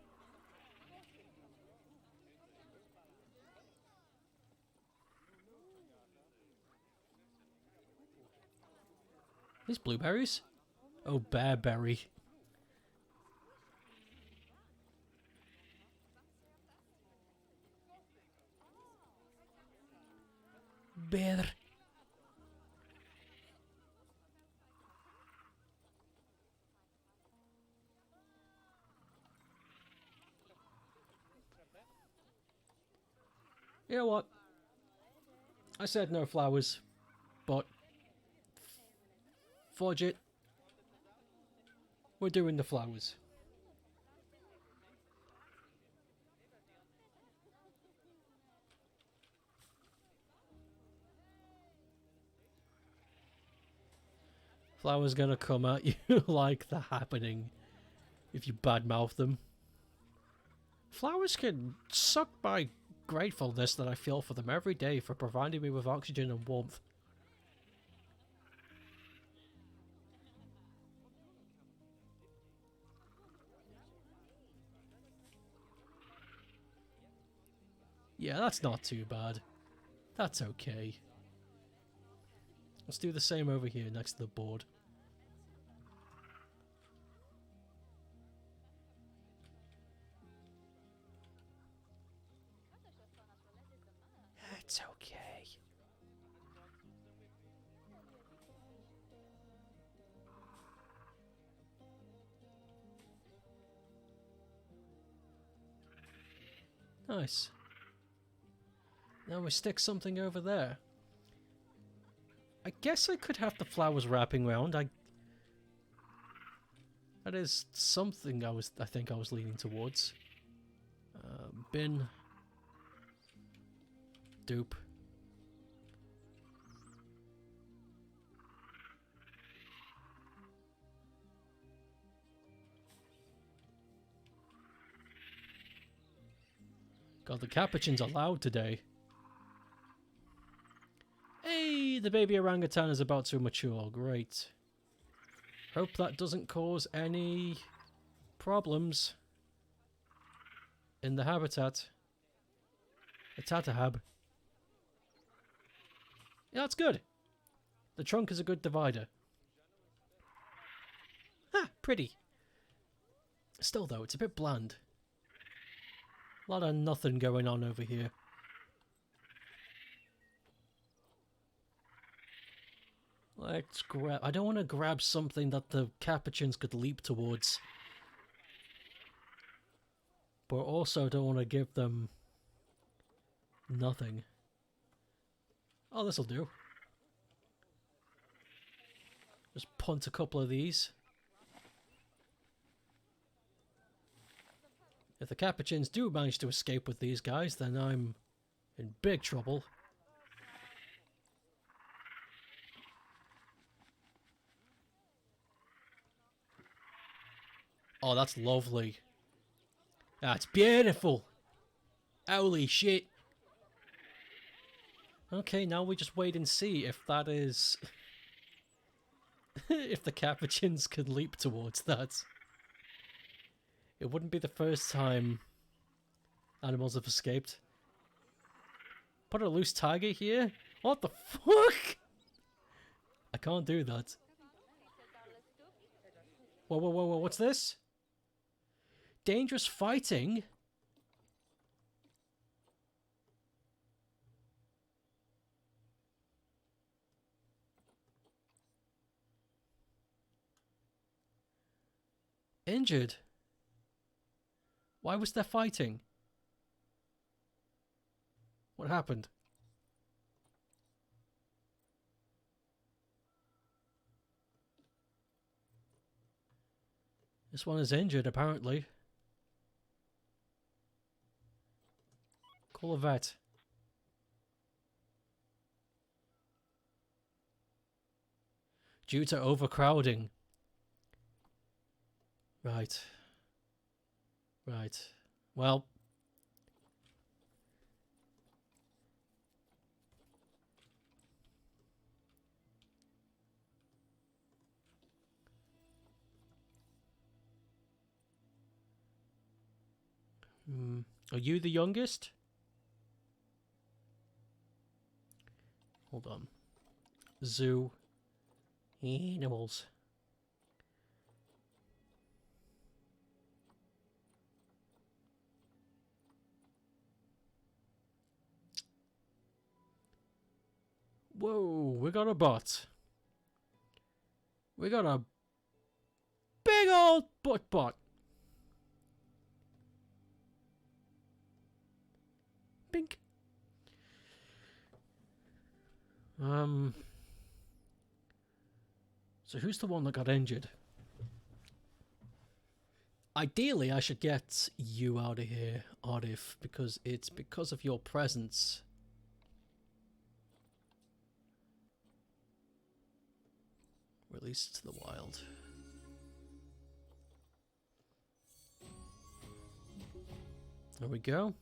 These blueberries? Oh, bearberry. Bear. You know what? I said no flowers, but fudge it. We're doing the flowers. Flowers gonna come at you like the happening if you badmouth them. Flowers can suck my gratefulness that I feel for them every day for providing me with oxygen and warmth. Yeah, that's not too bad. That's okay. Let's do the same over here next to the board. It's okay. Nice. Now we stick something over there. I guess I could have the flowers wrapping around. That is something I think I was leaning towards. Bin. Dupe. God, the capuchins are loud today. Hey, the baby orangutan is about to mature. Great. Hope that doesn't cause any problems in the habitat. The tatahab. Yeah, that's good. The trunk is a good divider. Ah, pretty. Still though, it's a bit bland. A lot of nothing going on over here. Let's grab... I don't want to grab something that the capuchins could leap towards. But also don't want to give them... nothing. Oh, this'll do. Just punt a couple of these. If the capuchins do manage to escape with these guys, then I'm in big trouble. Oh, that's lovely. That's beautiful. Holy shit. Okay, now we just wait and see if that is... if the capuchins can leap towards that. It wouldn't be the first time animals have escaped. Put a loose tiger here? What the fuck? I can't do that. Whoa, whoa, whoa, whoa, what's this? Dangerous fighting? Injured? Why was there fighting? What happened? This one is injured, apparently. Call a vet. Due to overcrowding. Right. Right. Well. Are you the youngest? Hold on. Zoo. Animals. Whoa, we got a bot. We got a big old butt bot. Bink. So who's the one that got injured? Ideally, I should get you out of here, Ardif, because it's because of your presence. Released to the wild. There we go.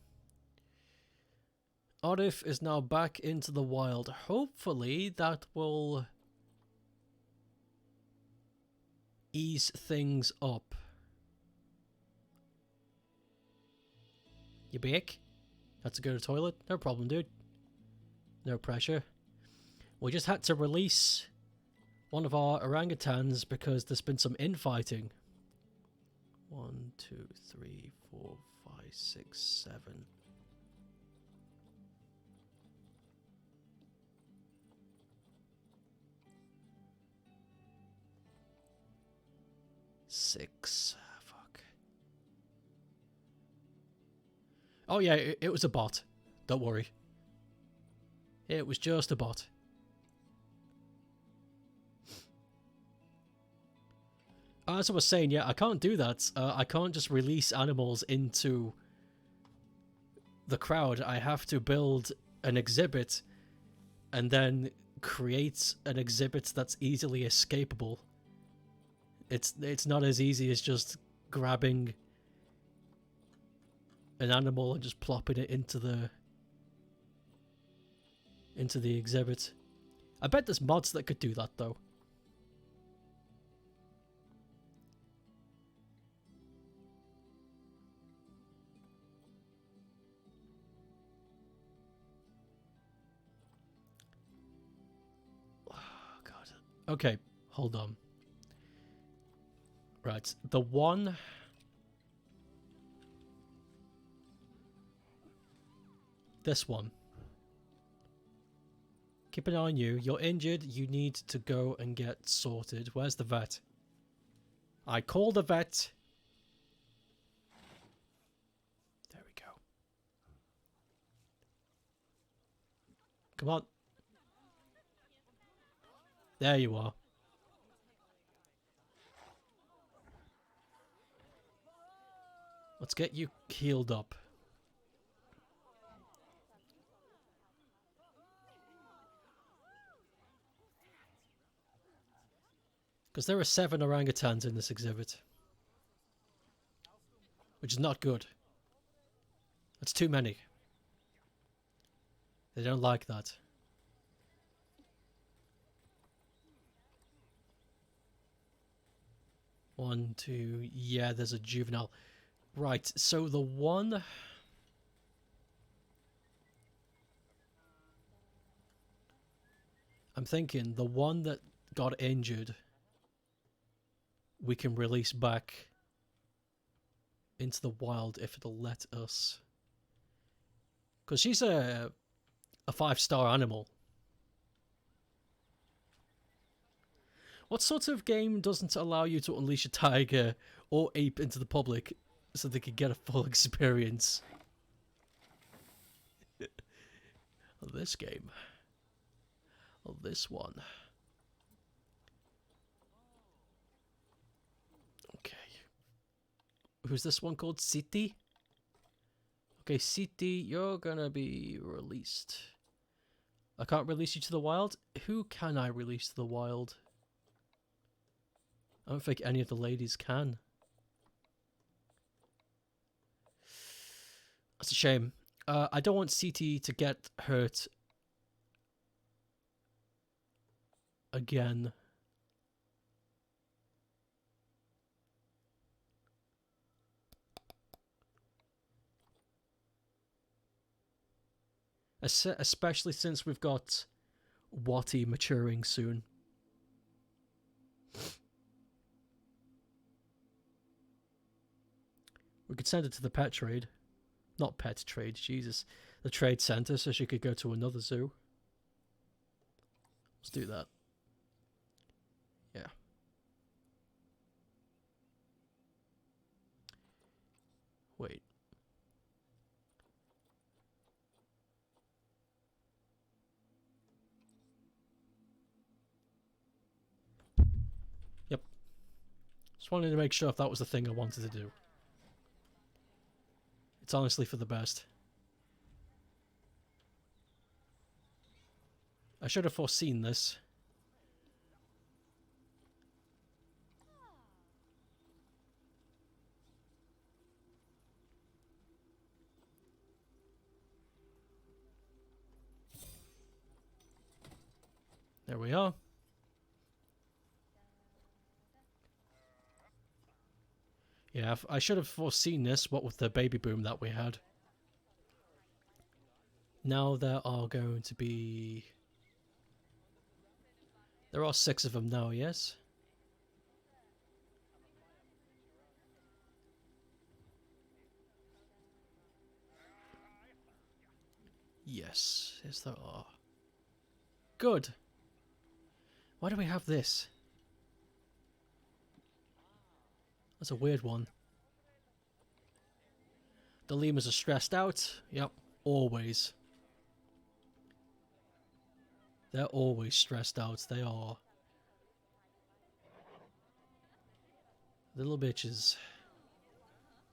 Ardif is now back into the wild. Hopefully that will ease things up. You back? Had to go to the toilet? No problem, dude. No pressure. We just had to release one of our orangutans because there's been some infighting. 1, 2, 3, 4, 5, 6, 7. Six. Fuck. Oh yeah, it was a bot. Don't worry. It was just a bot. As I was saying, yeah, I can't do that. I can't just release animals into the crowd. I have to build an exhibit and then create an exhibit that's easily escapable. It's not as easy as just grabbing an animal and just plopping it into the exhibit. I bet there's mods that could do that though. Oh god. Okay, hold on. Right, the one... This one. Keep an eye on you. You're injured. You need to go and get sorted. Where's the vet? I called the vet. There we go. Come on. There you are. Let's get you healed up. Because there are 7 orangutans in this exhibit. Which is not good. That's too many. They don't like that. One, two, yeah, there's a juvenile. Right, so the one... I'm thinking the one that got injured, we can release back into the wild if it'll let us. Because she's a 5-star animal. What sort of game doesn't allow you to unleash a tiger or ape into the public so they can get a full experience? This game. Or this one. Okay. Who's this one called? City? Okay, City, you're gonna be released. I can't release you to the wild? Who can I release to the wild? I don't think any of the ladies can. That's a shame. I don't want CT to get hurt again. Especially since we've got Watty maturing soon. We could send it to the pet trade. Not pet trade, Jesus. The trade center so she could go to another zoo. Let's do that. Yeah. Wait. Yep. Just wanted to make sure if that was the thing I wanted to do. It's honestly for the best. I should have foreseen this. There we are. Yeah, I should have foreseen this, what with the baby boom that we had. Now there are going to be... There are 6 of them now, yes? Yes, yes there are. Good. Why do we have this? That's a weird one. The lemurs are stressed out. Yep, always. They're always stressed out. They are. Little bitches.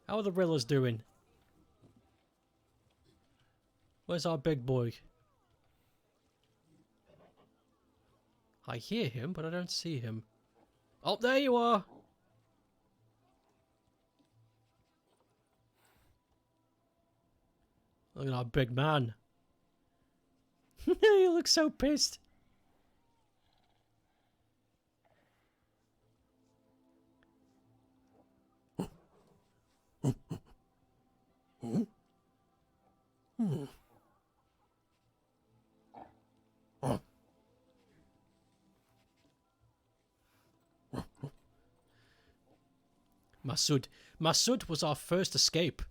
How are the Rillas doing? Where's our big boy? I hear him, but I don't see him. Oh, there you are! Look at our big man. He looks so pissed. Masood. Masood was our first escape.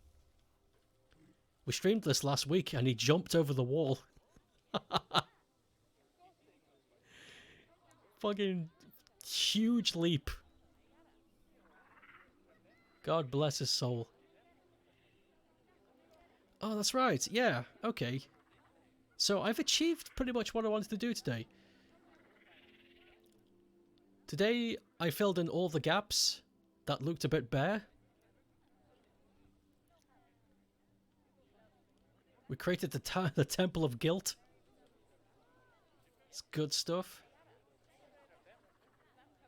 We streamed this last week and he jumped over the wall. Fucking huge leap. God bless his soul. Oh, that's right. Yeah, okay. So I've achieved pretty much what I wanted to do today. Today, I filled in all the gaps that looked a bit bare. We created the Temple of Guilt. It's good stuff.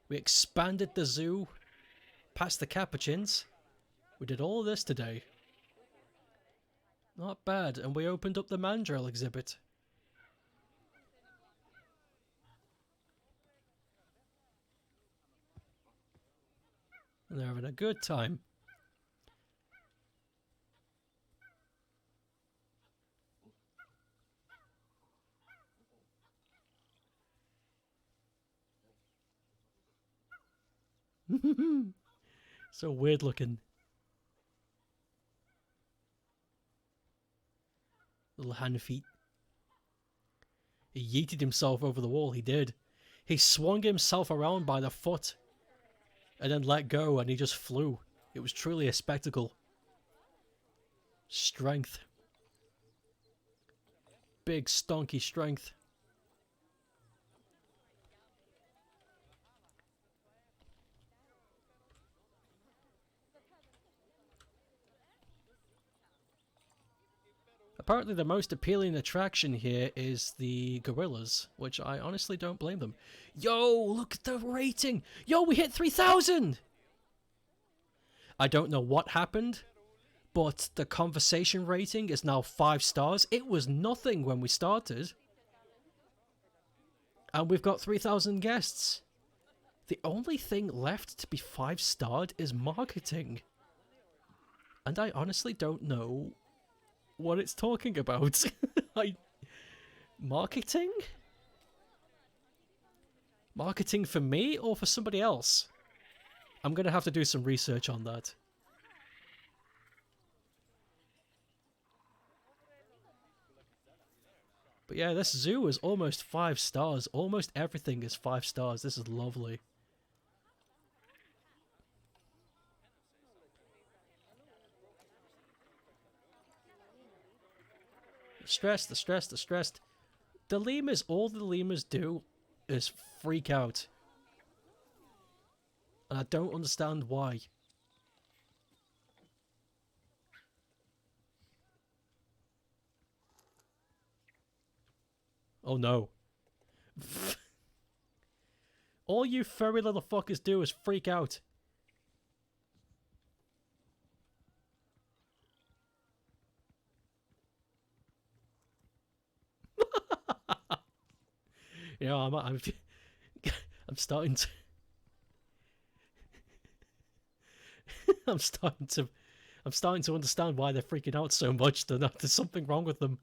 We expanded the zoo past the capuchins. We did all this today. Not bad. And we opened up the Mandrel exhibit. And they're having a good time. So weird looking. Little hand feet. He yeeted himself over the wall, he did. He swung himself around by the foot and then let go and he just flew. It was truly a spectacle. Strength. Big stonky strength. Apparently the most appealing attraction here is the gorillas, which I honestly don't blame them. Yo, look at the rating! Yo, we hit 3,000! I don't know what happened, but the conversation rating is now 5 stars. It was nothing when we started. And we've got 3,000 guests. The only thing left to be 5-starred is marketing. And I honestly don't know what it's talking about. Marketing? Marketing for me or for somebody else? I'm gonna have to do some research on that. But yeah, this zoo is almost 5 stars. Almost everything is 5 stars. This is lovely. The stressed. The lemurs, all the lemurs do is freak out. And I don't understand why. Oh no. All you furry little fuckers do is freak out. You know, I'm starting to I'm starting to understand why they're freaking out so much. There's something wrong with them.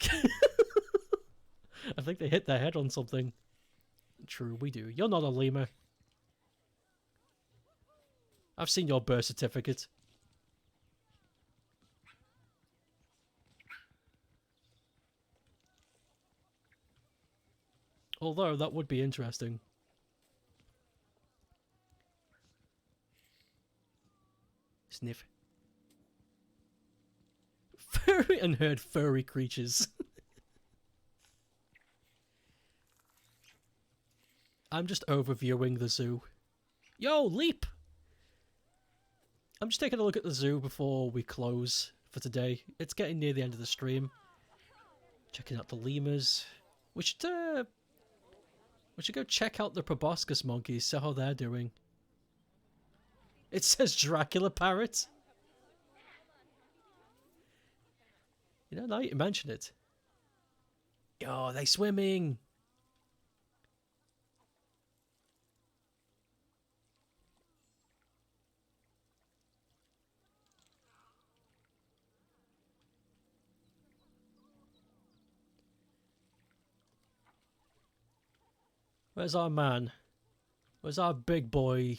I think they hit their head on something. True, we do. You're not a lemur. I've seen your birth certificate. Although, that would be interesting. Sniff. Furry and heard furry creatures. I'm just overviewing the zoo. Yo, leap! I'm just taking a look at the zoo before we close for today. It's getting near the end of the stream. Checking out the lemurs. We should go check out the proboscis monkeys, see how they're doing. It says Dracula parrot. You know, now you mention it. Yo, they swimming. Where's our man? Where's our big boy?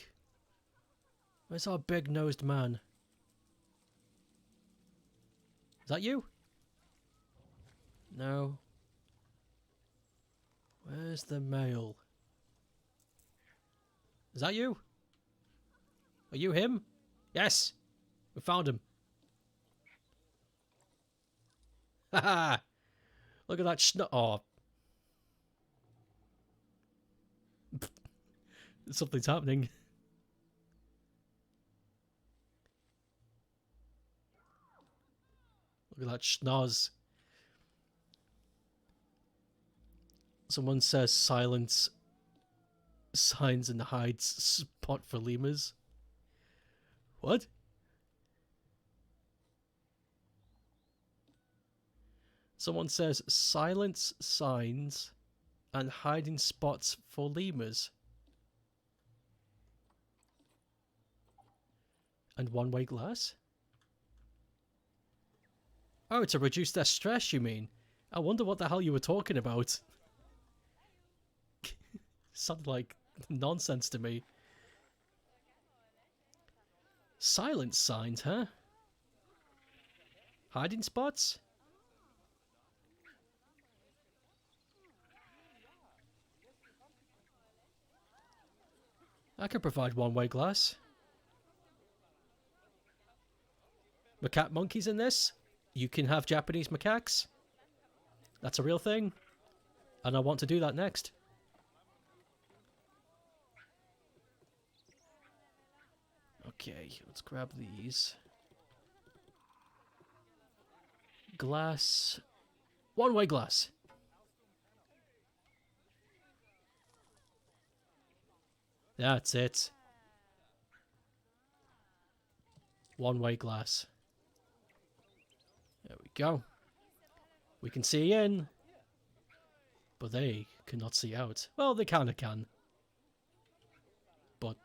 Where's our big-nosed man? Is that you? No. Where's the male? Is that you? Are you him? Yes! We found him. Haha! Look at that Oh. Something's happening. Look at that schnoz. Someone says silence signs and hides spot for lemurs. What? Someone says silence signs and hiding spots for lemurs. And one-way glass? Oh, to reduce their stress, you mean? I wonder what the hell you were talking about. Sounded like nonsense to me. Silence signs, huh? Hiding spots? I can provide one-way glass. Macaque monkeys in this? You can have Japanese macaques. That's a real thing. And I want to do that next. Okay, let's grab these. Glass. One-way glass. That's it. One-way glass. There we go. We can see in, but they cannot see out. Well, they kind of can. But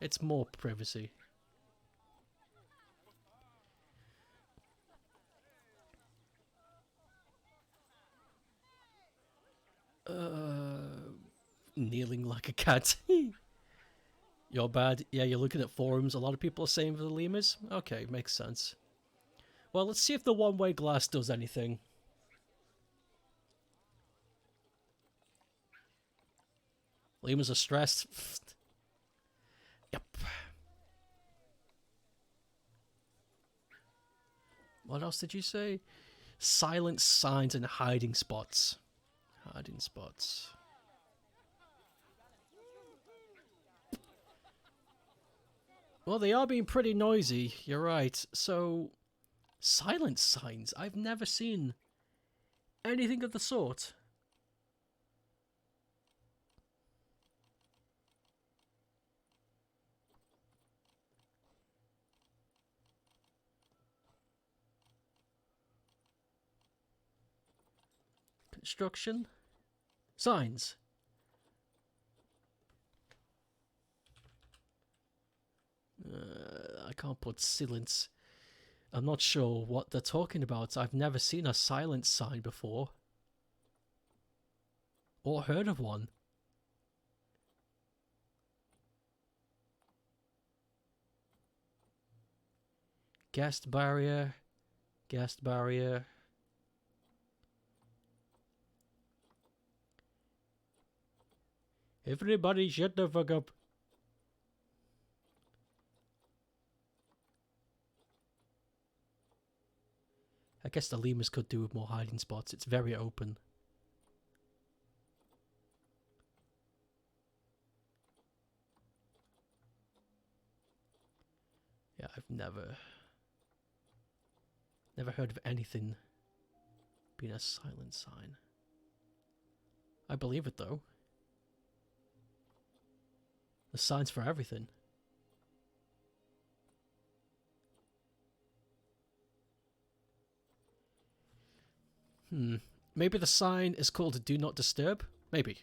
it's more privacy. Kneeling like a cat. You're bad. Yeah, you're looking at forums. A lot of people are saying for the lemurs. Okay, makes sense. Well, let's see if the one-way glass does anything. Lemurs are stressed. Yep. What else did you say? Silent signs and hiding spots. Hiding spots. Well, they are being pretty noisy. You're right. So, silent signs. I've never seen anything of the sort. Construction. Signs. I can't put silence. I'm not sure what they're talking about. I've never seen a silence sign before. Or heard of one. Guest barrier. Guest barrier. Everybody shut the fuck up. I guess the lemurs could do with more hiding spots. It's very open. Yeah, I've never heard of anything being a silent sign. I believe it though. There's signs for everything. Maybe the sign is called Do Not Disturb? Maybe.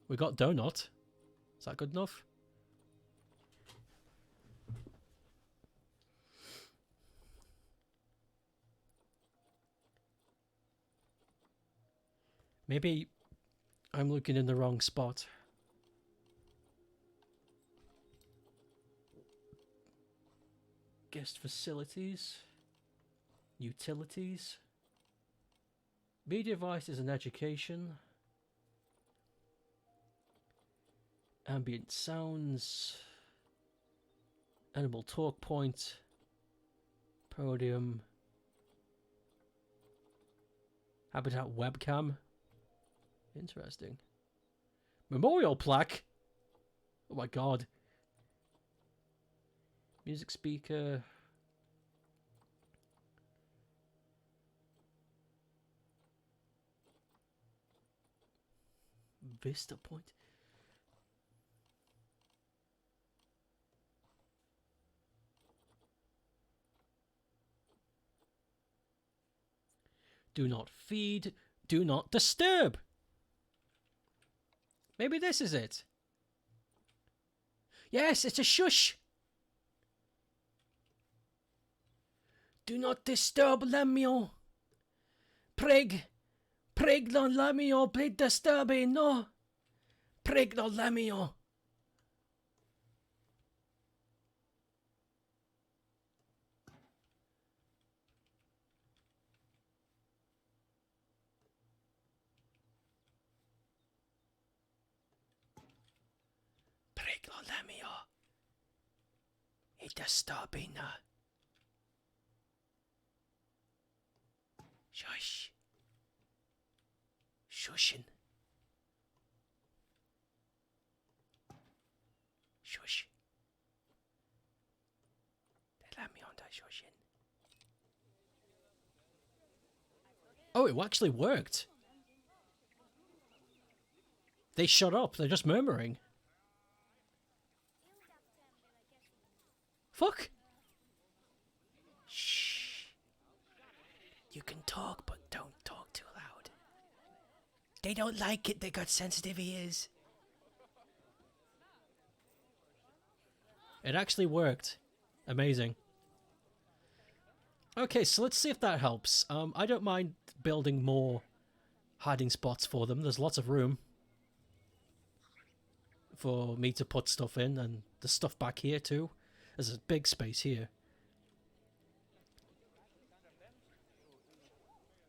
We got donut. Is that good enough? Maybe I'm looking in the wrong spot. Guest facilities. Utilities. Media devices and education. Ambient sounds. Animal talk point. Podium. Habitat webcam. Interesting. Memorial plaque? Oh my god. Music speaker. Vista Point. Do not feed. Do not disturb. Maybe this is it. Yes, it's a shush. Do not disturb Lemio. Prig. Prig non Lemio. Prig disturbing. No. Prig non Lemio. Prig non Lemio. It disturbing. Shush. Shushin. Shush. They let me on that shushin. Oh, it actually worked. They shut up. They're just murmuring. Fuck. Shh. You can talk, but don't talk too loud. They don't like it. They got sensitive ears. It actually worked. Amazing. Okay, so let's see if that helps. I don't mind building more hiding spots for them. There's lots of room for me to put stuff in, and the stuff back here too. There's a big space here.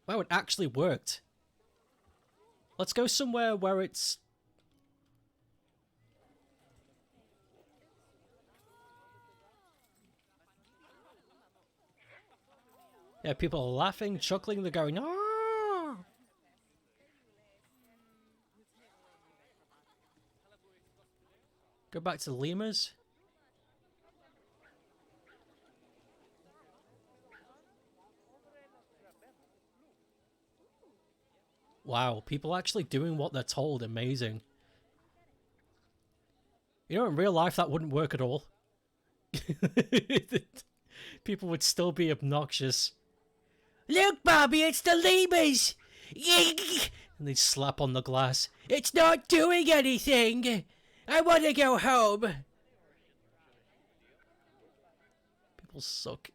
Wow, it actually worked. Let's go somewhere where it's... Yeah, people are laughing, chuckling, they're going, ah! Go back to the lemurs. Wow, people actually doing what they're told. Amazing. You know, in real life, that wouldn't work at all. People would still be obnoxious. Look, Bobby, it's the lemurs! And they'd slap on the glass. It's not doing anything! I want to go home! People suck.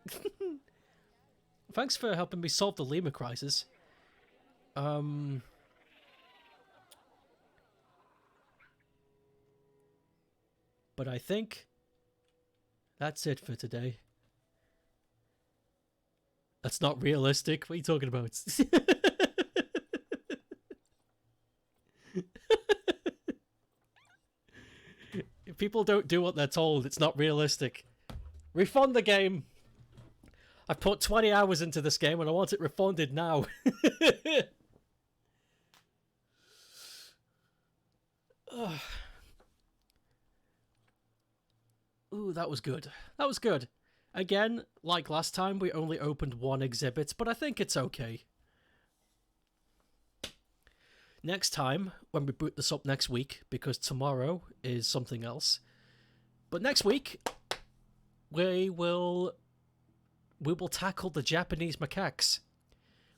Thanks for helping me solve the lemur crisis. But I think that's it for today. That's not realistic. What are you talking about? If people don't do what they're told, it's not realistic. Refund the game. I've put 20 hours into this game and I want it refunded now. Ooh, that was good. That was good. Again, like last time, we only opened one exhibit, but I think it's okay. Next time, when we boot this up next week, because tomorrow is something else. But next week, we will tackle the Japanese macaques,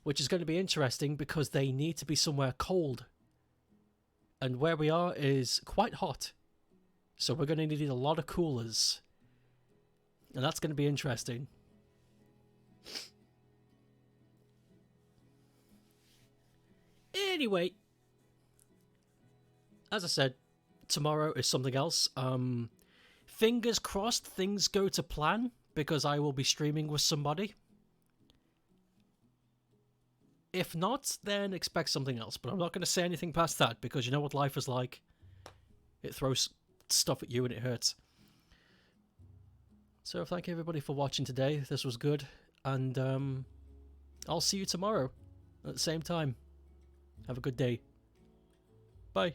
which is going to be interesting because they need to be somewhere cold. And where we are is quite hot. So we're going to need a lot of coolers. And that's going to be interesting. Anyway, as I said, tomorrow is something else. Fingers crossed things go to plan, because I will be streaming with somebody. If not, then expect something else. But I'm not going to say anything past that, because you know what life is like. It throws stuff at you and it hurts. So thank you everybody for watching today. This was good. And I'll see you tomorrow at the same time. Have a good day. Bye.